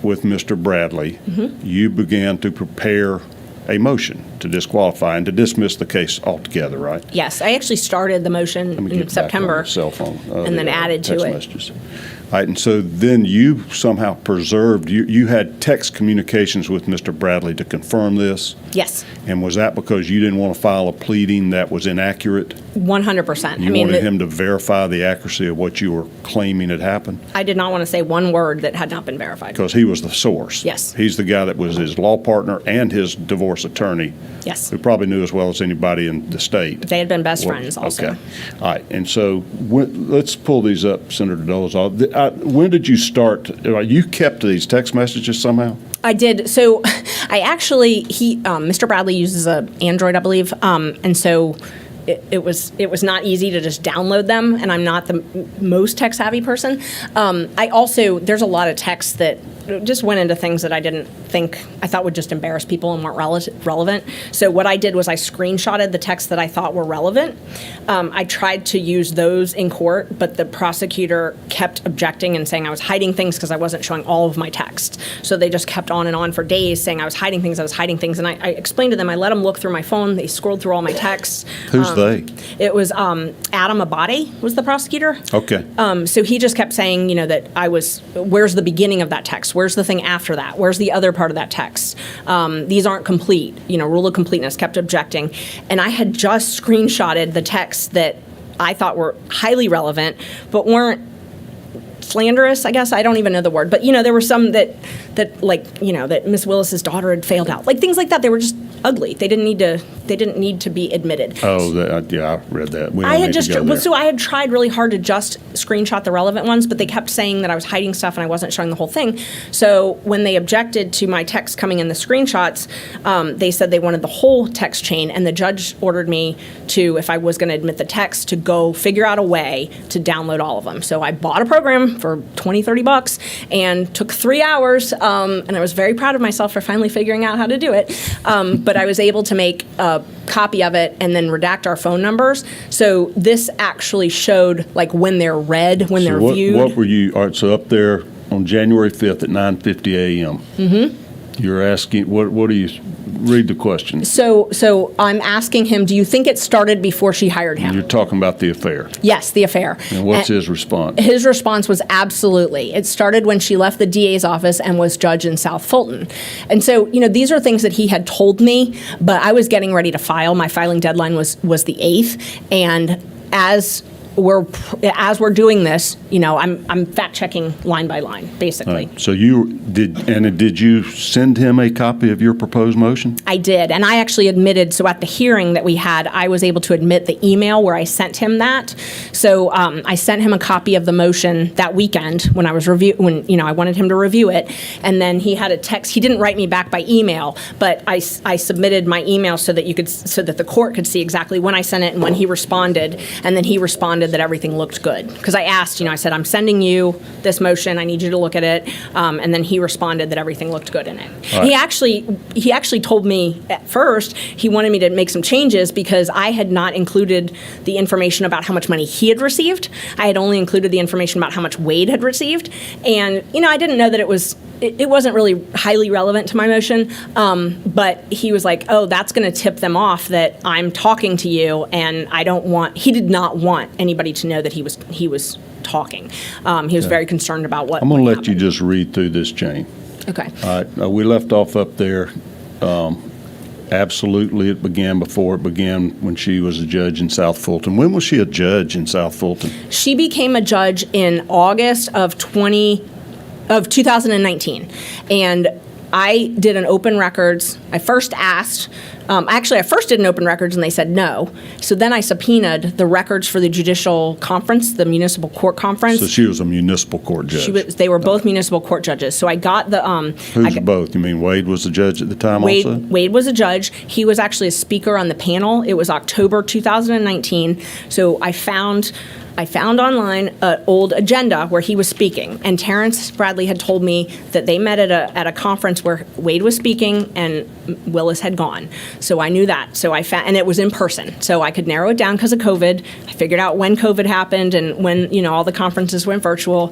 A: with Mr. Bradley, you began to prepare a motion to disqualify and to dismiss the case altogether, right?
B: Yes, I actually started the motion
A: Let me
B: in
A: get back on
B: September.
A: the cell phone.
B: and then added to
A: text
B: it.
A: Messages. All right, and so then you somehow preserved, you had text communications with Mr. Bradley to confirm this?
B: Yes,
A: And was that because you didn't want to file a pleading that was inaccurate?
B: 100%.
A: You wanted him to verify the accuracy of what you were claiming had happened?
B: I did not want to say one word that had not been verified.
A: Because he was the source.
B: Yes.
A: He's the guy that was his law partner and his divorce attorney,
B: Yes,
A: who probably knew as well as anybody in the state.
B: they had been best friends also.
A: Okay. All right. And so let's pull these up, Senator Dolezal. When did you start? You kept these text messages somehow?
B: I did. So I actually, Mr. Bradley uses a Android, I believe, and so it was not easy to just download them, and I'm not the most tech savvy person. There's a lot of texts that just went into things that I thought would just embarrass people and weren't relevant. So what I did was I screenshotted the texts that I thought were relevant. I tried to use those in court, but the prosecutor kept objecting and saying I was hiding things because I wasn't showing all of my text. So they just kept on and on for days saying I was hiding things. And I explained to them, I let them look through my phone. They scrolled through all my texts.
A: Who's they?
B: It was Adam Abadi was the prosecutor.
A: Okay.
B: So he just kept saying, that where's the beginning of that text? Where's the thing after that? Where's the other part of that text? These aren't complete. Rule of completeness, kept objecting. And I had just screenshotted the texts that I thought were highly relevant, but weren't slanderous, I guess. I don't even know the word. But, there were some that Miss Willis's daughter had failed out. Like things like that. They were just ugly. They didn't need to be admitted.
A: Oh, yeah, I read that. We don't
B: I had
A: need to go there.
B: so I had tried really hard to just screenshot the relevant ones, but they kept saying that I was hiding stuff and I wasn't showing the whole thing. So when they objected to my text coming in the screenshots, they said they wanted the whole text chain, and the judge ordered me to, if I was going to admit the text, to go figure out a way to download all of them. So I bought a program for $20-$30 and took 3 hours, and I was very proud of myself for finally figuring out how to do it. But I was able to make a copy of it and then redact our phone numbers. So this actually showed when they're read, when they're viewed.
A: What were you? All right, so up there on January 5th at 9:50 a.m. You're asking, what do you, read the question.
B: So I'm asking him, do you think it started before she hired him?
A: You're talking about the affair.
B: Yes, the affair.
A: And what's his response?
B: His response was absolutely. It started when she left the DA's office and was judge in South Fulton. And so, these are things that he had told me, but I was getting ready to file. My filing deadline was the 8th. And as we're doing this, I'm fact checking line by line, basically.
A: Right. So did you send him a copy of your proposed motion?
B: I did, and I actually admitted. So at the hearing that we had, I was able to admit the email where I sent him that. So I sent him a copy of the motion that weekend when I was I wanted him to review it, and then he had a text. He didn't write me back by email, but I submitted my email so that the court could see exactly when I sent it and when he responded, and then he responded that everything looked good. Because I asked, I said, I'm sending you this motion. I need you to look at it. And then he responded that everything looked good in it.
A: Right.
B: He actually told me at first he wanted me to make some changes because I had not included the information about how much money he had received. I had only included the information about how much Wade had received. And, I didn't know that it wasn't really highly relevant to my motion, but he was like, oh, that's going to tip them off that I'm talking to you, and he did not want anybody to know that he was talking. He was very concerned about what
A: I'm going to let
B: happened.
A: you just read through this chain.
B: Okay.
A: All right. We left off up there. Absolutely, it began before it began when she was a judge in South Fulton. When was she a judge in South Fulton?
B: She became a judge in August of 2019, and I did an open records. I first asked. I first did an open records, and they said no. So then I subpoenaed the records for the judicial conference, the municipal court conference.
A: So she was a municipal court judge.
B: They were both municipal court judges. So I got the.
A: Who's both? You mean Wade was the judge at the time also?
B: Wade was a judge. He was actually a speaker on the panel. It was October 2019. So I found online an old agenda where he was speaking, and Terrence Bradley had told me that they met at a conference where Wade was speaking and Willis had gone. So I knew that. So I found, and it was in person, so I could narrow it down because of COVID. I figured out when COVID happened and when all the conferences went virtual.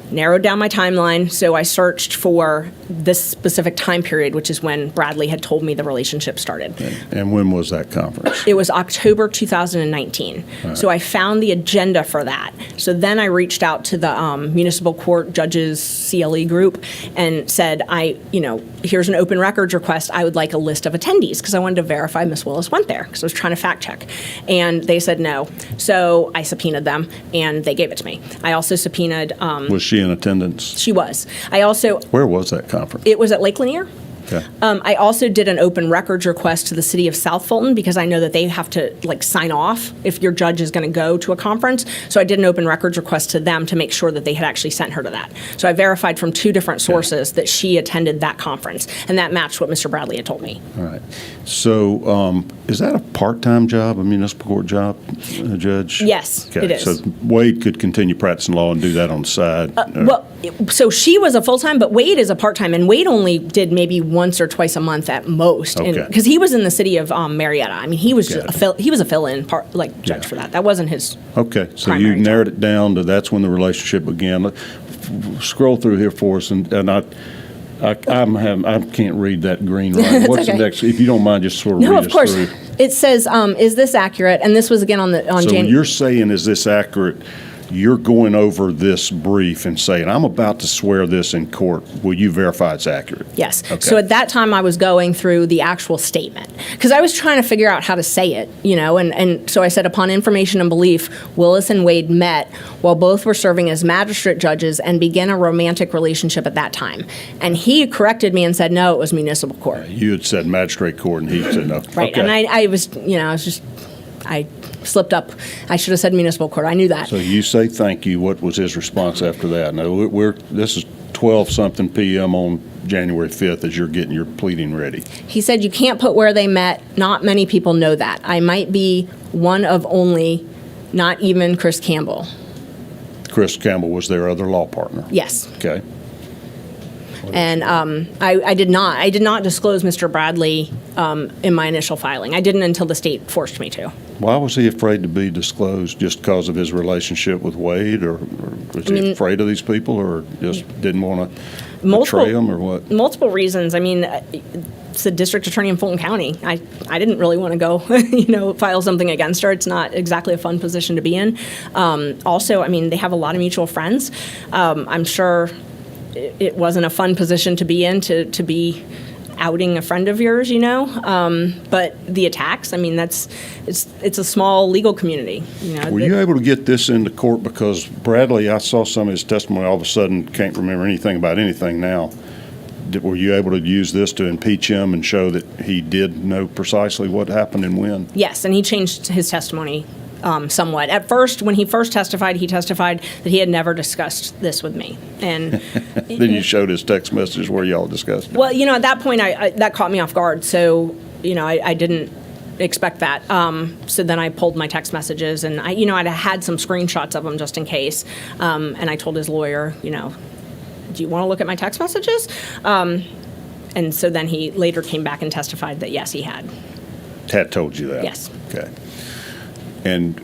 B: Narrowed down my timeline, so I searched for this specific time period, which is when Bradley had told me the relationship started.
A: And when was that conference?
B: It was October 2019. Right. So I found the agenda for that. So then I reached out to the municipal court judges CLE group and said, here's an open records request. I would like a list of attendees because I wanted to verify Ms. Willis went there because I was trying to fact check. And they said no. So I subpoenaed them and they gave it to me. I also subpoenaed.
A: Was she in attendance?
B: She was. I also.
A: Where was that conference?
B: It was at Lake Lanier.
A: Okay.
B: I also did an open records request to the city of South Fulton because I know that they have to sign off if your judge is going to go to a conference. So I did an open records request to them to make sure that they had actually sent her to that. So I verified from 2 different sources that she attended that conference, and that matched what Mr. Bradley had told me.
A: All right. So is that a part-time job, a municipal court job, a judge?
B: Yes,
A: okay.
B: It is.
A: So Wade could continue practicing law and do that on the side?
B: So she was a full-time, but Wade is a part-time, and Wade only did maybe once or twice a month at most, because he was in the city of Marietta. I mean, he was he was a fill-in judge for that. That wasn't his.
A: Okay, so you narrowed it down to that's when the relationship began. Scroll through here for us, and I can't read that green line. What's the next? If you don't mind, just sort of read us through. No, of course.
B: It says, "Is this accurate?" And this was again on January.
A: So you're saying, "Is this accurate?" You're going over this brief and saying, I'm about to swear this in court. Will you verify it's accurate?
B: Yes.
A: Okay.
B: So at that time, I was going through the actual statement because I was trying to figure out how to say it, and so I said, upon information and belief, Willis and Wade met while both were serving as magistrate judges and began a romantic relationship at that time. And he corrected me and said, no, it was municipal court.
A: You had said magistrate court, and he said no.
B: Right.
A: Okay.
B: And I slipped up. I should have said municipal court. I knew that.
A: So you say thank you. What was his response after that? No, this is 12-something p.m. on January 5th as you're getting your pleading ready.
B: He said, you can't put where they met. Not many people know that. I might be one of only, not even Chris Campbell.
A: Chris Campbell was their other law partner?
B: Yes.
A: Okay.
B: And I did not disclose Mr. Bradley in my initial filing. I didn't until the state forced me to.
A: Why was he afraid to be disclosed? Just because of his relationship with Wade, or was he afraid of these people, or just didn't want to betray them, or what?
B: Multiple reasons. I mean, it's the district attorney in Fulton County. I didn't really want to go, file something against her. It's not exactly a fun position to be in. Also, I mean, they have a lot of mutual friends. I'm sure it wasn't a fun position to be in, to be outing a friend of yours, but the attacks, I mean, it's a small legal community.
A: Were you able to get this into court? Because Bradley, I saw some of his testimony, all of a sudden can't remember anything about anything now. Were you able to use this to impeach him and show that he did know precisely what happened and when?
B: Yes, and he changed his testimony somewhat. At first, when he first testified, he testified that he had never discussed this with me. And
A: then you showed his text messages where y'all discussed it.
B: Well, at that point, that caught me off guard. So, I didn't expect that. So then I pulled my text messages, and I'd had some screenshots of them just in case. And I told his lawyer, do you want to look at my text messages? And so then he later came back and testified that, yes, he had.
A: Had told you that?
B: Yes.
A: Okay. And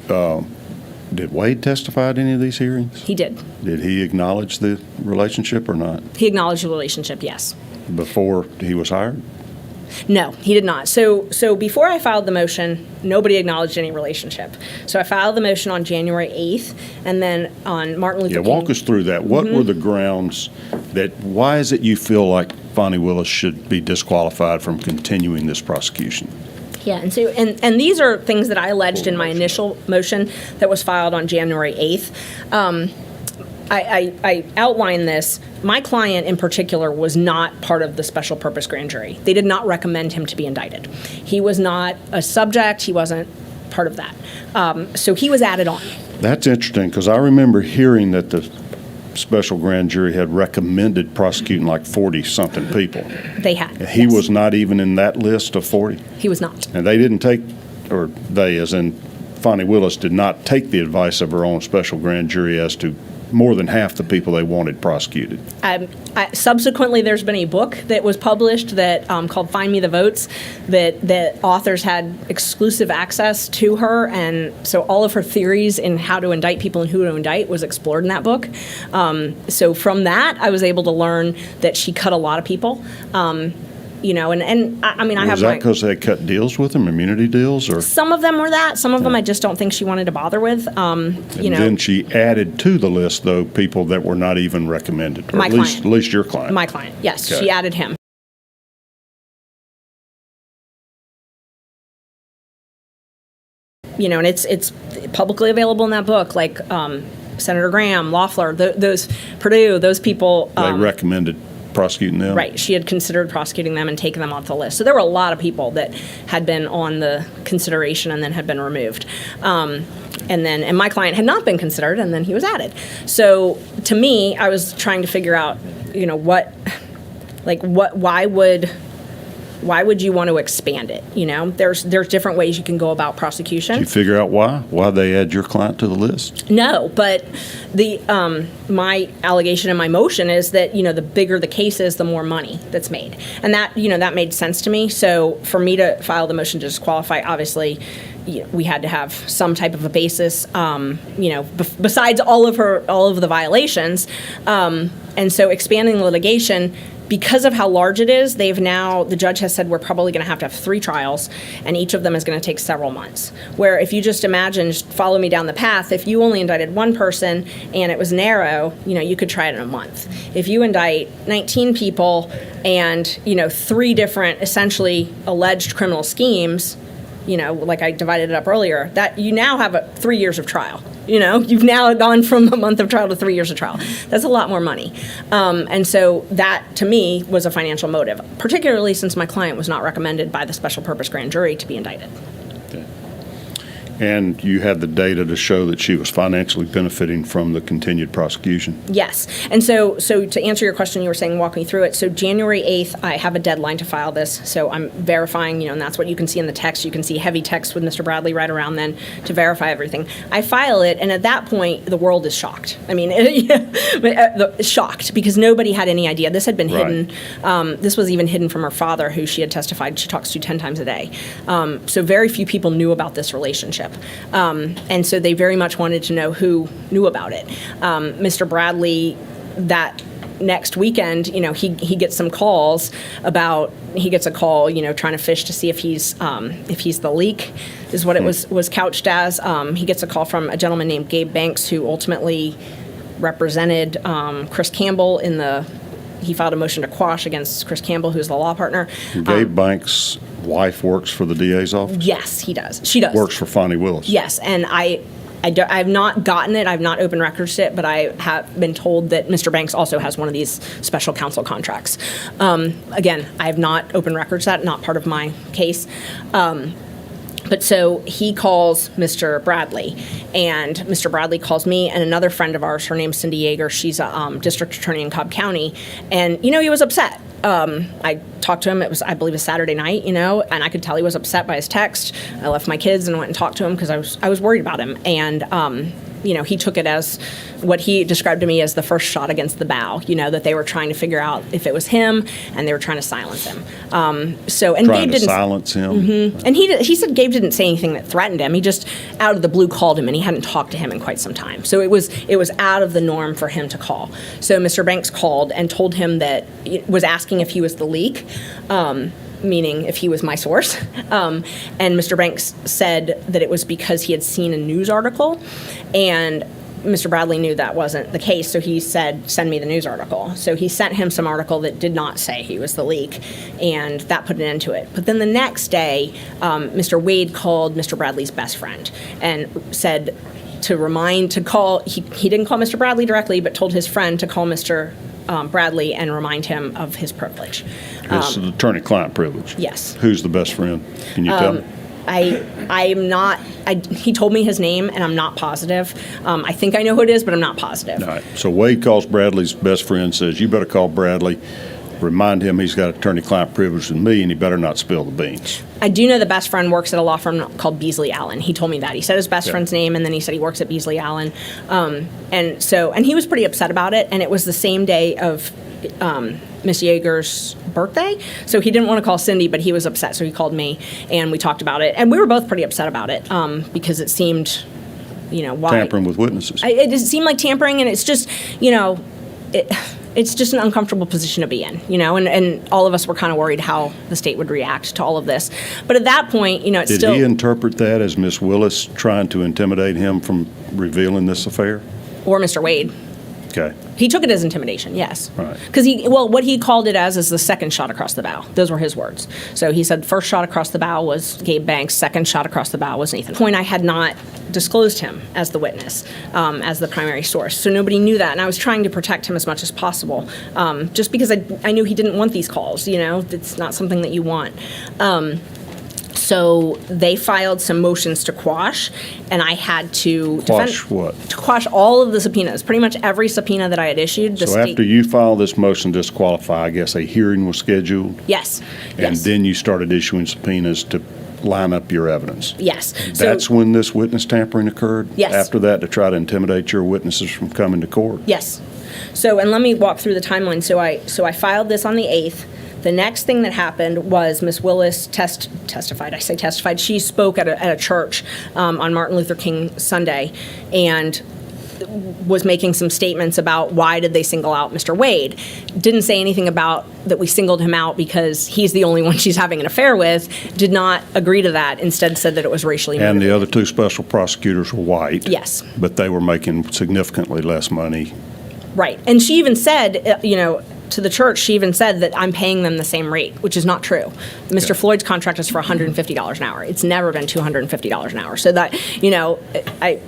A: did Wade testify at any of these hearings?
B: He did.
A: Did he acknowledge the relationship or not?
B: He acknowledged the relationship, yes.
A: Before he was hired?
B: No, he did not. So before I filed the motion, nobody acknowledged any relationship. So I filed the motion on January 8th, and then on Martin Luther King.
A: Yeah, walk us through that. What were the grounds why is it you feel like Fonnie Willis should be disqualified from continuing this prosecution?
B: Yeah, and so and these are things that I alleged in my initial motion that was filed on January 8th. I outlined this. My client in particular was not part of the special purpose grand jury. They did not recommend him to be indicted. He was not a subject. He wasn't part of that. So he was added on.
A: That's interesting, because I remember hearing that the special grand jury had recommended prosecuting like 40-something people.
B: They had.
A: He
B: yes.
A: was not even in that list of 40?
B: He was not.
A: And they didn't take, or they, as in Fonnie Willis, did not take the advice of her own special grand jury as to more than half the people they wanted prosecuted.
B: Subsequently, there's been a book that was published that called Find Me the Votes, that authors had exclusive access to her, and so all of her theories in how to indict people and who to indict was explored in that book. So from that, I was able to learn that she cut a lot of people. And I mean, I have.
A: Was that because they cut deals with them, immunity deals, or?
B: Some of them were that. Some of them I just don't think she wanted to bother with.
A: And then she added to the list, though, people that were not even recommended, or at least your client.
B: My client, yes,
A: Okay.
B: She added him. And it's publicly available in that book, like Senator Graham, Loeffler, those Perdue, those people.
A: They recommended prosecuting them?
B: Right. She had considered prosecuting them and taking them off the list. So there were a lot of people that had been on the consideration and then had been removed. And my client had not been considered, and then he was added. So to me, I was trying to figure out, why would you want to expand it? There's different ways you can go about prosecution.
A: Did you figure out why they add your client to the list?
B: No, but the my allegation in my motion is that the bigger the case is, the more money that's made, and that that made sense to me. So for me to file the motion to disqualify, obviously, we had to have some type of a basis. Besides all of the violations, and so expanding the litigation. Because of how large it is, the judge has said we're probably going to have 3 trials, and each of them is going to take several months. Where if you just imagine, follow me down the path, if you only indicted one person and it was narrow, you could try it in a month. If you indict 19 people and, 3 different essentially alleged criminal schemes, like I divided it up earlier, that you now have 3 years of trial. You've now gone from a month of trial to 3 years of trial. That's a lot more money. And so that, to me, was a financial motive, particularly since my client was not recommended by the special purpose grand jury to be indicted.
A: Okay. And you had the data to show that she was financially benefiting from the continued prosecution?
B: Yes. And so to answer your question, you were saying walk me through it. So January 8th, I have a deadline to file this. So I'm verifying, and that's what you can see in the text. You can see heavy text with Mr. Bradley right around then to verify everything. I file it, and at that point, the world is shocked. I mean, shocked, because nobody had any idea. This had been hidden. This was even hidden from her father, who she had testified she talks to 10 times a day. So very few people knew about this relationship. And so they very much wanted to know who knew about it. Mr. Bradley, that next weekend, he gets some calls he gets a call, trying to fish to see if he's the leak, is what it was couched as. He gets a call from a gentleman named Gabe Banks, who ultimately represented Chris Campbell he filed a motion to quash against Chris Campbell, who's the law partner.
A: Gabe Banks' wife works for the DA's office?
B: Yes, he does. She does.
A: Works for Fonnie Willis?
B: Yes, and I've not gotten it. I've not opened records it, but I have been told that Mr. Banks also has one of these special counsel contracts. Again, I have not opened records that, not part of my case. But so he calls Mr. Bradley, and Mr. Bradley calls me and another friend of ours. Her name's Cindy Yeager. She's a district attorney in Cobb County. And, he was upset. I talked to him. It was, I believe, a Saturday night, and I could tell he was upset by his text. I left my kids and went and talked to him because I was worried about him. And, he took it as what he described to me as the first shot against the bow, that they were trying to figure out if it was him, and they were trying to silence him.
A: Trying
B: Gabe didn't
A: silence him?
B: Mm-hmm. And he said Gabe didn't say anything that threatened him. He just out of the blue called him, and he hadn't talked to him in quite some time. So it was out of the norm for him to call. So Mr. Banks called and told him was asking if he was the leak. Meaning if he was my source. And Mr. Banks said that it was because he had seen a news article, and Mr. Bradley knew that wasn't the case, so he said, send me the news article. So he sent him some article that did not say he was the leak, and that put an end to it. But then the next day, Mr. Wade called Mr. Bradley's best friend and said he didn't call Mr. Bradley directly, but told his friend to call Mr. Bradley and remind him of his privilege.
A: It's an attorney-client privilege?
B: Yes.
A: Who's the best friend? Can you tell me?
B: I'm not, he told me his name, and I'm not positive. I think I know who it is, but I'm not positive.
A: All right. So Wade calls Bradley's best friend, says, you better call Bradley, remind him he's got attorney-client privilege with me, and he better not spill the beans.
B: I do know the best friend works at a law firm called Beasley Allen. He told me that. He said his best friend's name, and then he said he works at Beasley Allen. And he was pretty upset about it, and it was the same day of Miss Yeager's birthday. So he didn't want to call Cindy, but he was upset, so he called me, and we talked about it. And we were both pretty upset about it because it seemed, why.
A: Tampering with witnesses.
B: It seemed like tampering, and it's just, it's just an uncomfortable position to be in, and all of us were kind of worried how the state would react to all of this. But at that point, it's
A: Did
B: still...
A: he interpret that as Miss Willis trying to intimidate him from revealing this affair?
B: Or Mr. Wade.
A: Okay.
B: He took it as intimidation, yes.
A: Right.
B: Because what he called it as is the second shot across the bow. Those were his words. So he said first shot across the bow was Gabe Banks, second shot across the bow was Nathan. At the point, I had not disclosed him as the witness, as the primary source. So nobody knew that, and I was trying to protect him as much as possible, just because I knew he didn't want these calls, It's not something that you want. So they filed some motions to quash, and I had to
A: Quash what?
B: To quash all of the subpoenas, pretty much every subpoena that I had issued.
A: So after you filed this motion to disqualify, I guess a hearing was scheduled?
B: Yes.
A: And
B: Yes.
A: then you started issuing subpoenas to line up your evidence?
B: Yes.
A: That's when this witness tampering occurred?
B: Yes.
A: After that, to try to intimidate your witnesses from coming to court?
B: Yes. So, and let me walk through the timeline. So I filed this on the 8th. The next thing that happened was Miss Willis testified. I say testified. She spoke at a church on Martin Luther King Sunday, and was making some statements about why did they single out Mr. Wade. Didn't say anything about that we singled him out because he's the only one she's having an affair with. Did not agree to that. Instead said that it was racially motivated.
A: And the other two special prosecutors were white?
B: Yes.
A: But they were making significantly less money?
B: Right. And she even said, to the church, she even said that I'm paying them the same rate, which is not true. Mr. Floyd's contract is for $150 an hour. It's never been $250 an hour. So that,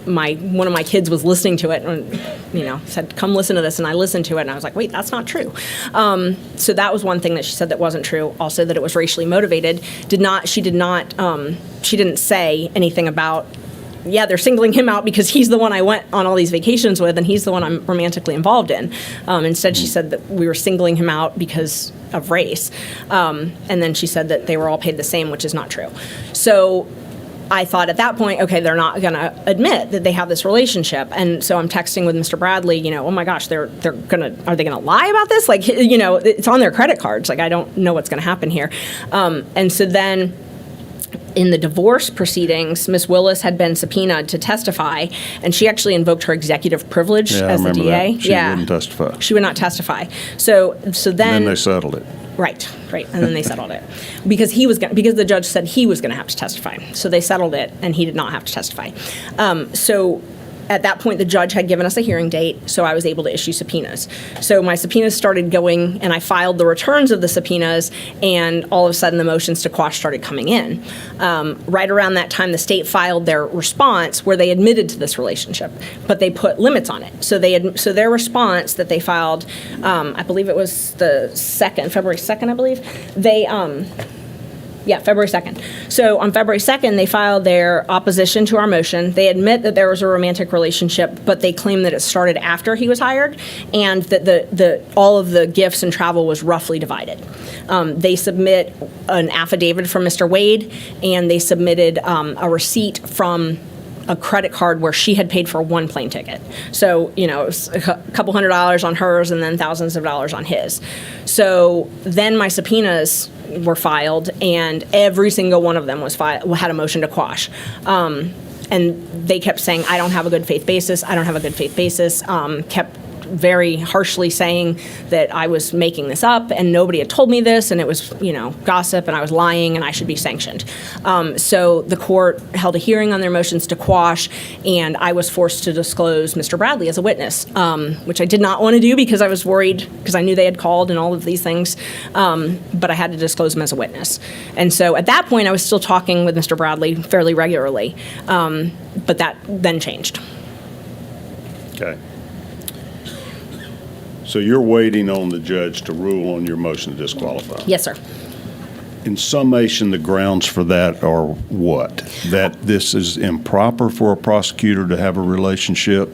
B: one of my kids was listening to it and, said, come listen to this. And I listened to it and I was like, wait, that's not true. So that was one thing that she said that wasn't true. Also that it was racially motivated. She didn't say anything about yeah, they're singling him out because he's the one I went on all these vacations with, and he's the one I'm romantically involved in. Instead, she said that we were singling him out because of race. And then she said that they were all paid the same, which is not true. So I thought at that point, okay, they're not going to admit that they have this relationship. And so I'm texting with Mr. Bradley, oh my gosh, are they going to lie about this? Like, it's on their credit cards. Like, I don't know what's going to happen here. And so then in the divorce proceedings, Ms. Willis had been subpoenaed to testify, and she actually invoked her executive privilege as the DA.
A: That. She wouldn't testify.
B: She would not testify. So then
A: they settled it.
B: Right, and then they settled it because because the judge said he was going to have to testify. So they settled it, and he did not have to testify. So at that point, the judge had given us a hearing date, so I was able to issue subpoenas. So my subpoenas started going, and I filed the returns of the subpoenas, and all of a sudden the motions to quash started coming in. Right around that time, the state filed their response where they admitted to this relationship, but they put limits on it. So their response that they filed, I believe it was the February 2nd, I believe, February 2nd. So on February 2nd, they filed their opposition to our motion. They admit that there was a romantic relationship, but they claim that it started after he was hired and that all of the gifts and travel was roughly divided. They submit an affidavit from Mr. Wade, and they submitted a receipt from a credit card where she had paid for one plane ticket. So, it was a couple $100s on hers and then thousands of dollars on his. So then my subpoenas were filed, and every single one of them had a motion to quash. And they kept saying, I don't have a good faith basis. I don't have a good faith basis. Kept very harshly saying that I was making this up and nobody had told me this, and it was, gossip, and I was lying and I should be sanctioned. So the court held a hearing on their motions to quash, and I was forced to disclose Mr. Bradley as a witness, which I did not want to do because I was worried because I knew they had called and all of these things, but I had to disclose him as a witness. And so at that point, I was still talking with Mr. Bradley fairly regularly, but that then changed.
A: Okay. So you're waiting on the judge to rule on your motion to disqualify?
B: Yes, sir.
A: In summation, the grounds for that are what? That this is improper for a prosecutor to have a relationship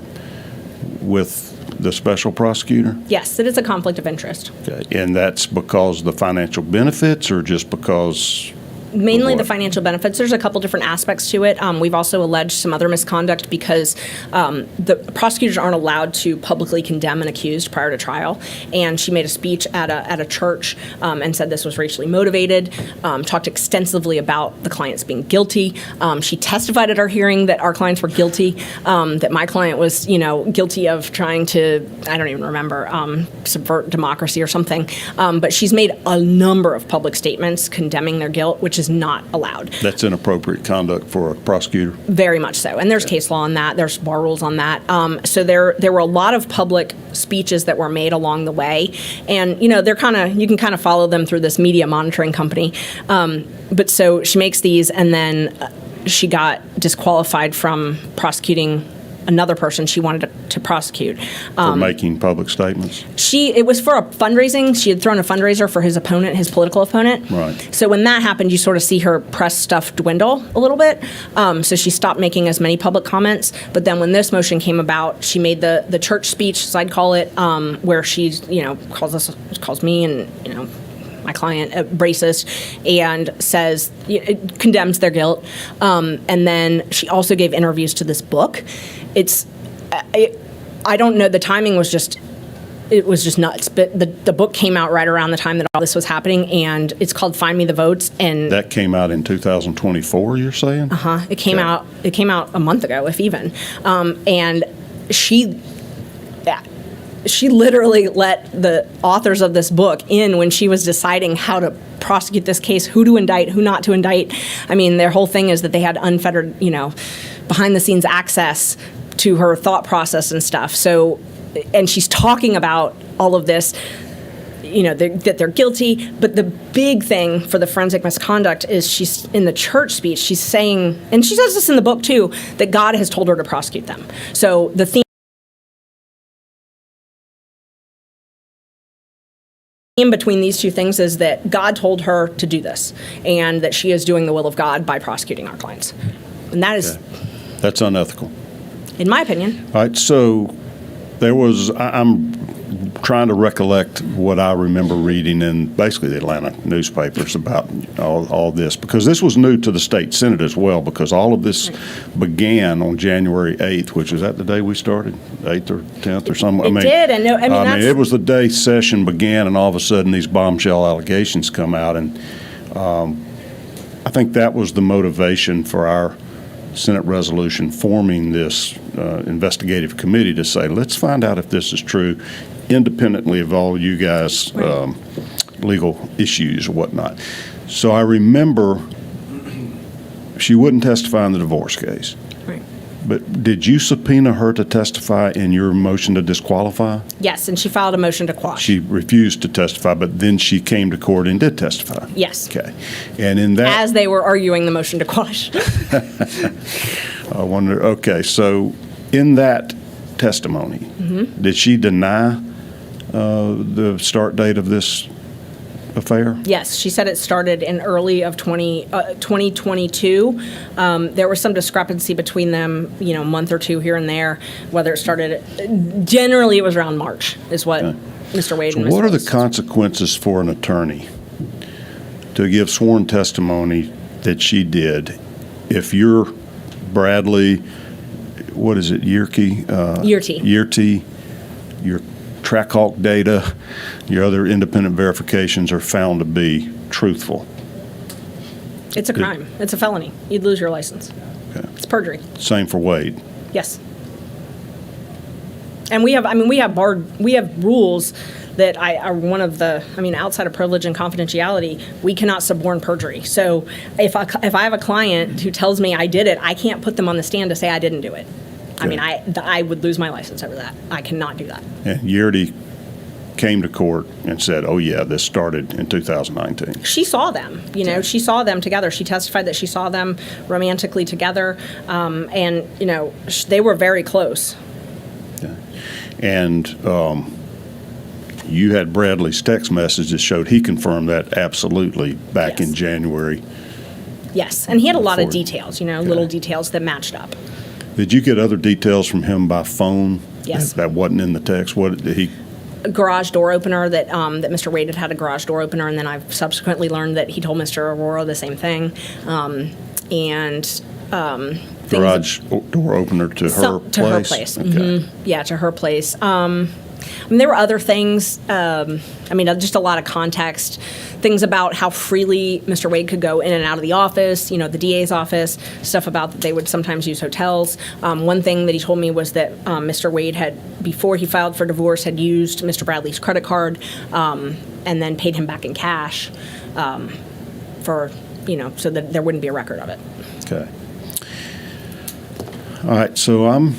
A: with the special prosecutor?
B: Yes, it is a conflict of interest.
A: Okay. And that's because of the financial benefits, or just because?
B: Mainly the financial benefits. There's a couple different aspects to it. We've also alleged some other misconduct because the prosecutors aren't allowed to publicly condemn an accused prior to trial. And she made a speech at a church and said this was racially motivated, talked extensively about the clients being guilty. She testified at our hearing that our clients were guilty, that my client was, guilty of trying to, I don't even remember, subvert democracy or something. But she's made a number of public statements condemning their guilt, which is not allowed.
A: That's inappropriate conduct for a prosecutor?
B: Very much so. And there's case law on that. There's bar rules on that. So there were a lot of public speeches that were made along the way. And, they're you can kind of follow them through this media monitoring company. But so she makes these, and then she got disqualified from prosecuting another person she wanted to prosecute.
A: For making public statements? It
B: was for a fundraising. She had thrown a fundraiser for his opponent, his political opponent.
A: Right.
B: So when that happened, you sort of see her press stuff dwindle a little bit. So she stopped making as many public comments. But then when this motion came about, she made the church speech, as I'd call it, where she's, calls me and, my client racist, and says, it condemns their guilt. And then she also gave interviews to this book. I don't know, the timing was just, it was just nuts. But the book came out right around the time that all this was happening, and it's called Find Me the Votes. And
A: that came out in 2024, you're saying?
B: Uh-huh. It came out a month ago, if even. And she literally let the authors of this book in when she was deciding how to prosecute this case, who to indict, who not to indict. I mean, their whole thing is that they had unfettered, behind-the-scenes access to her thought process and stuff. So, and she's talking about all of this, that they're guilty. But the big thing for the forensic misconduct is she's in the church speech, she's saying, and she says this in the book too, that God has told her to prosecute them. So the theme between these two things is that God told her to do this, and that she is doing the will of God by prosecuting our clients. And that is
A: That's unethical.
B: in my opinion.
A: All right, so I'm trying to recollect what I remember reading in basically the Atlanta newspapers about all this, because this was new to the state Senate as well, because all of this began on January 8th, which is that the day we started, 8th or 10th or something?
B: It did, and
A: it was the day session began, and all of a sudden these bombshell allegations come out, and I think that was the motivation for our Senate resolution forming this investigative committee to say, let's find out if this is true, independently of all you guys' legal issues or whatnot. So I remember she wouldn't testify in the divorce case.
B: Right.
A: But did you subpoena her to testify in your motion to disqualify?
B: Yes, and she filed a motion to quash.
A: She refused to testify, but then she came to court and did testify.
B: Yes.
A: Okay. And in that,
B: as they were arguing the motion to quash.
A: I wonder, okay, so in that testimony, did she deny the start date of this affair?
B: Yes, she said it started in early of 2022. There was some discrepancy between them, a month or two here and there, whether it started, generally it was around March, is what Mr. Wade
A: So
B: and Ms.
A: what are the
B: Willis.
A: consequences for an attorney to give sworn testimony that she did if you're Bradley, what is it, Yerke? Yerty, your Trackhawk data, your other independent verifications are found to be truthful?
B: It's a crime. It's a felony. You'd lose your license.
A: Okay.
B: It's perjury.
A: Same for Wade.
B: Yes. And we have rules that are one of the, outside of privilege and confidentiality, we cannot suborn perjury. So if I have a client who tells me I did it, I can't put them on the stand to say I didn't do it.
A: Okay.
B: I would lose my license over that. I cannot do that.
A: And Yerty came to court and said, oh yeah, this started in 2019.
B: She saw them, she saw them together. She testified that she saw them romantically together, and, they were very close.
A: Okay. And you had Bradley's text message that showed he confirmed that absolutely back in January.
B: Yes, and he had a lot of
A: Before.
B: details, little details that matched up.
A: Did you get other details from him by phone?
B: Yes.
A: That wasn't in the text? What did he?
B: A garage door opener that Mr. Wade had a garage door opener, and then I've subsequently learned that he told Mr. Aurora the same thing.
A: Garage door opener to her place?
B: To her place.
A: Okay.
B: Mm-hmm. Yeah, to her place. There were other things, just a lot of context, things about how freely Mr. Wade could go in and out of the office, the DA's office, stuff about that they would sometimes use hotels. One thing that he told me was that Mr. Wade had, before he filed for divorce, had used Mr. Bradley's credit card and then paid him back in cash so that there wouldn't be a record of it.
A: Okay. All right, so I'm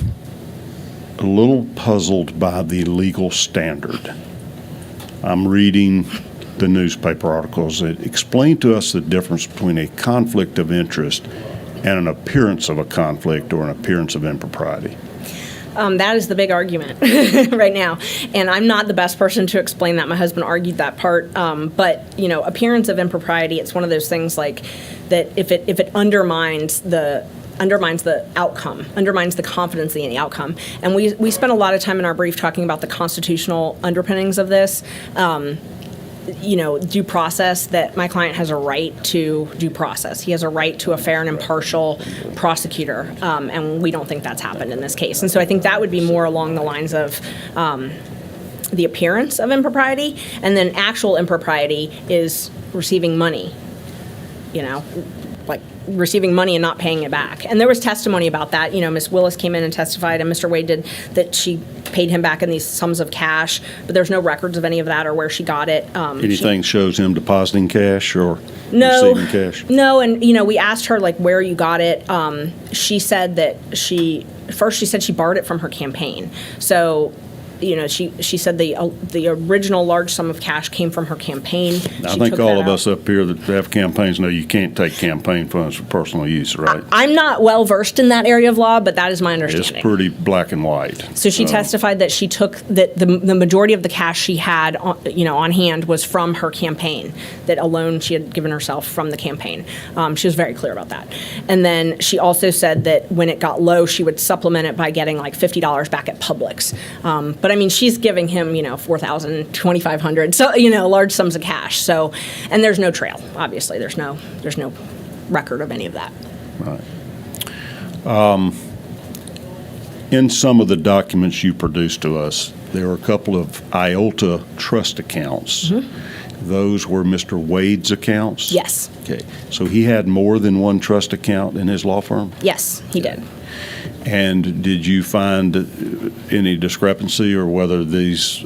A: a little puzzled by the legal standard. I'm reading the newspaper articles that explain to us the difference between a conflict of interest and an appearance of a conflict or an appearance of impropriety.
B: That is the big argument right now. And I'm not the best person to explain that. My husband argued that part. But, appearance of impropriety, it's one of those things like that if it undermines the outcome, undermines the confidence in the outcome. And we spent a lot of time in our brief talking about the constitutional underpinnings of this. Due process, that my client has a right to due process. He has a right to a fair and impartial prosecutor, and we don't think that's happened in this case. And so I think that would be more along the lines of the appearance of impropriety, and then actual impropriety is receiving money, like receiving money and not paying it back. And there was testimony about that. Ms. Willis came in and testified, and Mr. Wade did, that she paid him back in these sums of cash, but there's no records of any of that or where she got it.
A: Anything shows him depositing cash or receiving cash?
B: No, and we asked her where you got it. She said that she said she borrowed it from her campaign. So she said the original large sum of cash came from her campaign.
A: I
B: She
A: think
B: took
A: all
B: that
A: of
B: out.
A: us up here that have campaigns know you can't take campaign funds for personal use, right?
B: I'm not well versed in that area of law, but that is my
A: It's
B: understanding.
A: pretty black and white.
B: So she testified that she took that the majority of the cash she had on hand was from her campaign, that a loan she had given herself from the campaign. She was very clear about that. And then she also said that when it got low, she would supplement it by getting like $50 back at Publix. But I mean, she's giving him, $4,000, $2,500, so, large sums of cash. So, and there's no trail, obviously. There's no record of any of that.
A: Right. In some of the documents you produced to us, there were a couple of IOLTA trust accounts.
B: Mm-hmm.
A: Those were Mr. Wade's accounts?
B: Yes.
A: Okay. So he had more than one trust account in his law firm?
B: Yes, he did.
A: And did you find any discrepancy or whether these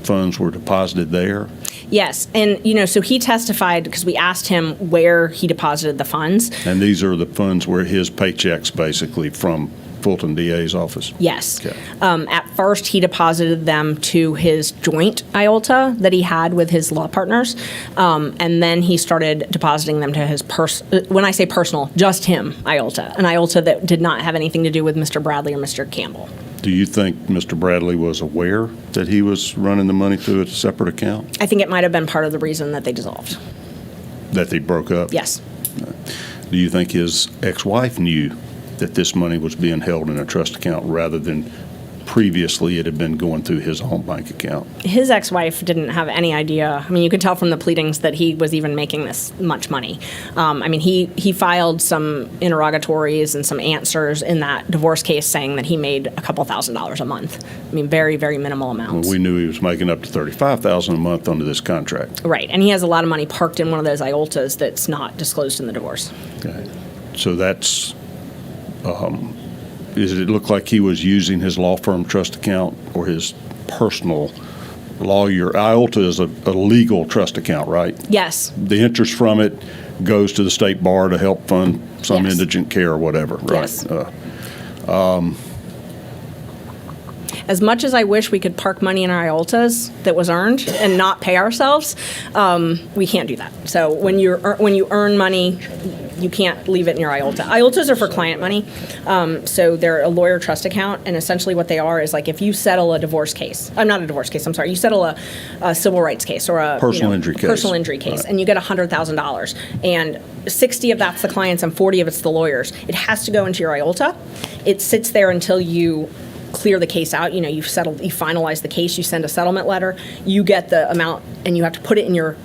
A: funds were deposited there?
B: Yes. And, so he testified because we asked him where he deposited the funds.
A: And these are the funds where his paychecks basically from Fulton DA's office?
B: Yes.
A: Okay.
B: At first, he deposited them to his joint IOLTA that he had with his law partners, and then he started depositing them to his when I say personal, just him IOLTA, an IOLTA that did not have anything to do with Mr. Bradley or Mr. Campbell.
A: Do you think Mr. Bradley was aware that he was running the money through a separate account,
B: I think it might have been part of the reason that they dissolved.
A: that they broke up?
B: Yes.
A: Do you think his ex-wife knew that this money was being held in a trust account rather than previously it had been going through his home bank account?
B: His ex-wife didn't have any idea. I mean, you could tell from the pleadings that he was even making this much money. He filed some interrogatories and some answers in that divorce case saying that he made a couple $1,000s a month. I mean, very, very minimal amounts.
A: We knew he was making up to $35,000 a month under this contract.
B: Right, and he has a lot of money parked in one of those IOLTAs that's not disclosed in the divorce.
A: Okay. So that's, does it look like he was using his law firm trust account or his personal lawyer? IOLTA is a legal trust account, right?
B: Yes.
A: The interest from it goes to the state bar to help fund some
B: Yes.
A: indigent care or whatever, right?
B: Yes. As much as I wish we could park money in our IOLTAs that was earned and not pay ourselves, we can't do that. So when you earn money, you can't leave it in your IOLTA. IOLTAs are for client money, so they're a lawyer trust account, and essentially what they are is like if you settle a divorce case, not a divorce case, I'm sorry, you settle a civil rights case or a
A: Personal injury case.
B: personal injury case, and you get $100,000, and 60 of that's the clients and 40 of it's the lawyers. It has to go into your IOLTA. It sits there until you clear the case out. You finalize the case, you send a settlement letter, you get the amount, and you have to put it in your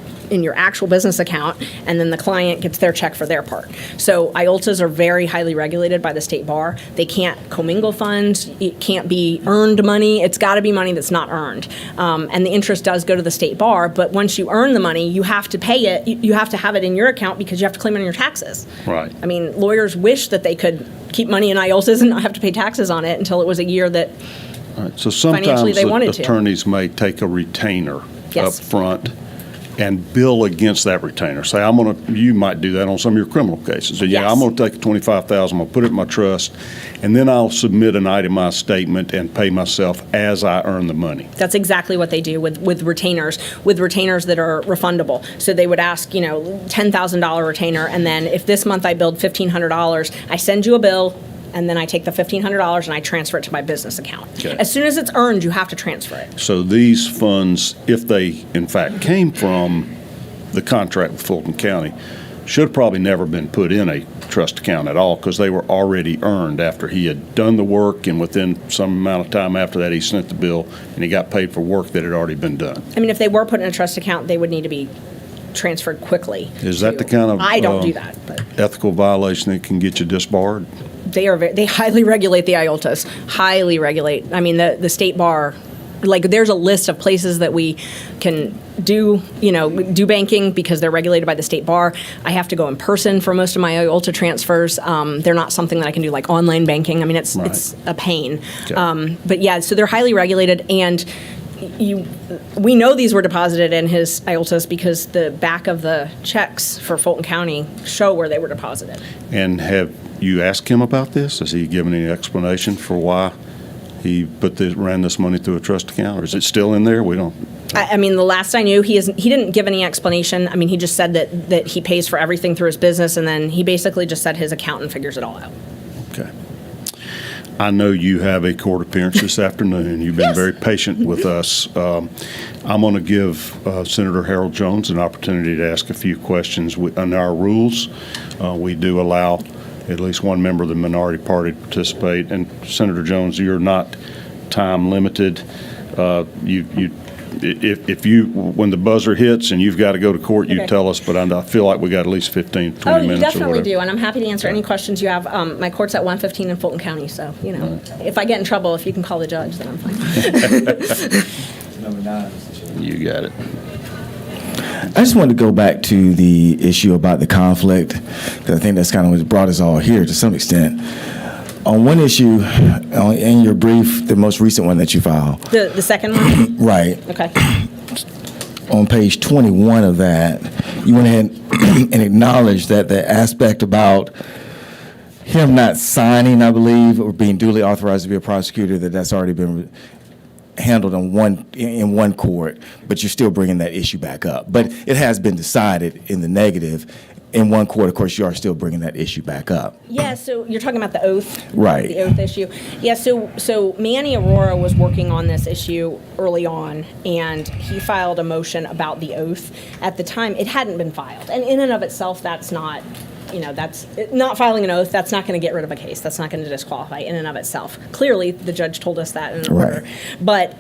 B: actual business account, and then the client gets their check for their part. So IOLTAs are very highly regulated by the state bar. They can't commingle funds. It can't be earned money. It's got to be money that's not earned. And the interest does go to the state bar, but once you earn the money, you have to pay it. You have to have it in your account because you have to claim it on your taxes.
A: Right.
B: I mean, lawyers wish that they could keep money in IOLTAs and not have to pay taxes on it until it was a year that
A: All right. So
B: Financially,
A: sometimes
B: they wanted to.
A: attorneys may take a retainer up
B: Yes.
A: front and bill against that retainer. Say, you might do that on some of your criminal cases. So,
B: Yes.
A: I'm going to take $25,000, I'm going to put it in my trust, and then I'll submit an itemized statement and pay myself as I earn the money.
B: That's exactly what they do with retainers that are refundable. So they would ask, $10,000 retainer, and then if this month I billed $1,500, I send you a bill, and then I take the $1,500 and I transfer it to my business account.
A: Okay.
B: As soon as it's earned, you have to transfer it.
A: So these funds, if they in fact came from the contract with Fulton County, should have probably never been put in a trust account at all because they were already earned after he had done the work, and within some amount of time after that he sent the bill and he got paid for work that had already been done.
B: I mean, if they were put in a trust account, they would need to be transferred quickly.
A: Is that the kind of
B: I don't do that, but
A: ethical violation that can get you disbarred?
B: they highly regulate the IOLTAs, highly regulate. I mean, the state bar, like there's a list of places that we can do banking because they're regulated by the state bar. I have to go in person for most of my IOLTA transfers. They're not something that I can do like online banking. I mean, it's a pain.
A: Okay.
B: But yeah, so they're highly regulated, and we know these were deposited in his IOLTAs because the back of the checks for Fulton County show where they were deposited.
A: And have you asked him about this? Has he given any explanation for why he ran this money through a trust account, or is it still in there? We don't.
B: I mean, the last I knew, he didn't give any explanation. I mean, he just said that he pays for everything through his business, and then he basically just said his accountant figures it all out.
A: Okay. I know you have a court appearance this afternoon. You've been
B: Yes.
A: very patient with us. I'm going to give Senator Harold Jones an opportunity to ask a few questions. Under our rules, we do allow at least one member of the minority party to participate. And Senator Jones, you're not time limited. If you, when the buzzer hits and you've got to go to court, you
B: Okay.
A: tell us, but I feel like we got at least 15, 20
B: Oh,
A: minutes
B: you
A: or
B: definitely
A: whatever.
B: do, and I'm happy to answer any questions you have. My court's at 115 in Fulton County, so, if I get in trouble, if you can call the judge, then I'm fine.
C: Number 9.
A: You got it.
D: I just wanted to go back to the issue about the conflict, because I think that's kind of what brought us all here to some extent. On one issue, in your brief, the most recent one that you filed,
B: The second one?
D: right,
B: Okay.
D: on page 21 of that, you went ahead and acknowledged that the aspect about him not signing, I believe, or being duly authorized to be a prosecutor, that's already been handled in one court, but you're still bringing that issue back up. But it has been decided in the negative. In one court, of course, you are still bringing that issue back up.
B: Yeah, so you're talking about the oath?
D: Right.
B: The oath issue. Yeah, so Manny Aurora was working on this issue early on, and he filed a motion about the oath. At the time, it hadn't been filed. And in and of itself, that's not, that's not filing an oath, that's not going to get rid of a case. That's not going to disqualify in and of itself. Clearly, the judge told us that in an order.
D: Right.
B: But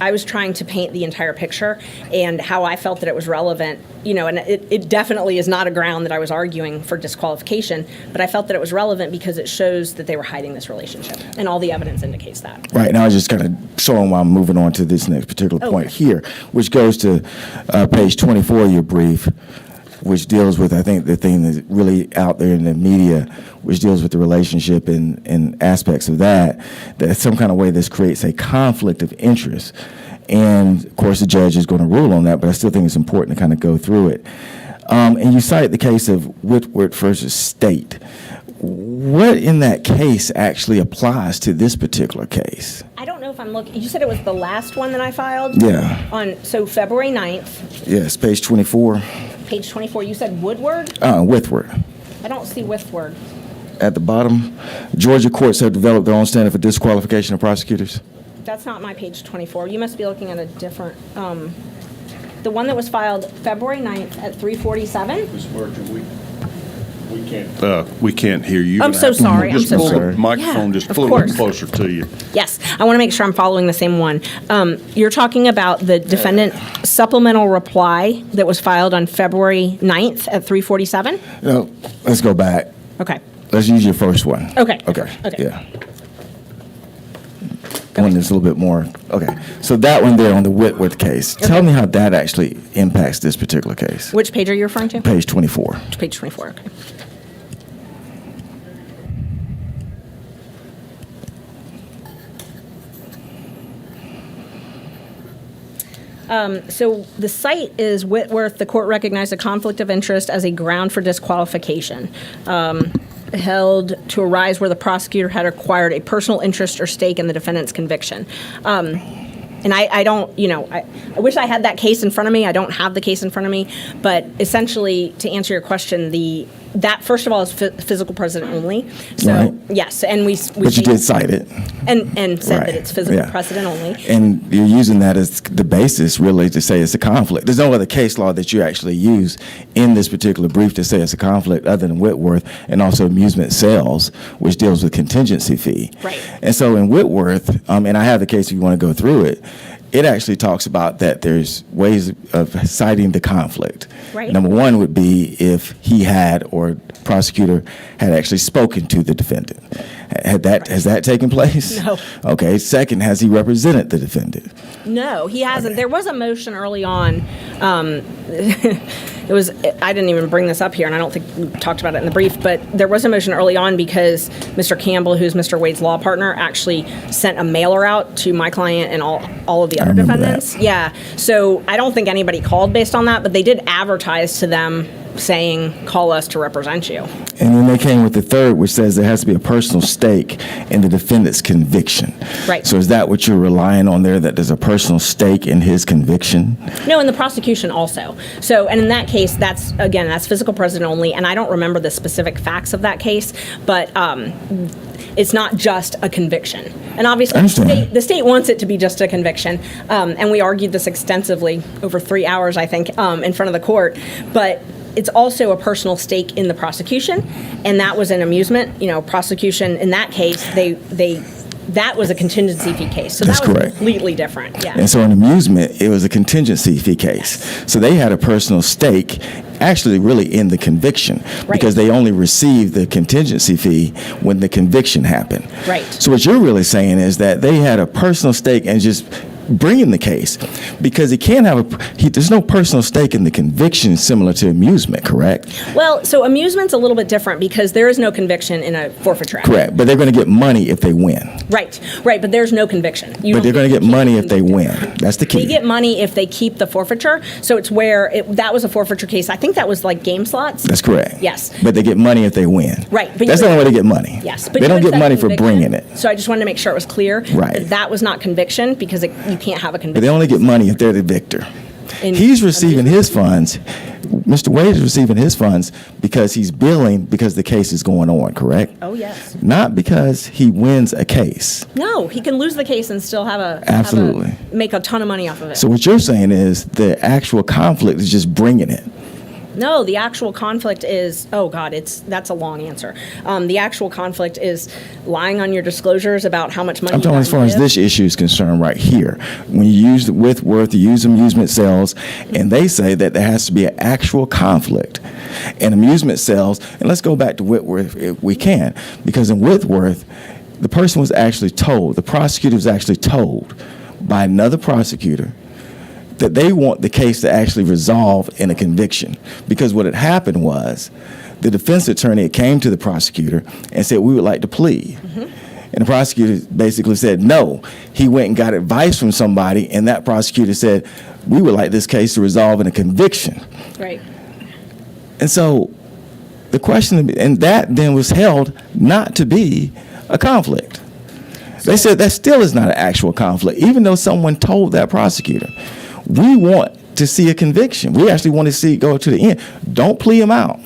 B: I was trying to paint the entire picture and how I felt that it was relevant, and it definitely is not a ground that I was arguing for disqualification, but I felt that it was relevant because it shows that they were hiding this relationship, and all the evidence indicates that.
D: Right, now I was just kind of showing why I'm moving on to this next particular point here, which goes to page 24 of your brief, which deals with, I think, the thing that's really out there in the media, which deals with the relationship and aspects of that some kind of way this creates a conflict of interest. And, of course, the judge is going to rule on that, but I still think it's important to kind of go through it. And you cite the case of Whitworth versus State. What in that case actually applies to this particular case?
B: I don't know if I'm looking, you said it was the last one that I filed?
D: Yeah.
B: So February 9th,
D: Yes, page 24.
B: page 24, you said Woodward?
D: Whitworth.
B: I don't see Whitward.
D: At the bottom, Georgia courts have developed their own standard for disqualification of prosecutors.
B: That's not my page 24. You must be looking at a different, the one that was filed February 9th at 3:47?
A: Ms. Berger, we can't hear you.
B: I'm so sorry. I'm
A: Just
B: so
A: pull
B: sorry.
A: the microphone
B: Yeah,
A: just
B: of
A: a little bit
B: course.
A: closer to you.
B: Yes, I want to make sure I'm following the same one. You're talking about the defendant supplemental reply that was filed on February 9th at 3:47?
D: No, let's go back.
B: Okay.
D: Let's use your first one.
B: Okay.
D: Okay.
B: Okay.
D: Yeah. One that's a little bit more. Okay. So that one there on the Whitworth case. Tell me how that actually impacts this particular case.
B: Which page are you referring to?
D: Page 24.
B: Page 24, okay. So the site is Whitworth. The court recognized a conflict of interest as a ground for disqualification. Held to arise where the prosecutor had acquired a personal interest or stake in the defendant's conviction. And I don't, I wish I had that case in front of me. I don't have the case in front of me. But essentially, to answer your question, that first of all is physical precedent only. So
D: Right.
B: yes, and we
D: But you did cite it.
B: and said
D: Right.
B: that it's physical
D: Yeah.
B: precedent only.
D: And you're using that as the basis, really, to say it's a conflict. There's no other case law that you actually use in this particular brief to say it's a conflict other than Whitworth and also amusement sales, which deals with contingency fee.
B: Right.
D: And so in Whitworth, and I have the case if you want to go through it, it actually talks about that there's ways of citing the conflict.
B: Right.
D: Number one would be if he had or prosecutor had actually spoken to the defendant. Has that taken place?
B: No.
D: Okay. Second, has he represented the defendant?
B: No, he hasn't. There was a motion early on. I didn't even bring this up here, and I don't think we talked about it in the brief, but there was a motion early on because Mr. Campbell, who's Mr. Wade's law partner, actually sent a mailer out to my client and all of the other
D: remember
B: defendants.
D: that.
B: Yeah. So I don't think anybody called based on that, but they did advertise to them saying, call us to represent you.
D: And then they came with the third, which says there has to be a personal stake in the defendant's conviction.
B: Right.
D: So is that what you're relying on there, that there's a personal stake in his conviction?
B: No, in the prosecution also. So, and in that case, that's physical presence only, and I don't remember the specific facts of that case, but it's not just a conviction. And obviously, the state wants it to be just a conviction, and we argued this extensively over 3 hours, I think, in front of the court, but it's also a personal stake in the prosecution, and that was an amusement. Prosecution, in that case, that was a contingency fee case. So
D: That's
B: that was
D: correct.
B: completely different. Yeah.
D: And so in amusement, it was a contingency fee case. So they had a personal stake, actually really in the conviction, because they only received the contingency fee when the conviction happened.
B: Right.
D: So what you're really saying is that they had a personal stake and just bringing the case, because he can't have there's no personal stake in the conviction similar to amusement, correct?
B: Well, so amusement's a little bit different because there is no conviction in a forfeiture action.
D: Correct, but they're going to get money if they win.
B: Right, but there's no conviction.
D: But they're going to get money if they win. That's the key.
B: They get money if they keep the forfeiture. So it's where that was a forfeiture case. I think that was like game slots.
D: That's correct.
B: Yes.
D: But they get money if they win.
B: Right. But
D: that's the only way they get money.
B: Yes.
D: They don't get money for bringing it.
B: So I just wanted to make sure it was clear.
D: Right.
B: That was not conviction because you can't have a conviction.
D: But they only get money if they're the victor. He's receiving his funds. Mr. Wade is receiving his funds because he's billing because the case is going on, correct?
B: Oh, yes.
D: Not because he wins a case.
B: No, he can lose the case and still
D: Absolutely.
B: Make a ton of money off of it.
D: So what you're saying is the actual conflict is just bringing it.
B: No, the actual conflict is, that's a long answer. The actual conflict is lying on your disclosures about how much money
D: I'm talking as far as this issue is concerned right here. When you use the with worth, you use amusement sales, and they say that there has to be an actual conflict. And amusement sales, and let's go back to Whitworth if we can, because in Whitworth, the person was actually told, the prosecutor was actually told by another prosecutor that they want the case to actually resolve in a conviction. Because what had happened was the defense attorney came to the prosecutor and said, we would like to plead. And the prosecutor basically said no. He went and got advice from somebody, and that prosecutor said, we would like this case to resolve in a conviction.
B: Right.
D: And so the question, and that then was held not to be a conflict. They said that still is not an actual conflict, even though someone told that prosecutor. We want to see a conviction. We actually want to see it go to the end. Don't plea him out.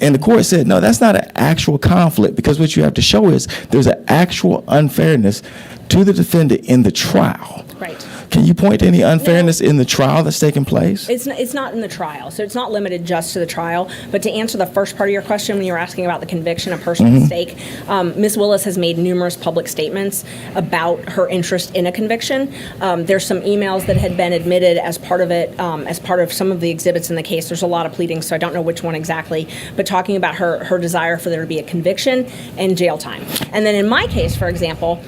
D: And the court said, no, that's not an actual conflict, because what you have to show is there's an actual unfairness to the defendant in the trial.
B: Right.
D: Can you point to any unfairness in the trial that's taking place?
B: It's not in the trial, so it's not limited just to the trial. But to answer the first part of your question, when you were asking about the conviction of personal stake, Ms. Willis has made numerous public statements about her interest in a conviction. There's some emails that had been admitted as part of it, as part of some of the exhibits in the case. There's a lot of pleadings, so I don't know which one exactly, but talking about her desire for there to be a conviction and jail time. And then in my case, for example,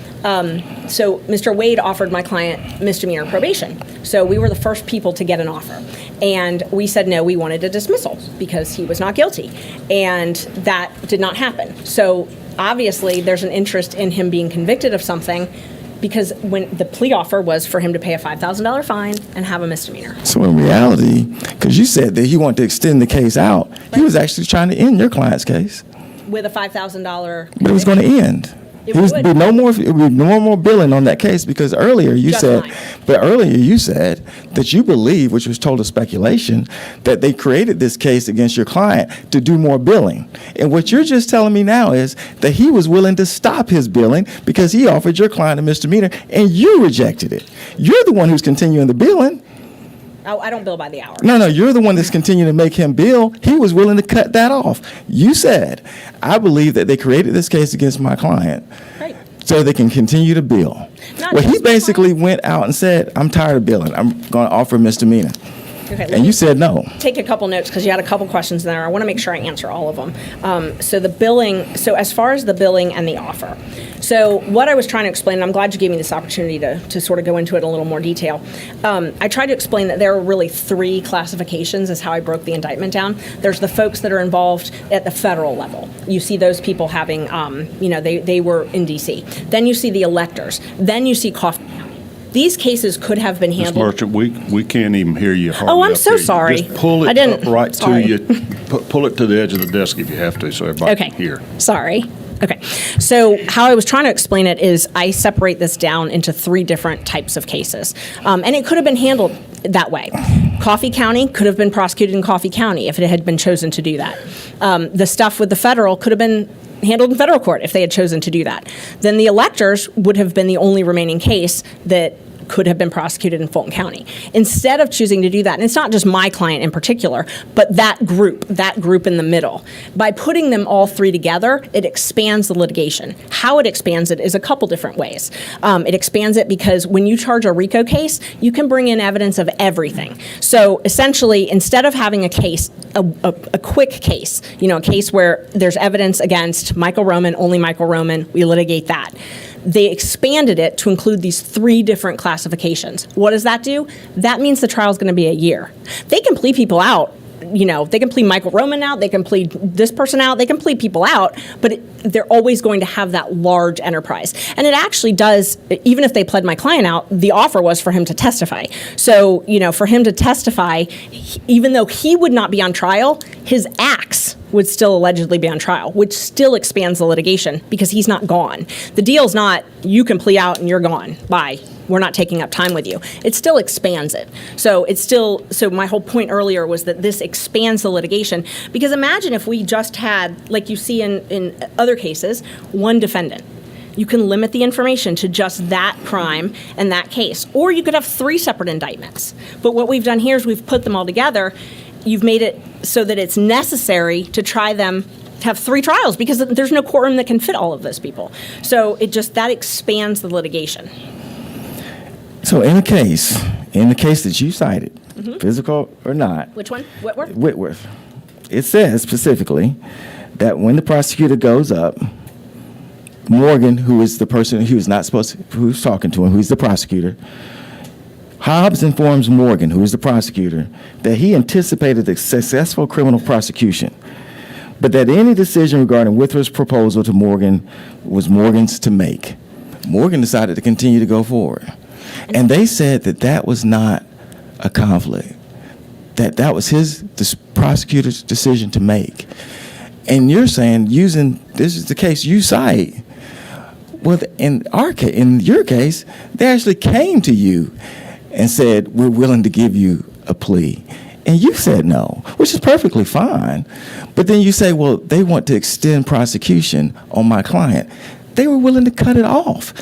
B: so Mr. Wade offered my client misdemeanor probation. So we were the first people to get an offer. And we said no, we wanted a dismissal because he was not guilty. And that did not happen. So obviously there's an interest in him being convicted of something, because when the plea offer was for him to pay a $5,000 fine and have a misdemeanor.
D: So in reality, because you said that he wanted to extend the case out, he was actually trying to end your client's case.
B: With a $5,000.
D: But it was going to end.
B: It
D: It would
B: would.
D: be no more billing on that case, because earlier you
B: Just
D: said,
B: mine.
D: that you believe, which was total speculation, that they created this case against your client to do more billing. And what you're just telling me now is that he was willing to stop his billing because he offered your client a misdemeanor and you rejected it. You're the one who's continuing the billing.
B: Oh, I don't bill by the hour.
D: No, you're the one that's continuing to make him bill. He was willing to cut that off. You said, I believe that they created this case against my client
B: Right.
D: so they can continue to bill.
B: Not
D: Well, he
B: just my
D: basically went out and said, I'm tired of billing. I'm going to offer a misdemeanor.
B: Okay, let
D: And
B: me
D: you said no.
B: take a couple notes because you had a couple questions there. I want to make sure I answer all of them. So the billing, so as far as the billing and the offer. So what I was trying to explain, and I'm glad you gave me this opportunity to sort of go into it in a little more detail. I tried to explain that there are really three classifications is how I broke the indictment down. There's the folks that are involved at the federal level. You see those people having, they were in D.C. Then you see the electors. Then you see Coffee County. these cases could have been
A: Ms.
B: handled.
A: Merchant, we can't even hear you hardly.
B: Oh, I'm
A: up
B: so
A: here.
B: sorry.
A: Just pull
B: I
A: it
B: didn't-
A: up right
B: sorry.
A: to you. Pull it to the edge of the desk if you have to, so everybody
B: Okay.
A: can hear.
B: Sorry. Okay. So how I was trying to explain it is I separate this down into 3 different types of cases. And it could have been handled that way. Coffee County could have been prosecuted in Coffee County if it had been chosen to do that. The stuff with the federal could have been handled in federal court if they had chosen to do that. Then the electors would have been the only remaining case that could have been prosecuted in Fulton County. Instead of choosing to do that, and it's not just my client in particular, but that group in the middle, by putting them all 3 together, it expands the litigation. How it expands it is a couple different ways. It expands it because when you charge a RICO case, you can bring in evidence of everything. So essentially, instead of having a case, a quick case, a case where there's evidence against Michael Roman, only Michael Roman, we litigate that. They expanded it to include these 3 different classifications. What does that do? That means the trial is going to be a year. They can plead people out. They can plead Michael Roman out, they can plead this person out, they can plead people out, but they're always going to have that large enterprise. And it actually does, even if they pled my client out, the offer was for him to testify. So, for him to testify, even though he would not be on trial, his acts would still allegedly be on trial, which still expands the litigation because he's not gone. The deal's not, you can plea out and you're gone, bye. We're not taking up time with you. It still expands it. So my whole point earlier was that this expands the litigation, because imagine if we just had, like you see in other cases, one defendant. You can limit the information to just that crime and that case. Or you could have 3 separate indictments. But what we've done here is we've put them all together. You've made it so that it's necessary to try them, have 3 trials, because there's no courtroom that can fit all of those people. So that expands the litigation.
D: So in the case that you cited, physical or not,
B: Which one? Whitworth?
D: Whitworth, it says specifically that when the prosecutor goes up, Morgan, who is the person who's not supposed to, who's talking to him, who's the prosecutor, Hobbs informs Morgan, who is the prosecutor, that he anticipated a successful criminal prosecution, but that any decision regarding Whitworth's proposal to Morgan was Morgan's to make. Morgan decided to continue to go forward. And they said that was not a conflict, that was the prosecutor's decision to make. And you're saying, this is the case you cite, well, in your case, they actually came to you and said, we're willing to give you a plea. And you said no, which is perfectly fine. But then you say, well, they want to extend prosecution on my client. They were willing to cut it off.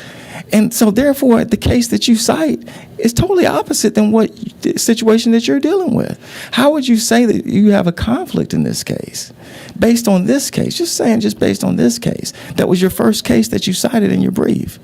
D: And so therefore, the case that you cite is totally opposite than the situation that you're dealing with. How would you say that you have a conflict in this case? Based on this case, just based on this case. That was your first case that you cited in your brief.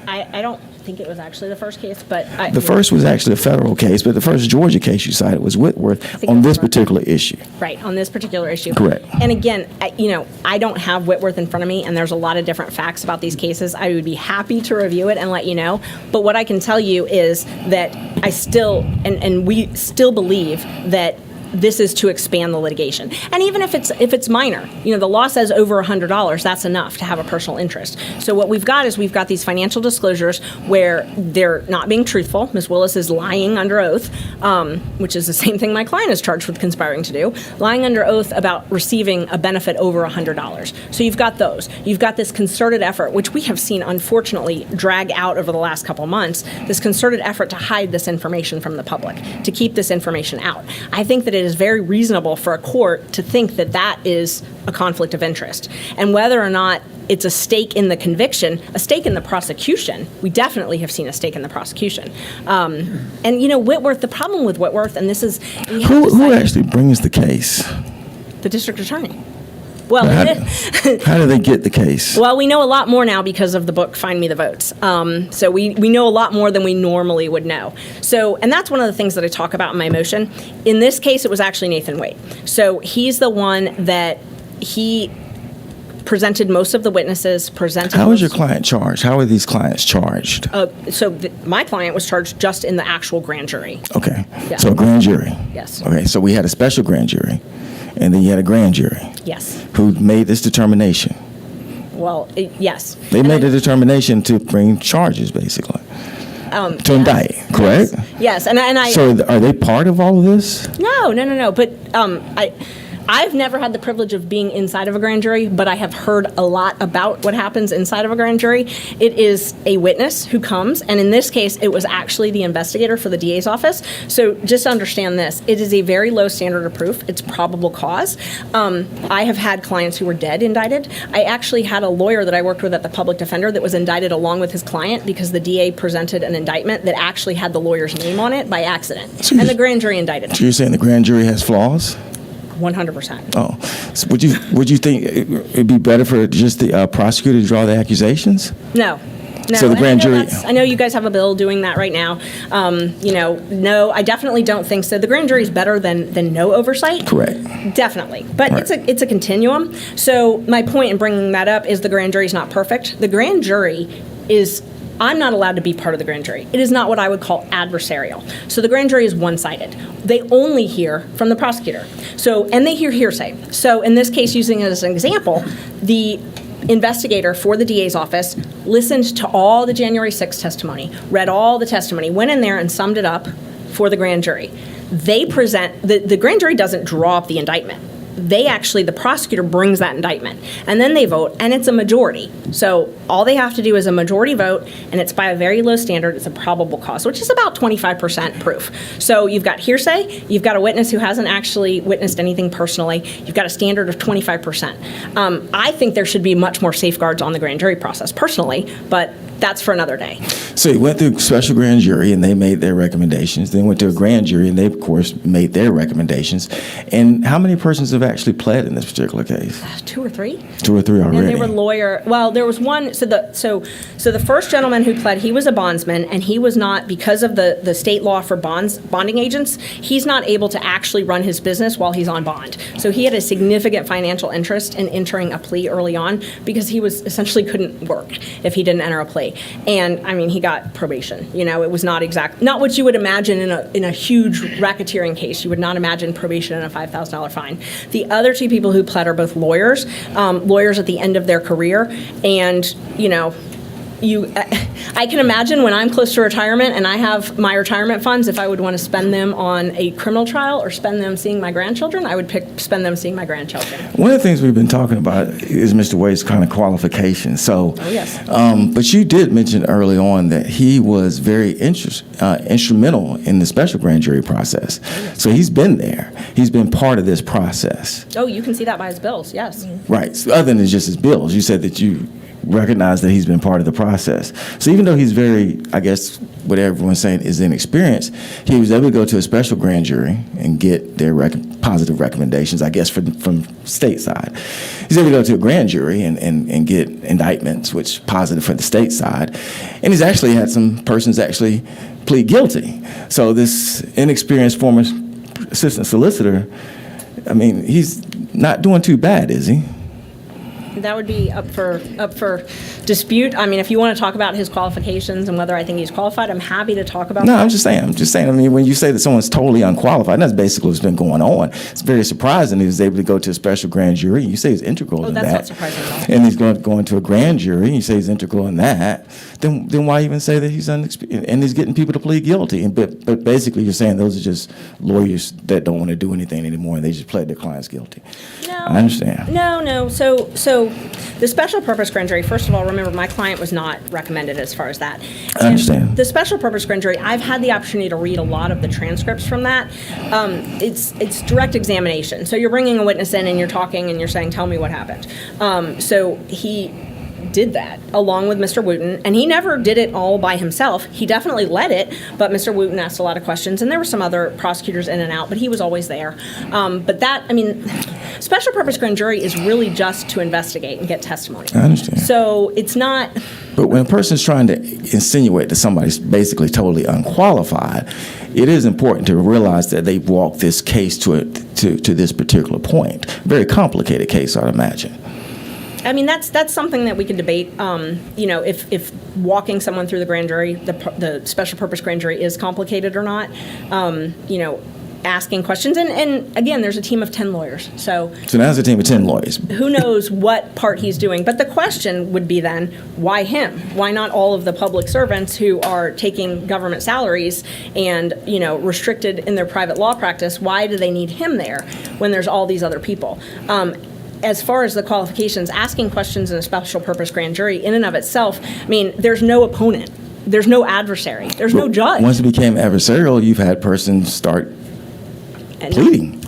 B: I don't think it was actually the first case, but
D: The first was actually a federal case, but the first Georgia case you cited was Whitworth on this particular issue.
B: Right, on this particular issue.
D: Correct.
B: And again, I don't have Whitworth in front of me, and there's a lot of different facts about these cases. I would be happy to review it and let you know. But what I can tell you is that I still, and we still believe that this is to expand the litigation. And even if it's minor, the law says over $100, that's enough to have a personal interest. So what we've got these financial disclosures where they're not being truthful. Ms. Willis is lying under oath, which is the same thing my client is charged with conspiring to do, lying under oath about receiving a benefit over $100. So you've got those. You've got this concerted effort, which we have seen, unfortunately, drag out over the last couple months, this concerted effort to hide this information from the public, to keep this information out. I think that it is very reasonable for a court to think that that is a conflict of interest. And whether or not it's a stake in the conviction, a stake in the prosecution, we definitely have seen a stake in the prosecution. And Whitworth, the problem with Whitworth, and this is...
D: Who actually brings the case?
B: The district attorney. Well,
D: how do they get the case?
B: Well, we know a lot more now because of the book Find Me the Votes. So we know a lot more than we normally would know. So, and that's one of the things that I talk about in my motion. In this case, it was actually Nathan Waite. So he's the one that he presented most of the witnesses,
D: How was your client charged? How are these clients charged?
B: My client was charged just in the actual grand jury.
D: Okay.
B: Yeah.
D: So a grand jury.
B: Yes.
D: Okay, so we had a special grand jury, and then you had a grand jury.
B: Yes.
D: Who made this determination?
B: Well, yes.
D: They made a determination to bring charges, basically. To indict, correct?
B: Yes, and I.
D: So are they part of all of this?
B: No. But I've never had the privilege of being inside of a grand jury, but I have heard a lot about what happens inside of a grand jury. It is a witness who comes, and in this case, it was actually the investigator for the DA's office. So just understand this. It is a very low standard of proof. It's probable cause. I have had clients who were dead indicted. I actually had a lawyer that I worked with at the public defender that was indicted along with his client because the DA presented an indictment that actually had the lawyer's name on it by accident, and the grand jury indicted him.
D: So you're saying the grand jury has flaws?
B: 100%.
D: Oh, so would you think it'd be better for just the prosecutor to draw the accusations?
B: No.
D: So the grand jury.
B: I know you guys have a bill doing that right now. No, I definitely don't think so. The grand jury is better than no oversight.
D: Correct.
B: Definitely, but
D: Right.
B: it's a continuum. So my point in bringing that up is the grand jury is not perfect. The grand jury is. I'm not allowed to be part of the grand jury. It is not what I would call adversarial. So the grand jury is one-sided. They only hear from the prosecutor. And they hear hearsay. So in this case, using it as an example, the investigator for the DA's office listened to all the January 6th testimony, read all the testimony, went in there and summed it up for the grand jury. They present, the grand jury doesn't draw up the indictment. The prosecutor brings that indictment, and then they vote, and it's a majority. So all they have to do is a majority vote, and it's by a very low standard. It's a probable cause, which is about 25% proof. So you've got hearsay, you've got a witness who hasn't actually witnessed anything personally, you've got a standard of 25%. I think there should be much more safeguards on the grand jury process, personally, but that's for another day.
D: So you went through special grand jury and they made their recommendations. Then went to a grand jury and they, of course, made their recommendations. And how many persons have actually pled in this particular case?
B: 2 or 3.
D: 2 or 3 already.
B: And they were lawyer. Well, there was one. So the first gentleman who pled, he was a bondsman, and he was not, because of the state law for bonding agents, he's not able to actually run his business while he's on bond. So he had a significant financial interest in entering a plea early on because he was essentially couldn't work if he didn't enter a plea. And I mean, he got probation. It was not what you would imagine in a huge racketeering case. You would not imagine probation and a $5,000 fine. The other 2 people who pled are both lawyers at the end of their career, and I can imagine when I'm close to retirement and I have my retirement funds, if I would want to spend them on a criminal trial or spend them seeing my grandchildren, I would spend them seeing my grandchildren.
D: One of the things we've been talking about is Mr. Wade's kind of qualification. So,
B: Oh, yes.
D: But you did mention early on that he was very instrumental in the special grand jury process. So he's been there. He's been part of this process.
B: Oh, you can see that by his bills, yes.
D: Right. So other than just his bills, you said that you recognize that he's been part of the process. So even though he's very, I guess, what everyone's saying is inexperienced, he was able to go to a special grand jury and get their positive recommendations, I guess, from state side. He's able to go to a grand jury and get indictments, which positive for the state side. And he's actually had some persons actually plead guilty. So this inexperienced former assistant solicitor, I mean, he's not doing too bad, is he?
B: That would be up for dispute. I mean, if you want to talk about his qualifications and whether I think he's qualified, I'm happy to talk about
D: No,
B: that.
D: I'm just saying. I mean, when you say that someone's totally unqualified, that's basically what's been going on. It's very surprising he was able to go to a special grand jury. You say he's integral in that.
B: That's not surprising at all.
D: And he's going to a grand jury, and you say he's integral in that. Then why even say that he's inexperienced? And he's getting people to plead guilty. But basically, you're saying those are just lawyers that don't want to do anything anymore, and they just pled their clients guilty.
B: No.
D: I understand.
B: No. So the special purpose grand jury, first of all, remember, my client was not recommended as far as that.
D: I understand.
B: The special purpose grand jury, I've had the opportunity to read a lot of the transcripts from that. It's direct examination. So you're bringing a witness in and you're talking and you're saying, tell me what happened. So he did that along with Mr. Wooten, and he never did it all by himself. He definitely led it, but Mr. Wooten asked a lot of questions, and there were some other prosecutors in and out, but he was always there. But that, I mean, special purpose grand jury is really just to investigate and get testimony.
D: I understand.
B: So it's not.
D: But when a person's trying to insinuate that somebody's basically totally unqualified, it is important to realize that they've walked this case to this particular point. Very complicated case, I'd imagine.
B: I mean, that's something that we could debate. If walking someone through the grand jury, the special purpose grand jury is complicated or not. asking questions. And again, there's a team of 10 lawyers. So
D: So now it's a team of 10 lawyers.
B: who knows what part he's doing. But the question would be then, why him? Why not all of the public servants who are taking government salaries and, restricted in their private law practice? Why do they need him there when there's all these other people? As far as the qualifications, asking questions in a special purpose grand jury in and of itself, there's no opponent. There's no adversary. There's no judge.
D: Once it became adversarial, you've had persons start
B: And-
D: pleading.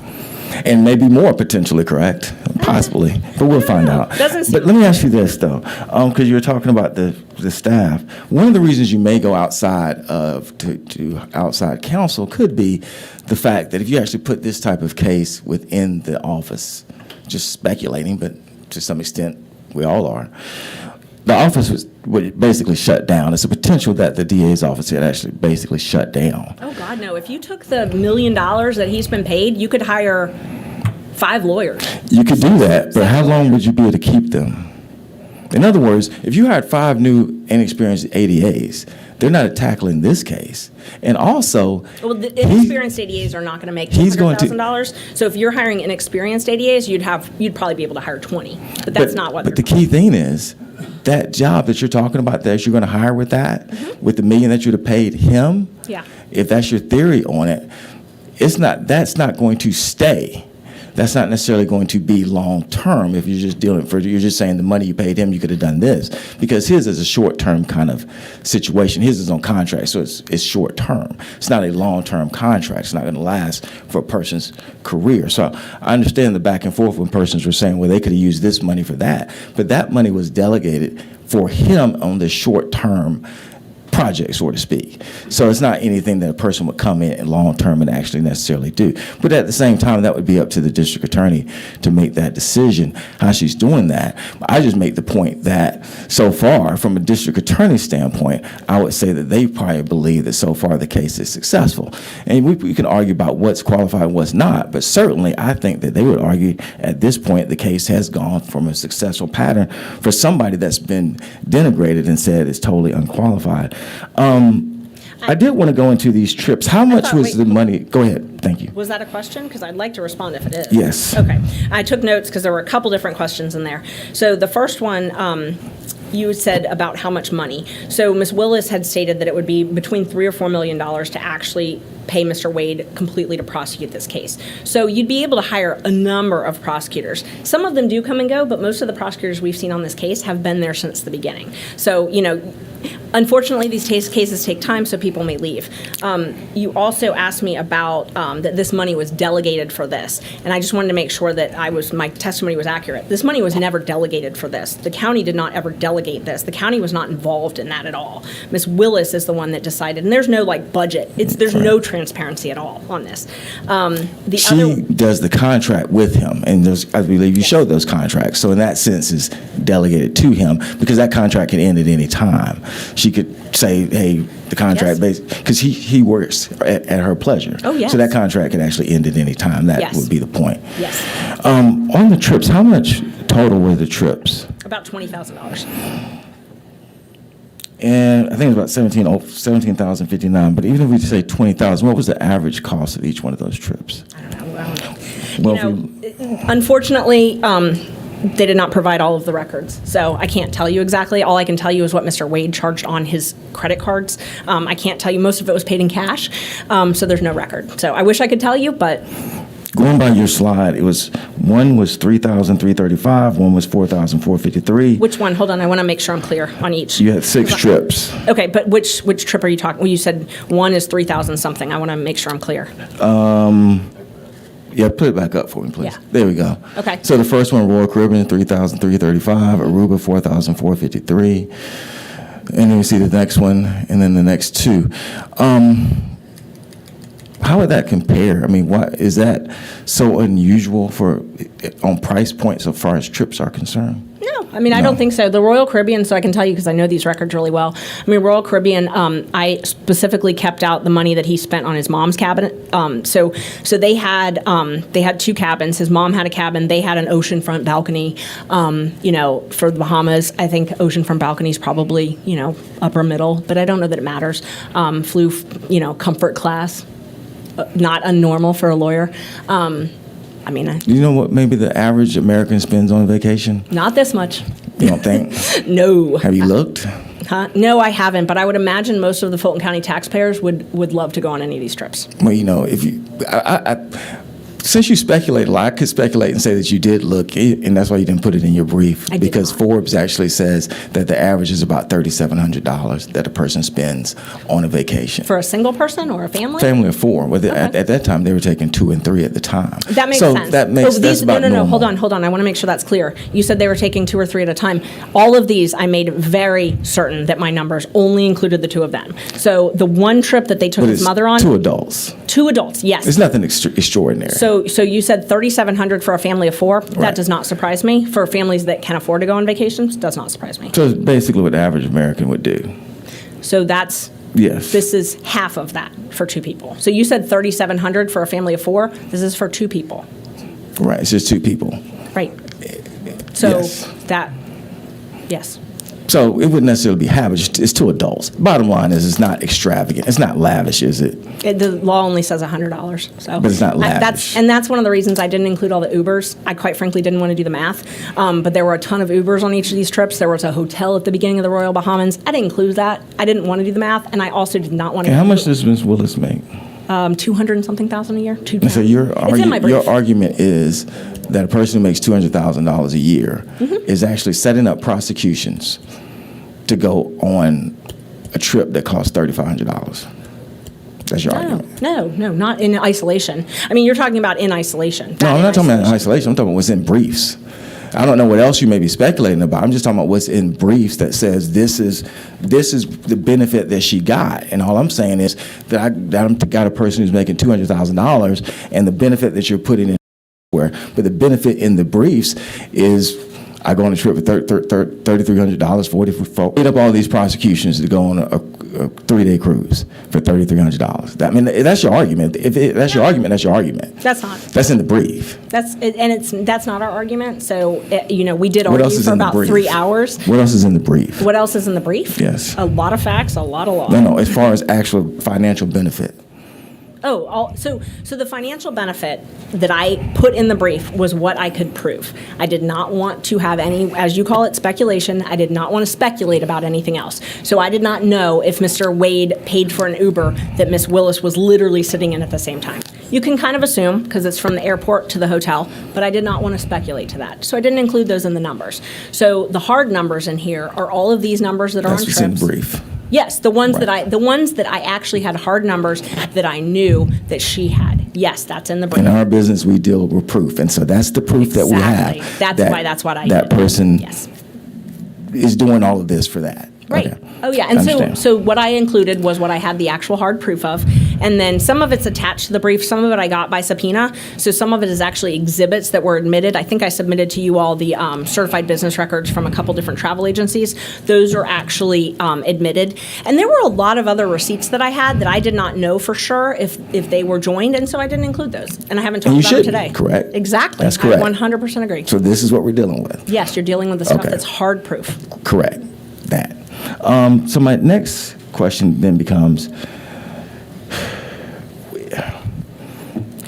D: And maybe more potentially, correct? Possibly. But we'll find out.
B: Doesn't seem-
D: But let me ask you this, though, because you were talking about the staff. One of the reasons you may go outside to outside counsel could be the fact that if you actually put this type of case within the office, just speculating, but to some extent we all are, the office would basically shut down. It's a potential that the DA's office had actually basically shut down.
B: Oh, God, no. If you took the $1 million that he's been paid, you could hire 5 lawyers.
D: You could do that, but how long would you be able to keep them? In other words, if you hired 5 new inexperienced ADAs, they're not tackling this case. And also,
B: Well, the inexperienced ADAs are not going to make
D: He's going to-
B: $200,000. So if you're hiring inexperienced ADAs, you'd probably be able to hire 20. But that's not what
D: But the
B: they're
D: key thing is, that job that you're talking about that you're going to hire with that, with the $1 million that you'd have paid him,
B: Yeah.
D: if that's your theory on it, that's not going to stay. That's not necessarily going to be long-term if you're just saying the money you paid him, you could have done this. Because his is a short-term kind of situation. His is on contract, so it's short-term. It's not a long-term contract. It's not going to last for a person's career. So I understand the back and forth when persons were saying, well, they could have used this money for that. But that money was delegated for him on the short-term project, so to speak. So it's not anything that a person would come in long term and actually necessarily do. But at the same time, that would be up to the district attorney to make that decision, how she's doing that. I just make the point that so far, from a district attorney standpoint, I would say that they probably believe that so far the case is successful. And we can argue about what's qualified and what's not, but certainly I think that they would argue at this point the case has gone from a successful pattern for somebody that's been denigrated and said is totally unqualified. I did want to go into these trips. How much
B: thought-
D: was
B: wait.
D: the money? Go ahead. Thank you.
B: Was that a question? Because I'd like to respond if it is.
D: Yes.
B: Okay. I took notes because there were a couple different questions in there. So the first one, you said about how much money. So Ms. Willis had stated that it would be between $3 or $4 million to actually pay Mr. Wade completely to prosecute this case. So you'd be able to hire a number of prosecutors. Some of them do come and go, but most of the prosecutors we've seen on this case have been there since the beginning. So, unfortunately, these cases take time, so people may leave. You also asked me about that this money was delegated for this, and I just wanted to make sure that my testimony was accurate. This money was never delegated for this. The county did not ever delegate this. The county was not involved in that at all. Ms. Willis is the one that decided, and there's no budget. There's no transparency at all on this.
D: She does the contract with him, and I believe you showed those contracts. So in that sense, is delegated to him because that contract can end at any time. She could say, "Hey, the contract,"
B: Yes.
D: because he works at her pleasure.
B: Oh, yes.
D: So that contract can actually end at any time. That
B: Yes.
D: would be the point.
B: Yes,
D: On the trips, how much total were the trips?
B: about $20,000.
D: And I think it was about 17,059. But even if we say 20,000, what was the average cost of each one of those trips?
B: I don't know.
D: Well,
B: Unfortunately, they did not provide all of the records, so I can't tell you exactly. All I can tell you is what Mr. Wade charged on his credit cards. I can't tell you. Most of it was paid in cash, so there's no record. So I wish I could tell you, but
D: Going by your slide, one was 3,335, one was 4,453.
B: which one? Hold on, I want to make sure I'm clear on each.
D: You had 6 trips.
B: Okay, but which trip are you talking? Well, you said one is 3,000 something. I want to make sure I'm clear.
D: Yeah, put it back up for me, please.
B: Yeah.
D: There we go.
B: Okay.
D: So the first one, Royal Caribbean, 3,335, Aruba, 4,453. And then you see the next one, and then the next 2. How would that compare? I mean, why is that so unusual on price points as far as trips are concerned?
B: No, I mean, I don't think so. The Royal Caribbean, so I can tell you because I know these records really well. I mean, Royal Caribbean, I specifically kept out the money that he spent on his mom's cabin. So they had 2 cabins. His mom had a cabin. They had an oceanfront balcony. For the Bahamas, I think oceanfront balcony is probably upper middle, but I don't know that it matters. Flew comfort class. not unnormal for a lawyer. I mean,
D: Do you know what maybe the average American spends on vacation?
B: not this much.
D: You don't think?
B: No.
D: Have you looked?
B: Huh? No, I haven't, but I would imagine most of the Fulton County taxpayers would love to go on any of these trips.
D: Well, you know, if you, since you speculate a lot, I could speculate and say that you did look, and that's why you didn't put it in your brief.
B: I did
D: Because
B: not.
D: Forbes actually says that the average is about $3,700 that a person spends on a vacation.
B: For a single person or a family?
D: Family of four. Well,
B: Okay.
D: at that time, they were taking 2 and 3 at the time.
B: That makes
D: so
B: sense.
D: That makes, that's about
B: no,
D: normal.
B: hold on. I want to make sure that's clear. You said they were taking 2 or 3 at a time. All of these, I made very certain that my numbers only included the 2 of them. So the one trip that they took
D: But
B: his
D: it's
B: mother on,
D: 2 adults.
B: 2 adults, yes.
D: It's nothing extraordinary.
B: So you said $3,700 for a family of 4. That
D: Right.
B: does not surprise me. For families that can afford to go on vacations, does not surprise me.
D: So it's basically what the average American would do.
B: So that's
D: Yes.
B: this is half of that for 2 people. So you said $3,700 for a family of 4. This is for 2 people,
D: Right. It's just 2 people.
B: right? So
D: Yes.
B: yes.
D: So it wouldn't necessarily be habit. It's 2 adults. Bottom line is, it's not extravagant. It's not lavish, is it?
B: The law only says $100, so.
D: But it's not lavish.
B: That's one of the reasons I didn't include all the Ubers. I quite frankly didn't want to do the math, but there were a ton of Ubers on each of these trips. There was a hotel at the beginning of the Royal Bahamans. I didn't include that. I didn't want to do the math, and I also did not want to.
D: And how much does Ms. Willis make?
B: 200 and something thousand a year.
D: And so
B: It's in my brief.
D: your argument is that a person who makes $200,000 a year
B: Mm-hmm.
D: is actually setting up prosecutions to go on a trip that costs $3,500. That's your argument.
B: No, not in isolation. I mean, you're talking about in isolation.
D: No, I'm not talking about in isolation. I'm talking about what's in briefs. I don't know what else you may be speculating about. I'm just talking about what's in briefs that says this is the benefit that she got. And all I'm saying is that I got a person who's making $200,000, and the benefit that you're putting in, but the benefit in the briefs is I go on a trip with $3,300, 44. Get up all these prosecutions to go on a 3-day cruise for $3,300. I mean, that's your argument. If that's your argument, that's your argument.
B: That's not.
D: That's in the brief.
B: That's not our argument. So we did
D: What else
B: argue
D: is
B: for
D: in the
B: about
D: brief?
B: 3 hours.
D: What else is in the brief?
B: What else is in the brief?
D: Yes.
B: A lot of facts, a lot of law.
D: No, as far as actual financial benefit.
B: So the financial benefit that I put in the brief was what I could prove. I did not want to have any, as you call it, speculation. I did not want to speculate about anything else. So I did not know if Mr. Wade paid for an Uber that Miss Willis was literally sitting in at the same time. You can kind of assume, because it's from the airport to the hotel, but I did not want to speculate to that. So I didn't include those in the numbers. So the hard numbers in here are all of these numbers that are
D: That's
B: on
D: what's in
B: trips.
D: the brief.
B: Yes, the ones
D: Right.
B: that I actually had hard numbers that I knew that she had. Yes, that's in the brief.
D: In our business, we deal with proof, and so that's the proof that we
B: Exactly.
D: have.
B: That's what I
D: that
B: did.
D: person
B: Yes.
D: is doing all of this for that.
B: Right.
D: Okay.
B: Oh, yeah.
D: I
B: And
D: understand.
B: so what I included was what I had the actual hard proof of. And then some of it's attached to the brief. Some of it I got by subpoena. So some of it is actually exhibits that were admitted. I think I submitted to you all the certified business records from a couple different travel agencies. Those are actually admitted. And there were a lot of other receipts that I had that I did not know for sure if they were joined. And so I didn't include those. And I haven't
D: And
B: talked
D: you
B: about it
D: shouldn't,
B: today.
D: correct?
B: Exactly.
D: That's correct.
B: I 100% agree.
D: So this is what we're dealing with.
B: Yes, you're dealing with the stuff
D: Okay.
B: that's hard proof.
D: Correct. That. So my next question then becomes,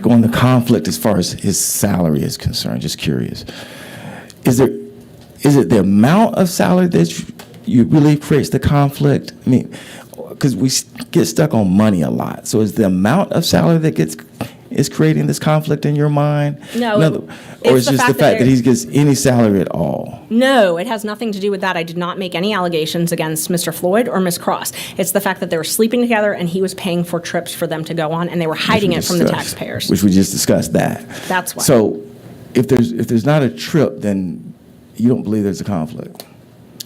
D: going to conflict as far as his salary is concerned. Just curious, is it the amount of salary that you really creates the conflict? I mean, because we get stuck on money a lot. So is the amount of salary that is creating this conflict in your mind?
B: No,
D: or
B: it's
D: is
B: the
D: just the
B: fact that
D: fact that
B: there-
D: he gets any salary at all?
B: No, it has nothing to do with that. I did not make any allegations against Mr. Floyd or Ms. Cross. It's the fact that they were sleeping together and he was paying for trips for them to go on, and they were hiding it from the
D: Discussed,
B: taxpayers.
D: Which we just discussed that.
B: That's why.
D: So if there's not a trip, then you don't believe there's a conflict.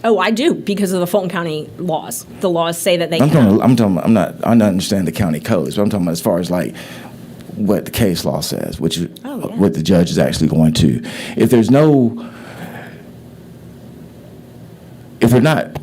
B: Oh, I do, because of the Fulton County laws. The laws say that they
D: I'm
B: can.
D: talking. I don't understand the county codes, but I'm talking about as far as like what the case law says, which is
B: Oh, yeah.
D: what the judge is actually going to. If they're not,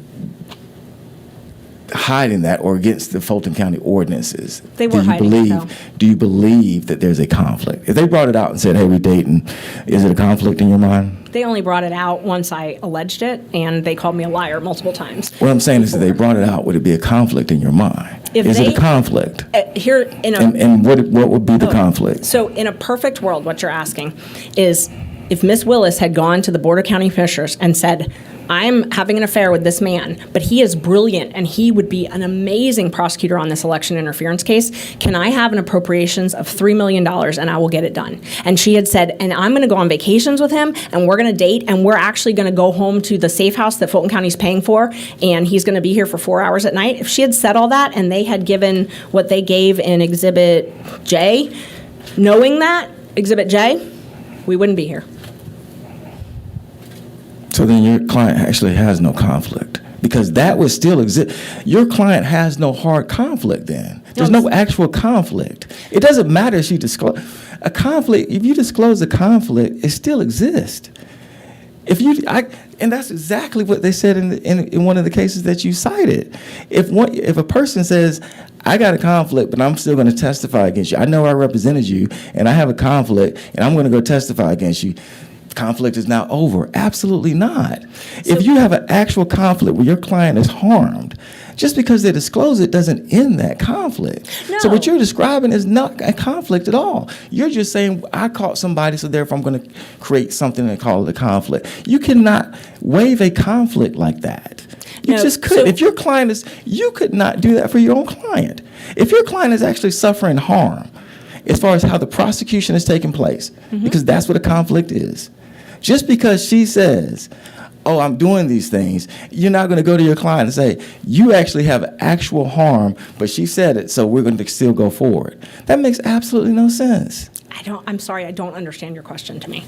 D: hiding that or against the Fulton County ordinances.
B: They were hiding it, though.
D: Do you believe that there's a conflict? If they brought it out and said, hey, we're dating, is it a conflict in your mind?
B: They only brought it out once I alleged it, and they called me a liar multiple times.
D: What I'm saying is that they brought it out, would it be a conflict in your mind? Is it a conflict?
B: Here in a
D: And what would be the conflict?
B: So in a perfect world, what you're asking is if Ms. Willis had gone to the Board of County Commissioners and said, I'm having an affair with this man, but he is brilliant and he would be an amazing prosecutor on this election interference case. Can I have an appropriations of $3 million and I will get it done? And she had said, and I'm going to go on vacations with him and we're going to date and we're actually going to go home to the safe house that Fulton County is paying for and he's going to be here for 4 hours at night. If she had said all that and they had given what they gave in Exhibit J, knowing that, Exhibit J, we wouldn't be here.
D: So then your client actually has no conflict because that would still exist. Your client has no hard conflict then. There's no actual conflict. It doesn't matter if you disclose a conflict. If you disclose a conflict, it still exists. And that's exactly what they said in one of the cases that you cited. If a person says, I got a conflict, but I'm still going to testify against you. I know I represented you, and I have a conflict, and I'm going to go testify against you. Conflict is now over. Absolutely not. If you have an actual conflict where your client is harmed, just because they disclose it doesn't end that conflict.
B: No.
D: So what you're describing is not a conflict at all. You're just saying, I caught somebody, so therefore I'm going to create something and call it a conflict. You cannot waive a conflict like that. You just could. If your client is, you could not do that for your own client. If your client is actually suffering harm, as far as how the prosecution is taking place, because that's what a conflict is. Just because she says, oh, I'm doing these things, you're not going to go to your client and say, you actually have actual harm, but she said it, so we're going to still go forward. That makes absolutely no sense.
B: I'm sorry, I don't understand your question to me.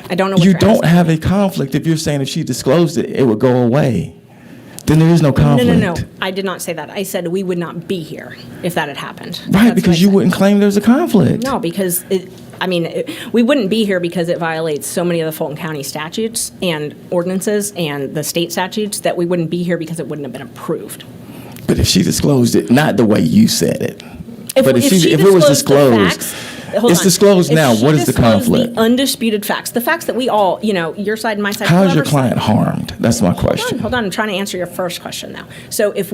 B: I don't know what
D: You
B: you're
D: don't
B: asking.
D: have a conflict if you're saying if she disclosed it, it would go away. Then there is no conflict.
B: No. I did not say that. I said we would not be here if that had happened.
D: Right,
B: That's what
D: because
B: I
D: you
B: said.
D: wouldn't claim there's a conflict.
B: No, because we wouldn't be here because it violates so many of the Fulton County statutes and ordinances and the state statutes that we wouldn't be here because it wouldn't have been approved.
D: But if she disclosed it, not the way you said it.
B: If
D: it was disclosed, it's disclosed now. What is the conflict?
B: The undisputed facts, the facts that we all, your side and my side.
D: How is your
B: whoever's
D: client
B: side-
D: harmed? That's my question.
B: Hold on, I'm trying to answer your first question now. So if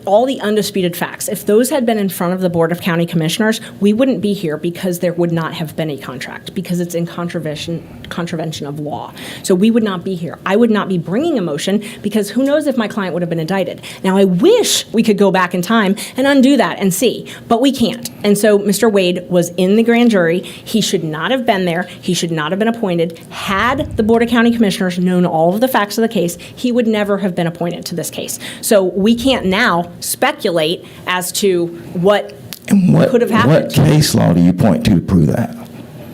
B: all the undisputed facts, if those had been in front of the Board of County Commissioners, we wouldn't be here because there would not have been a contract because it's in contravention of law. So we would not be here. I would not be bringing a motion because who knows if my client would have been indicted. Now, I wish we could go back in time and undo that and see, but we can't. And so Mr. Wade was in the grand jury. He should not have been there. He should not have been appointed. Had the Board of County Commissioners known all of the facts of the case, he would never have been appointed to this case. So we can't now speculate as to what could have happened.
D: What case law do you point to prove that?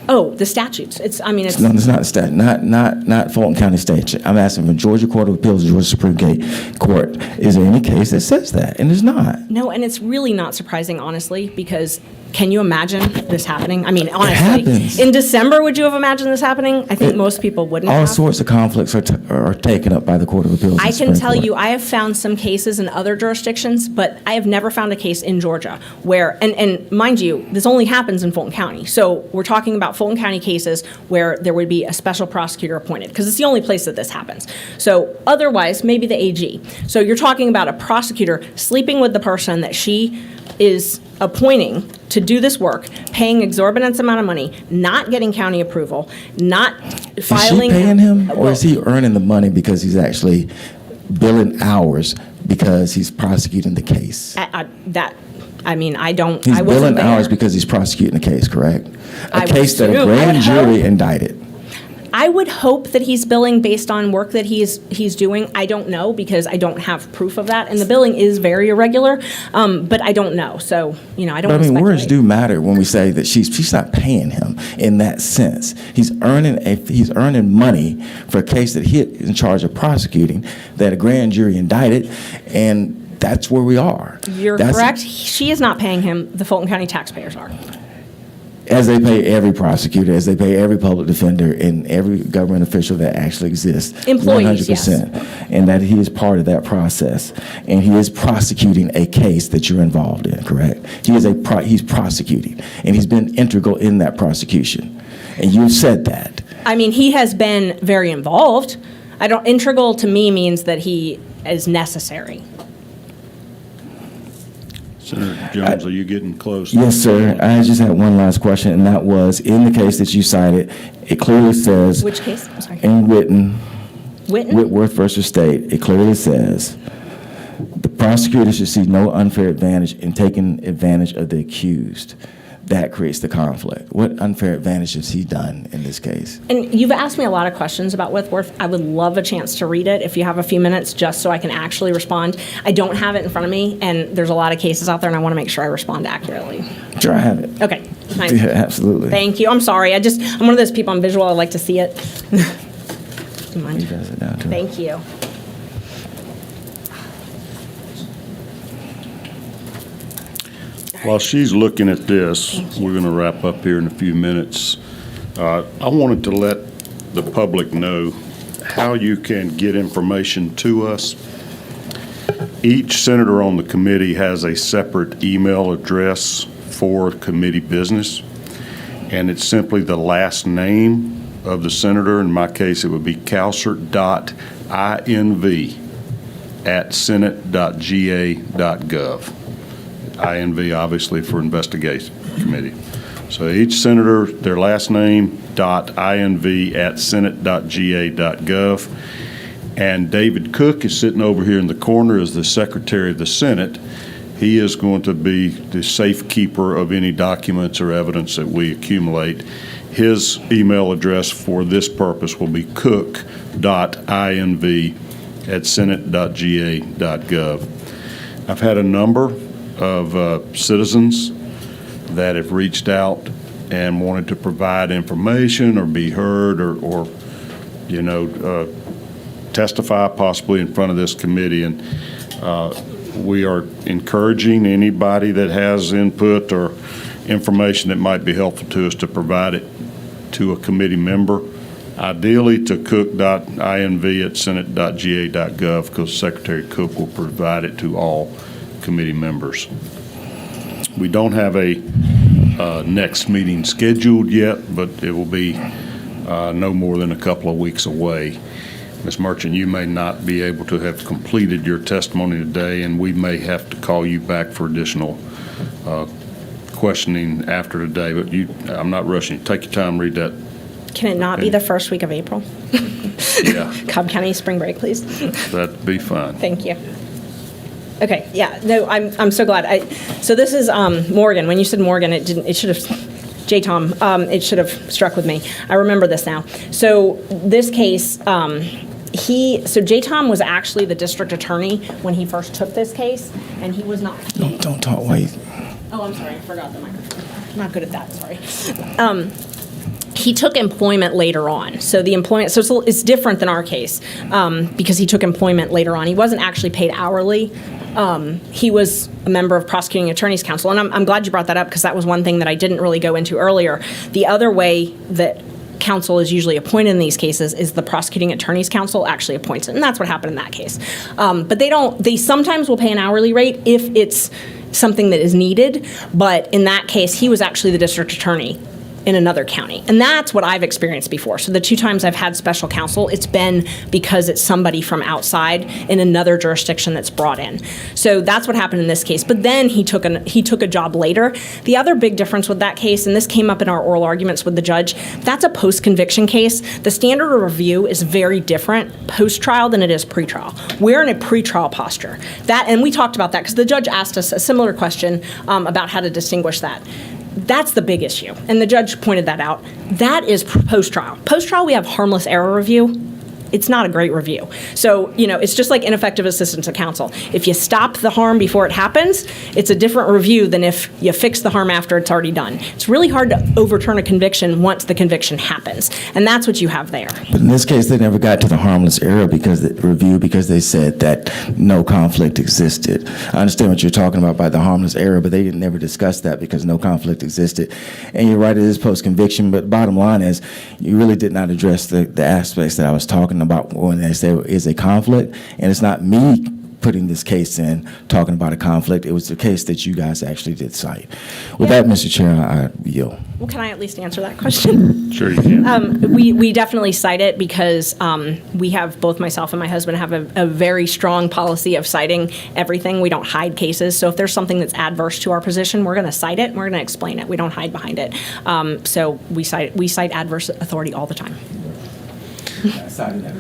B: Oh, the statutes.
D: No, it's not a statute. Not Fulton County statute. I'm asking for Georgia Court of Appeals, Georgia Supreme Court. Is there any case that says that? And there's not.
B: No, and it's really not surprising, honestly, because can you imagine this happening? I mean, honestly,
D: happens.
B: In December, would you have imagined this happening? I think most people wouldn't
D: All
B: have.
D: sorts of conflicts are taken up by the Court of Appeals.
B: I
D: and
B: can
D: Supreme
B: tell
D: Court.
B: you, I have found some cases in other jurisdictions, but I have never found a case in Georgia where, and mind you, this only happens in Fulton County. So we're talking about Fulton County cases where there would be a special prosecutor appointed, because it's the only place that this happens. So otherwise, maybe the AG. So you're talking about a prosecutor sleeping with the person that she is appointing to do this work, paying exorbitant amount of money, not getting county approval, not filing.
D: Is she paying him, or is he earning the money because he's actually billing hours because he's prosecuting the case?
B: I don't.
D: He's
B: I wasn't
D: billing
B: there.
D: hours because he's prosecuting the case, correct?
B: I
D: A case that a
B: would
D: grand
B: hope.
D: jury indicted.
B: I would hope that he's billing based on work that he's doing. I don't know because I don't have proof of that, and the billing is very irregular. But I don't know, so I don't.
D: But I mean,
B: speculate.
D: words do matter when we say that she's not paying him in that sense. He's earning money for a case that he's in charge of prosecuting that a grand jury indicted, and that's where we are.
B: You're correct. She is not paying him. The Fulton County taxpayers are.
D: as they pay every prosecutor, as they pay every public defender, and every government official that actually exists.
B: Employees, yes.
D: 100%. And that he is part of that process. And he is prosecuting a case that you're involved in, correct? He's prosecuting, and he's been integral in that prosecution. And you've said that.
B: I mean, he has been very involved. Integral to me means that he is necessary.
A: Senator Jones, are you getting close?
D: Yes, sir. I just had one last question, and that was, in the case that you cited, it clearly says...
B: Which case? I'm sorry.
D: In Whitten,
B: Whitten?
D: Whitworth versus State, it clearly says, the prosecutor should see no unfair advantage in taking advantage of the accused. That creates the conflict. What unfair advantage has he done in this case?
B: And you've asked me a lot of questions about Whitworth. I would love a chance to read it if you have a few minutes, just so I can actually respond. I don't have it in front of me, and there's a lot of cases out there, and I want to make sure I respond accurately.
D: Sure, I have it.
B: Okay. Fine.
D: Yeah, absolutely.
B: Thank you. I'm sorry. I'm one of those people, I'm visual. I like to see it. Do you mind?
D: He does it now, too.
B: Thank you.
A: While she's looking at this, we're going to wrap up here in a few minutes. I wanted to let the public know how you can get information to us. Each senator on the committee has a separate email address for committee business, and it's simply the last name of the senator. In my case, it would be calcer.inv@senate.ga.gov. INV, obviously, for Investigative Committee. So each senator, their last name, .inv@senate.ga.gov. And David Cook is sitting over here in the corner as the Secretary of the Senate. He is going to be the safekeeper of any documents or evidence that we accumulate. His email address for this purpose will be cook.inv@senate.ga.gov. I've had a number of citizens that have reached out and wanted to provide information or be heard or testify possibly in front of this committee. And we are encouraging anybody that has input or information that might be helpful to us to provide it to a committee member, ideally to cook.inv@senate.ga.gov, because Secretary Cook will provide it to all committee members. We don't have a next meeting scheduled yet, but it will be no more than a couple of weeks away. Ms. Merchant, you may not be able to have completed your testimony today, and we may have to call you back for additional questioning after today, but I'm not rushing you. Take your time, read that.
B: Can it not be the first week of April?
A: Yeah.
B: Cobb County spring break, please.
A: That'd be fine.
B: Thank you. Okay, yeah, no, I'm so glad. So this is Morgan. When you said Morgan, it should have, J-Tom, it should have struck with me. I remember this now. So this case, so J-Tom was actually the district attorney when he first took this case, and he was not.
D: Don't talk, wait.
B: Oh, I'm sorry, I forgot the microphone. I'm not good at that, sorry. He took employment later on. So the employment, so it's different than our case because he took employment later on. He wasn't actually paid hourly. He was a member of Prosecuting Attorneys Council. And I'm glad you brought that up because that was one thing that I didn't really go into earlier. The other way that counsel is usually appointed in these cases is the Prosecuting Attorneys Council actually appoints it. And that's what happened in that case. But they sometimes will pay an hourly rate if it's something that is needed. But in that case, he was actually the district attorney in another county. And that's what I've experienced before. So the 2 times I've had special counsel, it's been because it's somebody from outside in another jurisdiction that's brought in. So that's what happened in this case. But then he took a job later. The other big difference with that case, and this came up in our oral arguments with the judge, that's a post-conviction case. The standard of review is very different post-trial than it is pre-trial. We're in a pre-trial posture. And we talked about that because the judge asked us a similar question about how to distinguish that. That's the big issue, and the judge pointed that out. That is post-trial. Post-trial, we have harmless error review. it's not a great review. So, it's just like ineffective assistance of counsel. If you stop the harm before it happens, it's a different review than if you fix the harm after it's already done. It's really hard to overturn a conviction once the conviction happens, and that's what you have there.
D: But in this case, they never got to the harmless error because they said that no conflict existed. I understand what you're talking about by the harmless error, but they never discussed that because no conflict existed. And you're right, it is post-conviction, but bottom line is you really did not address the aspects that I was talking about when they say is a conflict, and it's not me putting this case in talking about a conflict. It was the case that you guys actually did cite. With that, Mr. Chair, I yield.
B: Well, can I at least answer that question?
A: Sure you can.
B: We definitely cite it because we have, both myself and my husband have a very strong policy of citing everything. We don't hide cases. So if there's something that's adverse to our position, we're going to cite it and we're going to explain it. We don't hide behind it. So we cite adverse authority all the time.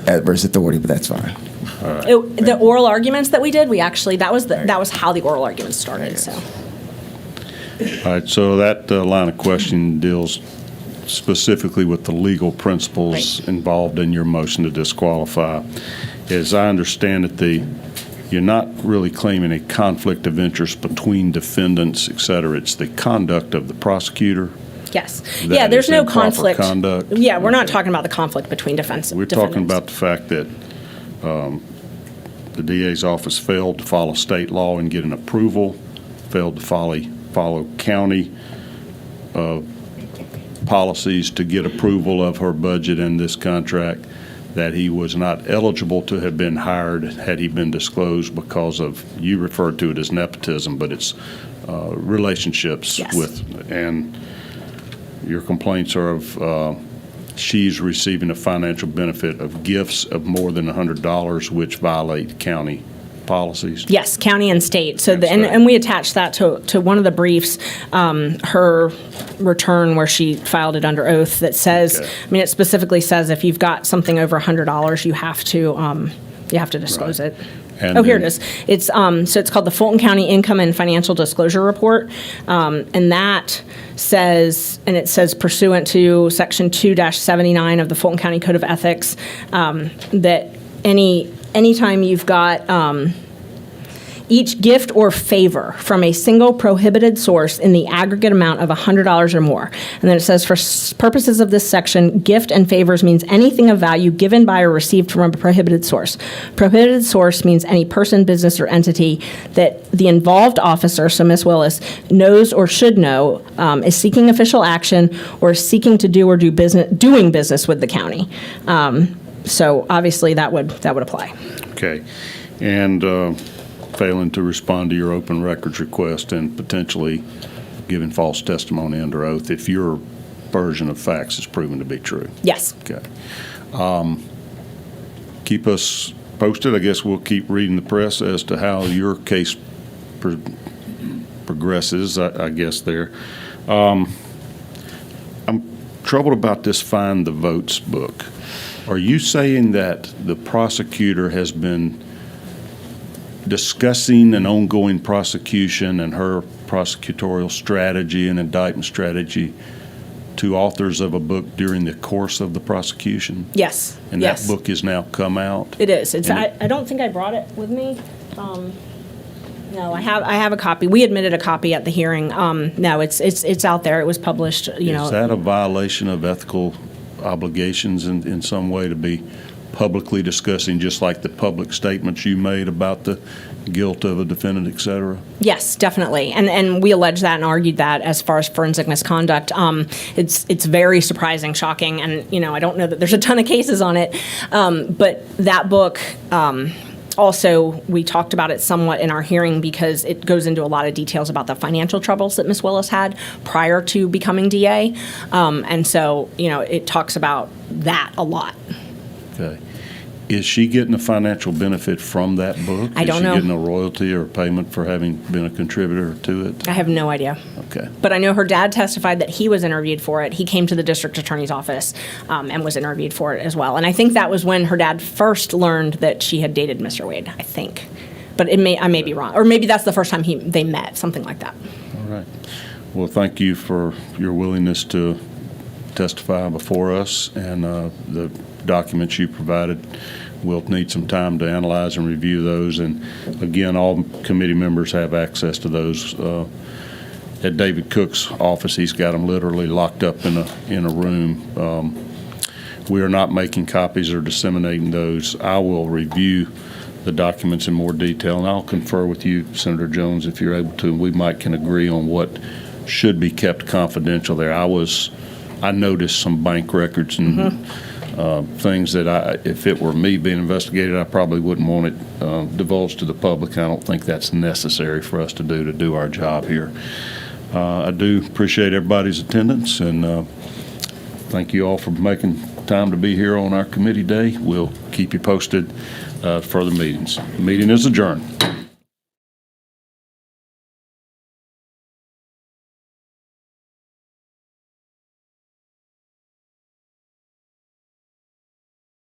D: Adverse authority, but that's fine.
B: The oral arguments that we did, that was how the oral arguments started. So.
A: All right, so that line of question deals specifically with the legal principles involved in your motion to disqualify. As I understand it, you're not really claiming a conflict of interest between defendants, et cetera. It's the conduct of the prosecutor.
B: Yes.
A: That
B: Yeah, there's
A: is
B: no
A: improper
B: conflict.
A: Conduct.
B: Yeah, we're not talking about the conflict between defendants.
A: We're talking about the fact that the DA's office failed to follow state law and get an approval, failed to follow county policies to get approval of her budget and this contract, that he was not eligible to have been hired had he been disclosed because of, you referred to it as nepotism, but it's relationships with, and your complaints are of she's receiving a financial benefit of gifts of more than $100, which violate county policies.
B: Yes, county and state. So
A: And state.
B: and we attached that to one of the briefs, her return where she filed it under oath that says,
A: Okay.
B: I mean, it specifically says if you've got something over $100, you have to disclose
A: Right.
B: it.
A: And
B: Here it
A: then-
B: is. It's so it's called the Fulton County Income and Financial Disclosure Report, and that says, and it says pursuant to Section 2-79 of the Fulton County Code of Ethics, that anytime you've got each gift or favor from a single prohibited source in the aggregate amount of $100 or more. And then it says, for purposes of this section, gift and favors means anything of value given by or received from a prohibited source. Prohibited source means any person, business, or entity that the involved officer, so Ms. Willis, knows or should know is seeking official action or is seeking to do or doing business with the county. So obviously that would apply.
A: Okay. And failing to respond to your open records request and potentially giving false testimony under oath if your version of facts is proven to be true.
B: Yes.
A: Okay. Keep us posted. I guess we'll keep reading the press as to how your case progresses, I guess there. I'm troubled about this Find the Votes book. Are you saying that the prosecutor has been discussing an ongoing prosecution and her prosecutorial strategy and indictment strategy to authors of a book during the course of the prosecution?
B: Yes.
A: And
B: yes.
A: that book has now come out?
B: It is. It's.
A: And
B: I don't think I brought it with me. No, I have a copy. We admitted a copy at the hearing. No, it's out there. It was published.
A: Is that a violation of ethical obligations in some way to be publicly discussing, just like the public statements you made about the guilt of a defendant, et cetera?
B: Yes, definitely. And we alleged that and argued that as far as forensic misconduct. It's very surprising, shocking, and I don't know that there's a ton of cases on it. But that book, also, we talked about it somewhat in our hearing because it goes into a lot of details about the financial troubles that Ms. Willis had prior to becoming DA. And so, it talks about that a lot.
A: Okay. Is she getting a financial benefit from that book?
B: I don't know.
A: Is she getting a royalty or payment for having been a contributor to it?
B: I have no idea.
A: Okay.
B: But I know her dad testified that he was interviewed for it. He came to the district attorney's office and was interviewed for it as well. And I think that was when her dad first learned that she had dated Mr. Wade, I think. But I may be wrong. Or maybe that's the first time they met, something like that.
A: All right. Well, thank you for your willingness to testify before us, and the documents you provided. We'll need some time to analyze and review those. And again, all committee members have access to those. At David Cook's office, he's got them literally locked up in a room. We are not making copies or disseminating those. I will review the documents in more detail, and I'll confer with you, Senator Jones, if you're able to, and we might can agree on what should be kept confidential there. I noticed some bank records and things that if it were me being investigated, I probably wouldn't want it divulged to the public. I don't think that's necessary for us to do our job here. I do appreciate everybody's attendance, and thank you all for making time to be here on our committee day. We'll keep you posted further meetings. The meeting is adjourned.